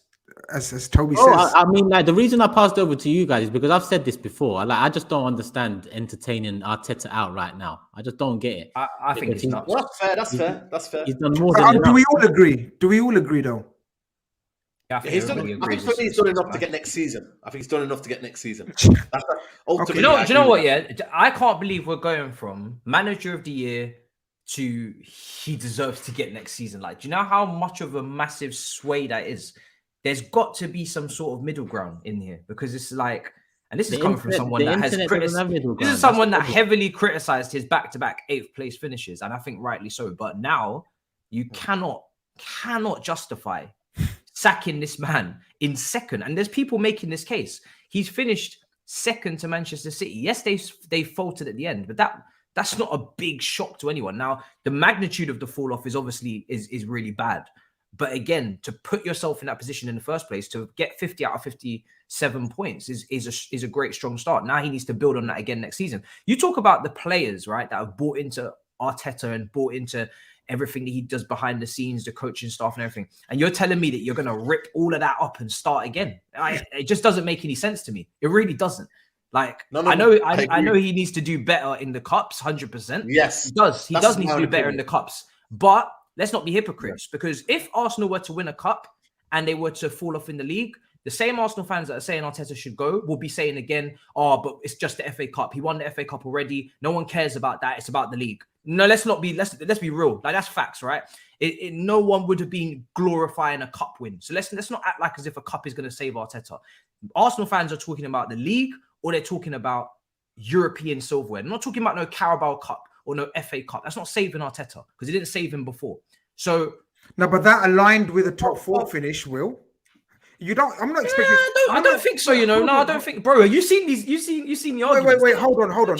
As Toby says, I mean, like, the reason I passed over to you guys is because I've said this before. I just don't understand entertaining Arteta out right now. I just don't get it. I think it's not. That's fair. He's done more than do we all agree? Do we all agree though? Yeah, I think for me, he's done enough to get next season. I think he's done enough to get next season. Do you know what? Yeah, I can't believe we're going from manager of the year to he deserves to get next season. Like, do you know how much of a massive sway that is? There's got to be some sort of middle ground in here, because it's like, and this is coming from someone that has criticized. This is someone that heavily criticized his back-to-back 8th place finishes, and I think rightly so. But now you cannot justify sacking this man in second. And there's people making this case. He's finished second to Manchester City. Yes, they faltered at the end, but that's not a big shock to anyone. Now, the magnitude of the fall off is obviously is really bad. But again, to put yourself in that position in the first place, to get 50 out of 57 points is a great, strong start. Now he needs to build on that again next season. You talk about the players, right, that have bought into Arteta and bought into everything that he does behind the scenes, the coaching staff and everything. And you're telling me that you're going to rip all of that up and start again. It just doesn't make any sense to me. It really doesn't. Like, I know he needs to do better in the cups, 100%. Yes, he does. He does need to do better in the cups. But let's not be hypocrites, because if Arsenal were to win a cup and they were to fall off in the league, the same Arsenal fans that are saying Arteta should go will be saying again, but it's just the FA Cup. He won the FA Cup already. No one cares about that. It's about the league. No, let's be real. Like, that's facts, right? No one would have been glorifying a cup win. So let's not act like as if a cup is going to save Arteta. Arsenal fans are talking about the league, or they're talking about European silverware. They're not talking about no Carabao Cup or no FA Cup. That's not saving Arteta, because it didn't save him before. So no, but that aligned with a top 4 finish, Will. You don't. I'm not expecting. I don't think so. No, I don't think, bro. You seen these? You seen the arguments? Wait. Hold on.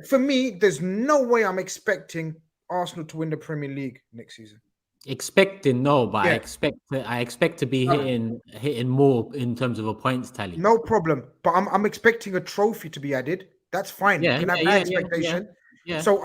For me, there's no way I'm expecting Arsenal to win the Premier League next season. Expecting, no, but yeah. I expect to be hitting more in terms of a points tally. No problem, but I'm expecting a trophy to be added. That's fine. You can have that expectation. Yeah. So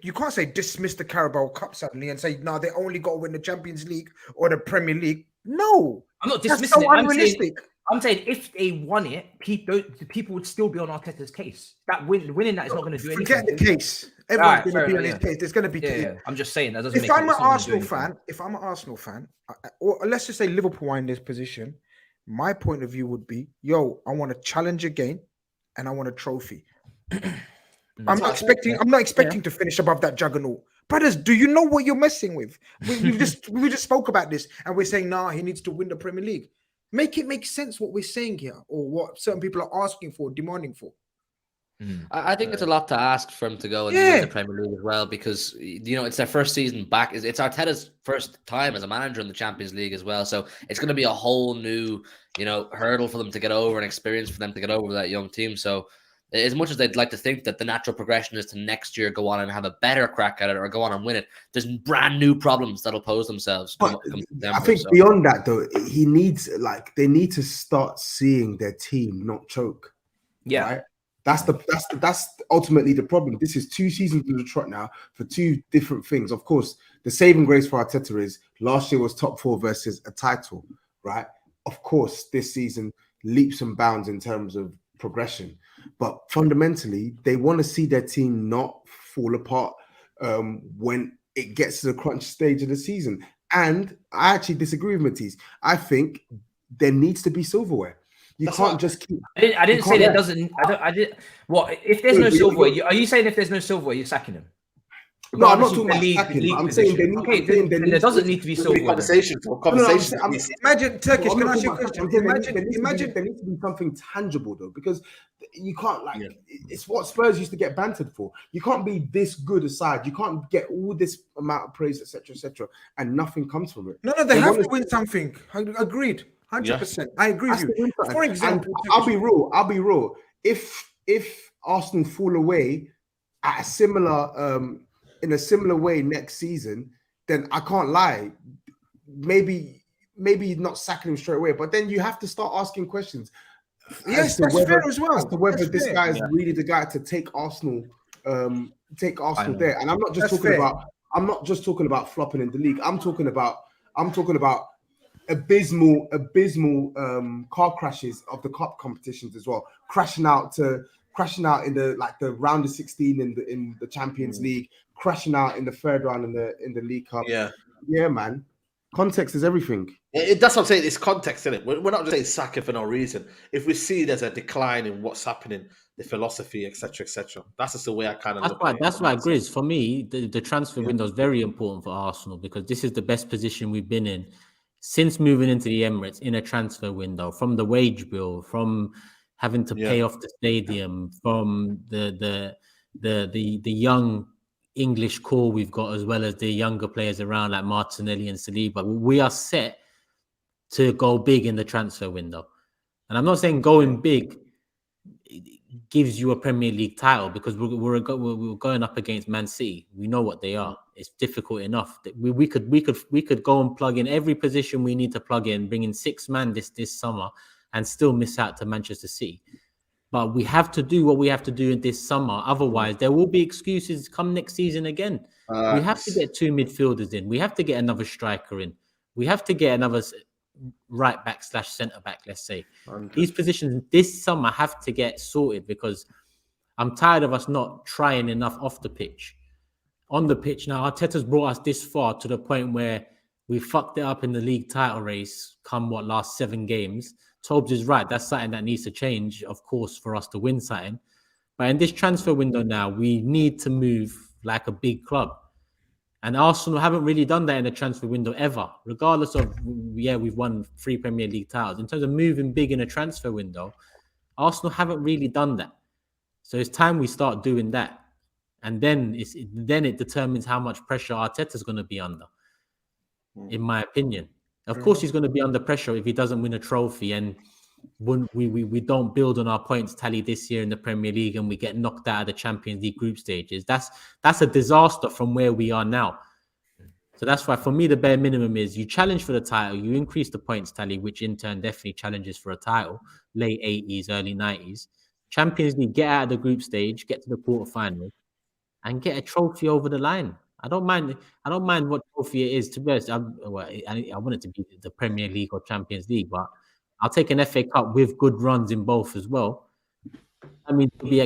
you can't say dismiss the Carabao Cup suddenly and say, no, they only got to win the Champions League or the Premier League. No, I'm not dismissing it. Unrealistic. I'm saying if they won it, people would still be on Arteta's case. That winning that is not going to do anything. Forget the case. Everyone's going to be on his case. There's going to be. Yeah. I'm just saying that doesn't. If I'm an Arsenal fan, or let's just say Liverpool are in this position, my point of view would be, I want to challenge again, and I want a trophy. I'm not expecting to finish above that juggernaut. Brothers, do you know what you're messing with? We just spoke about this, and we're saying, he needs to win the Premier League. Make it make sense what we're saying here, or what certain people are asking for, demanding for. I think it's a lot to ask for him to go and win the Premier League as well, because it's their first season back. It's Arteta's first time as a manager in the Champions League as well, so it's going to be a whole new hurdle for them to get over, and experience for them to get over with that young team. So as much as they'd like to think that the natural progression is to next year go on and have a better crack at it, or go on and win it, there's brand new problems that'll pose themselves. I think beyond that, though, they need to start seeing their team not choke. Yeah, right? That's ultimately the problem. This is 2 seasons in the trot now for 2 different things. Of course, the saving grace for Arteta is last year was top 4 versus a title, right? Of course, this season leaps and bounds in terms of progression, but fundamentally they want to see their team not fall apart when it gets to the crunch stage of the season. And I actually disagree with Matisse. I think there needs to be silverware. You can't just keep. I didn't say there doesn't. I did. What if there's no silverware? Are you saying if there's no silverware, you're sacking him? No, I'm not talking about sacking. I'm saying there doesn't need to be silverware. Conversations. Imagine Turkish. Can I ask you a question? Imagine there needs to be something tangible though, because you can't it's what Spurs used to get bantered for. You can't be this good aside. You can't get all this amount of praise, etc., and nothing comes from it. No, they have to win something. Agreed. 100%. I agree with you. For example, I'll be real. If Arsenal fall away at a similar in a similar way next season, then I can't lie. Maybe not sacking him straight away, but then you have to start asking questions. Yes, that's fair as well. As to whether this guy is really the guy to take Arsenal there. And I'm not just talking about flopping in the league. I'm talking about abysmal car crashes of the cup competitions as well, crashing out in the round of 16 in the Champions League, crashing out in the third round in the League Cup. Yeah, man. Context is everything. That's what I'm saying. It's context, isn't it? We're not just saying sack it for no reason. If we see there's a decline in what's happening, the philosophy, etc., that's just the way I kind of look at it. That's why, Grizz, for me, the transfer window is very important for Arsenal, because this is the best position we've been in since moving into the Emirates in a transfer window, from the wage bill, from having to pay off the stadium, from the young English core we've got, as well as the younger players around like Martinelli and Saliba. We are set to go big in the transfer window. And I'm not saying going big gives you a Premier League title, because we're going up against Man City. We know what they are. It's difficult enough. We could go and plug in every position we need to plug in, bring in 6 man this summer, and still miss out to Manchester City. But we have to do what we have to do this summer. Otherwise, there will be excuses come next season again. We have to get 2 midfielders in. We have to get another striker in. We have to get another right back / centre back, let's say. 100. These positions this summer have to get sorted, because I'm tired of us not trying enough off the pitch. On the pitch now, Arteta's brought us this far to the point where we fucked it up in the league title race come last 7 games. TOBS is right. That's something that needs to change, of course, for us to win something. But in this transfer window now, we need to move like a big club. And Arsenal haven't really done that in the transfer window ever, regardless of, we've won 3 Premier League titles. In terms of moving big in a transfer window, Arsenal haven't really done that. So it's time we start doing that. And then it determines how much pressure Arteta's going to be under, in my opinion. Of course, he's going to be under pressure if he doesn't win a trophy, and we don't build on our points tally this year in the Premier League, and we get knocked out of the Champions League group stages. That's a disaster from where we are now. So that's why, for me, the bare minimum is you challenge for the title, you increase the points tally, which in turn definitely challenges for a title, late 80s, early 90s. Champions League, get out of the group stage, get to the quarterfinals, and get a trophy over the line. I don't mind what trophy it is. To be honest, I want it to be the Premier League or Champions League, but I'll take an FA Cup with good runs in both as well. I mean, to be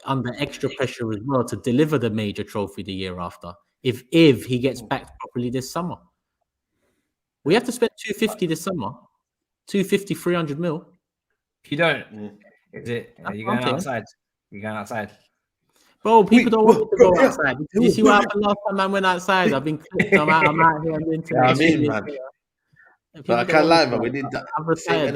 under extra pressure as well to deliver the major trophy the year after. If he gets backed properly this summer, we have to spend 250 this summer, 250, 300 mil. If you don't, is it? Are you going outside? You're going outside. Bro, people don't want me to go outside. Did you see what happened last time I went outside? I've been clipped. I'm out here on the internet. Man. But I can't lie, man. We need that. I'm retired.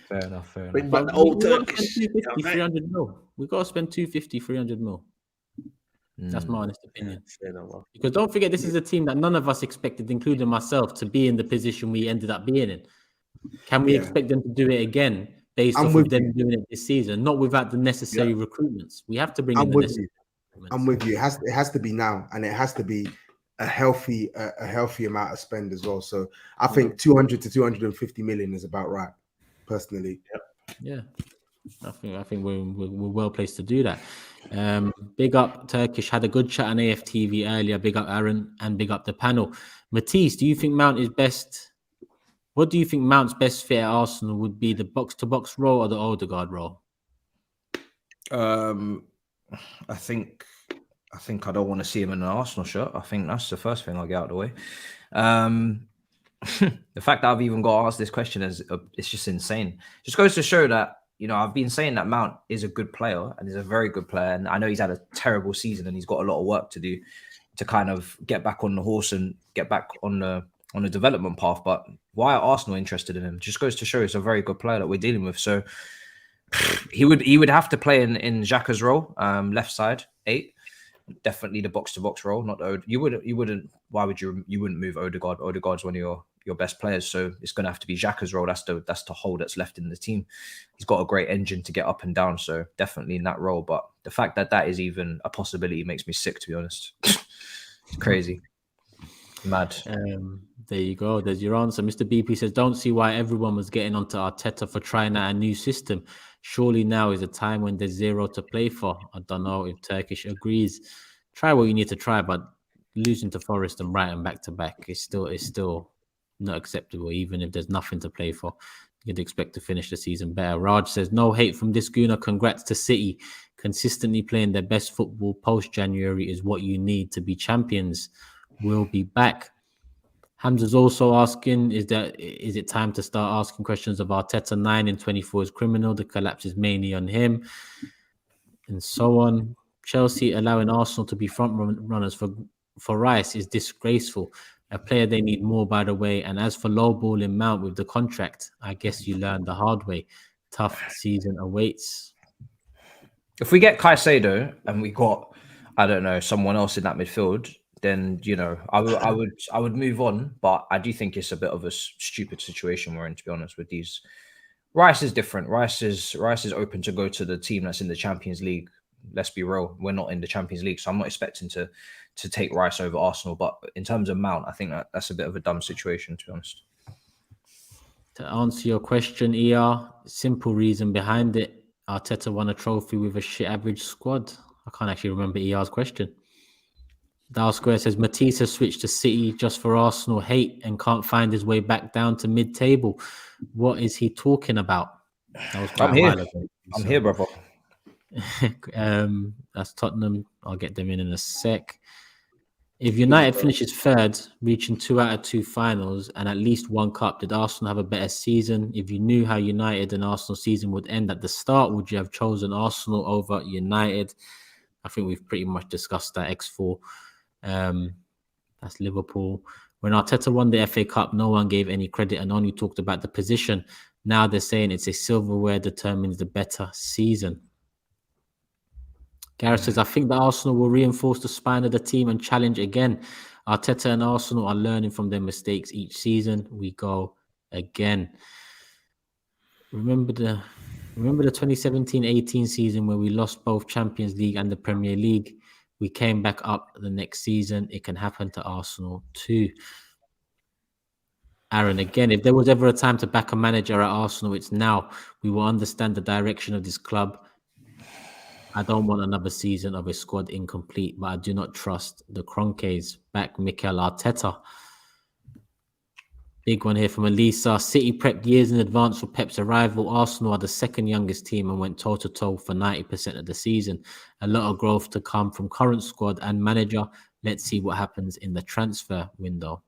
Fair enough. Bring back the old Turkish. 300 mil. We've got to spend 250, 300 mil. That's my honest opinion. Because don't forget, this is a team that none of us expected, including myself, to be in the position we ended up being in. Can we expect them to do it again based off of them doing it this season? Not without the necessary recruitments. We have to bring in the necessary recruitments. I'm with you. It has to be now, and it has to be a healthy amount of spend as well. So I think 200 to 250 million is about right, personally. Yeah. I think we're well placed to do that. Big up Turkish, had a good chat on AFTV earlier. Big up Aaron and big up the panel. Matisse, do you think Mount is best? What do you think Mount's best fit at Arsenal would be, the box-to-box role or the Odegaard role? I think I think I don't want to see him in an Arsenal shirt. I think that's the first thing I'll get out of the way. The fact that I've even got asked this question is it's just insane. Just goes to show that, you know, I've been saying that Mount is a good player and is a very good player. And I know he's had a terrible season and he's got a lot of work to do to kind of get back on the horse and get back on the development path. But why are Arsenal interested in him? Just goes to show it's a very good player that we're dealing with. So he would have to play in Xhaka's role, left side 8. Definitely the box-to-box role, not you wouldn't. Why would you wouldn't move Odegaard? Odegaard's one of your best players, so it's going to have to be Xhaka's role. That's the hole that's left in the team. He's got a great engine to get up and down, so definitely in that role. But the fact that that is even a possibility makes me sick, to be honest. It's crazy, mad. There you go. There's your answer. Mr. BP says, don't see why everyone was getting onto Arteta for trying out a new system. Surely now is a time when there's 0 to play for. I don't know if Turkish agrees. Try what you need to try, but losing to Forest and Brighton back to back is still not acceptable. Even if there's nothing to play for, you'd expect to finish the season better. Raj says, no hate from this Gooner. Congrats to City. Consistently playing their best football post-January is what you need to be champions. We'll be back. Hamza's also asking, is it time to start asking questions of Arteta? 9 in 24 is criminal. The collapse is mainly on him. And so on. Chelsea allowing Arsenal to be front runners for Rice is disgraceful. A player they need more, by the way. And as for lowballing Mount with the contract, I guess you learned the hard way. Tough season awaits. If we get Caicedo and we got, I don't know, someone else in that midfield, then, you know, I would move on. But I do think it's a bit of a stupid situation we're in, to be honest, with these. Rice is different. Rice is open to go to the team that's in the Champions League. Let's be real. We're not in the Champions League, so I'm not expecting to take Rice over Arsenal. But in terms of Mount, I think that's a bit of a dumb situation, to be honest. To answer your question, ER, simple reason behind it. Arteta won a trophy with a shit average squad. I can't actually remember ER's question. Dow Square says, Matisse has switched to City just for Arsenal hate and can't find his way back down to mid-table. What is he talking about? That was quite a while ago. I'm here, brother. That's Tottenham. I'll get them in a sec. If United finishes third, reaching 2 out of 2 finals and at least 1 cup, did Arsenal have a better season? If you knew how United and Arsenal season would end at the start, would you have chosen Arsenal over United? I think we've pretty much discussed that. X4. That's Liverpool. When Arteta won the FA Cup, no one gave any credit and only talked about the position. Now they're saying it's a silverware determines the better season. Gareth says, I think that Arsenal will reinforce the spine of the team and challenge again. Arteta and Arsenal are learning from their mistakes each season. We go again. Remember the 2017-18 season where we lost both Champions League and the Premier League. We came back up the next season. It can happen to Arsenal too. Aaron, again, if there was ever a time to back a manager at Arsenal, it's now. We will understand the direction of this club. I don't want another season of a squad incomplete, but I do not trust the Kroenkes. Back Mikel Arteta. Big one here from Elisa. City prepped years in advance for Pep's arrival. Arsenal are the second youngest team and went toe-to-toe for 90% of the season. A lot of growth to come from current squad and manager. Let's see what happens in the transfer window.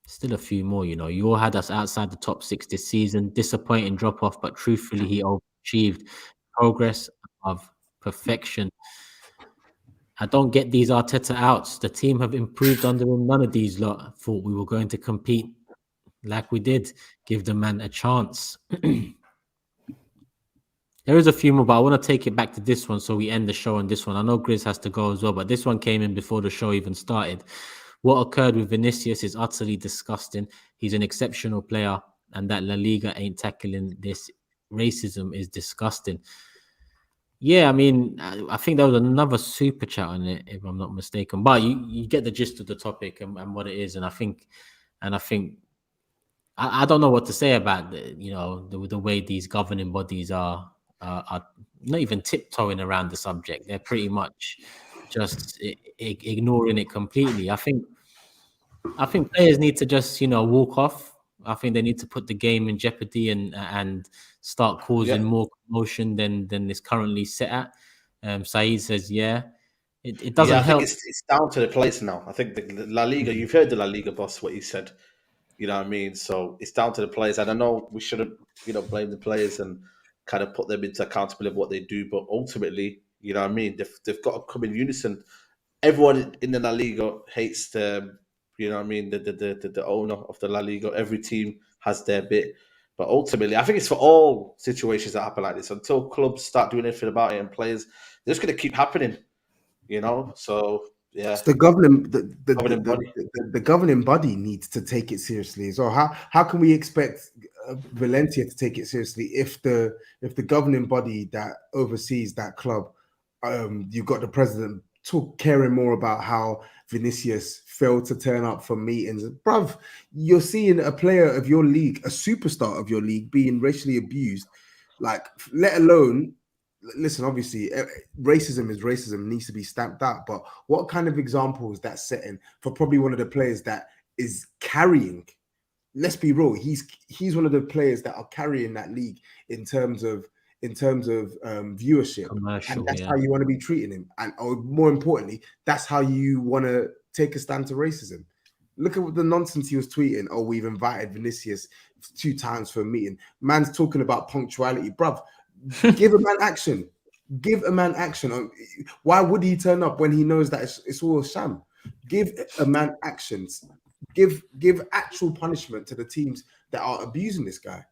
Still a few more, you know. You all had us outside the top 6 this season. Disappointing drop-off, but truthfully, he overachieved. Progress of perfection. I don't get these Arteta outs. The team have improved under him. None of these lot thought we were going to compete like we did. Give the man a chance. There is a few more, but I want to take it back to this one so we end the show on this one. I know Grizz has to go as well, but this one came in before the show even started. What occurred with Vinicius is utterly disgusting. He's an exceptional player, and that La Liga ain't tackling this racism is disgusting. Yeah, I mean, I think there was another super chat on it, if I'm not mistaken. But you get the gist of the topic and what it is, and I think I don't know what to say about the way these governing bodies are not even tiptoeing around the subject. They're pretty much just ignoring it completely. I think players need to just walk off. I think they need to put the game in jeopardy and start causing more commotion than is currently set at. SAEED says, yeah. It doesn't I think help. it's down to the players now. I think the La Liga. You've heard the La Liga boss what he said. You know what I mean? So it's down to the players. And I know we shouldn't, blame the players and kind of put them into accountability of what they do. But ultimately, you know what I mean? They've got to come in unison. Everyone in the La Liga hates the, you know what I mean, the owner of the La Liga. Every team has their bit. But ultimately, I think it's for all situations that happen like this. Until clubs start doing anything about it and players, they're just going to keep happening, So, yeah. It's the governing body needs to take it seriously. So how can we expect Valencia to take it seriously if the governing body that oversees that club, you've got the president caring more about how Vinicius failed to turn up for meetings. Bruv, you're seeing a player of your league, a superstar of your league, being racially abused, like, let alone. Listen, obviously, racism is racism, needs to be stamped out. But what kind of example is that setting for probably one of the players that is carrying? Let's be real. He's one of the players that are carrying that league in terms of viewership. Commercial, and that's how you want to be treating him. And or more importantly, that's how you want to take a stand to racism. Look at what the nonsense he was tweeting. Oh, we've invited Vinicius 2 times for a meeting. Man's talking about punctuality, bruv. Give a man action. Give a man action. Why would he turn up when he knows that it's all a sham? Give a man actions. Give actual punishment to the teams that are abusing this guy.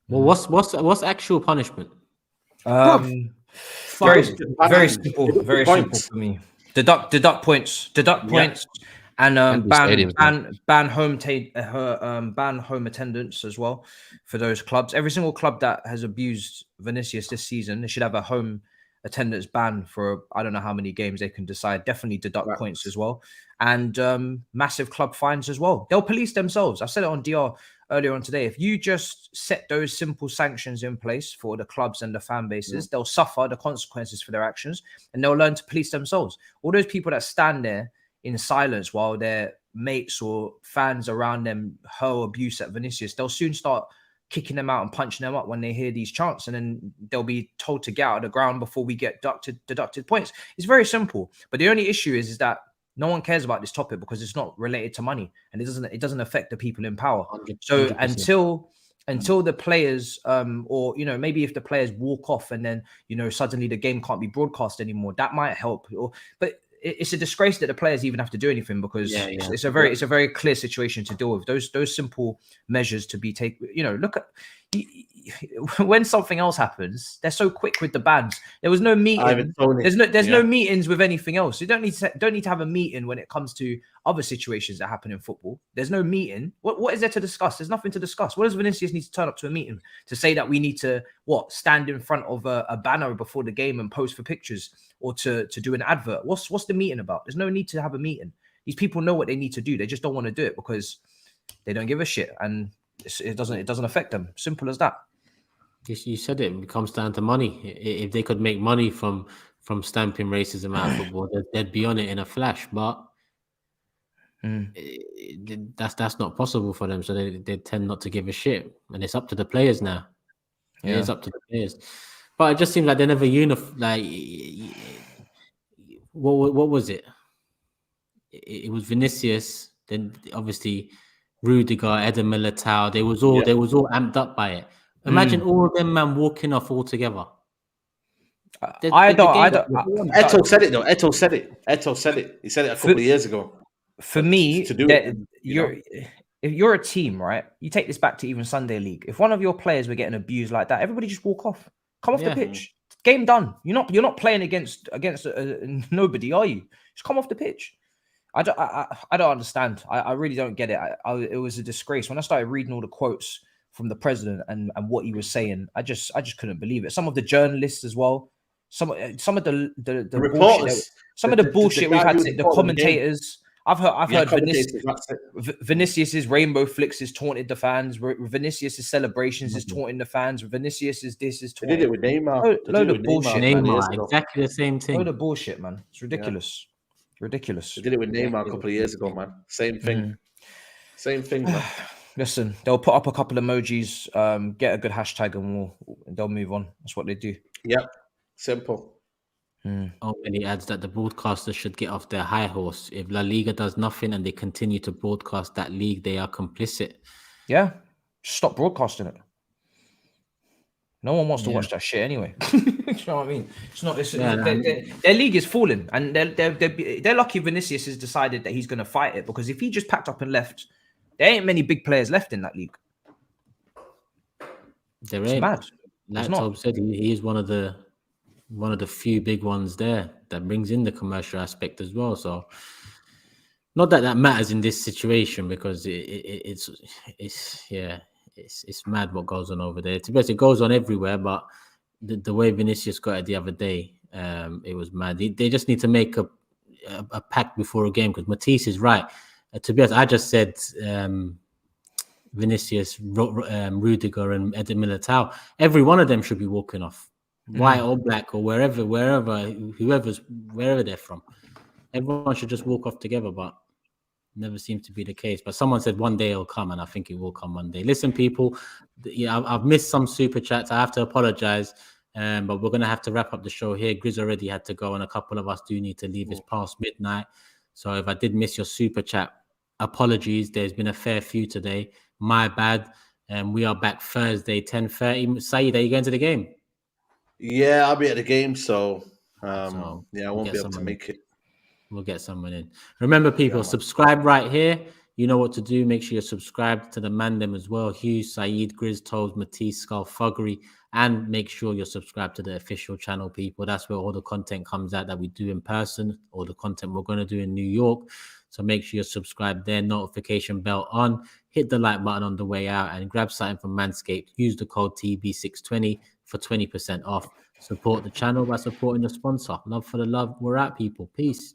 Well, what's actual punishment? Very simple. Very simple for me. Deduct points. And ban home attendance as well for those clubs. Every single club that has abused Vinicius this season, they should have a home attendance ban for I don't know how many games they can decide. Definitely deduct points as well, and massive club fines as well. They'll police themselves. I said it on DR earlier on today. If you just set those simple sanctions in place for the clubs and the fan bases, they'll suffer the consequences for their actions, and they'll learn to police themselves. All those people that stand there in silence while their mates or fans around them hurl abuse at Vinicius, they'll soon start kicking them out and punching them up when they hear these chants, and then they'll be told to get out of the ground before we get deducted points. It's very simple, but the only issue is that no one cares about this topic because it's not related to money, and it doesn't affect the people in power. 100%. So until the players or maybe if the players walk off and then suddenly the game can't be broadcast anymore, that might help. But it's a disgrace that the players even have to do anything because it's a very clear situation to deal with. Those simple measures to be taken. Look at when something else happens, they're so quick with the bans. There was no meeting. There's no meetings with anything else. You don't need to have a meeting when it comes to other situations that happen in football. There's no meeting. What is there to discuss? There's nothing to discuss. What does Vinicius need to turn up to a meeting to say that we need to stand in front of a banner before the game and pose for pictures or to do an advert? What's the meeting about? There's no need to have a meeting. These people know what they need to do. They just don't want to do it because they don't give a shit, and it doesn't affect them. Simple as that. You said it. It comes down to money. If they could make money from stamping racism out of football, they'd be on it in a flash. But that's not possible for them. So they tend not to give a shit, and it's up to the players now. It is up to the players. But it just seems like they never unify. Like, what was it? It was Vinicius. Then obviously Rudiger, Eder Militao. They was all amped up by it. Imagine all of them man walking off all together. Eto said it though. Eto said it. He said it a couple of years ago. For me, if you're a team, right? You take this back to even Sunday League. If one of your players were getting abused like that, everybody just walk off. Come off the pitch. Game done. You're not playing against nobody, are you? Just come off the pitch. I don't understand. I really don't get it. It was a disgrace when I started reading all the quotes from the president and what he was saying. I just couldn't believe it. Some of the journalists as well. Some of the reporters. Some of the bullshit we've had. The commentators. I've heard Vinicius's rainbow flicks has taunted the fans. Vinicius's celebrations is taunting the fans. Vinicius is this is taunting. They did it with Neymar. Load of bullshit. Neymar, exactly the same thing. Load of bullshit, man. It's ridiculous. Ridiculous. They did it with Neymar a couple of years ago, man. Same thing. Same thing, man. Listen, they'll put up a couple of emojis, get a good hashtag, and they'll move on. That's what they do. Yep. Simple. Openly adds that the broadcasters should get off their high horse. If La Liga does nothing and they continue to broadcast that league, they are complicit. Yeah, stop broadcasting it. No one wants to watch that shit anyway. You know what I mean? It's not. Their league is falling, and they're lucky Vinicius has decided that he's going to fight it, because if he just packed up and left, there ain't many big players left in that league. There It's ain't. mad. Like Tob said, he is one of the few big ones there that brings in the commercial aspect as well. So, not that matters in this situation, because it's mad what goes on over there. To be honest, it goes on everywhere, but the way Vinicius got it the other day, it was mad. They just need to make a pact before a game, because Matisse is right. To be honest, I just said Vinicius, Rudiger, and Eder Militao. Every one of them should be walking off, white or black or wherever they're from. Everyone should just walk off together, but never seems to be the case. But someone said one day it'll come, and I think it will come one day. Listen, people, I've missed some super chats. I have to apologize, but we're gonna have to wrap up the show here. GRIZZ already had to go, and a couple of us do need to leave. It's past midnight, so if I did miss your super chat, apologies. There's been a fair few today. My bad. And we are back Thursday, 10:30. SAEED, are you going to the game? Yeah, I'll be at the game, so I won't be able to make it. We'll get someone in. Remember, people, subscribe right here. You know what to do. Make sure you're subscribed to the Mandem as well. HUGH, SAEED, GRIZZ, TOBS, MATISSE, Skull, THUGGERY. And make sure you're subscribed to the official channel, people. That's where all the content comes out that we do in person, or the content we're going to do in New York. So make sure you're subscribed there, notification bell on, hit the like button on the way out, and grab something from Manscaped. Use the code TB620 for 20% off. Support the channel by supporting the sponsor. Love for the love. We're out, people. Peace.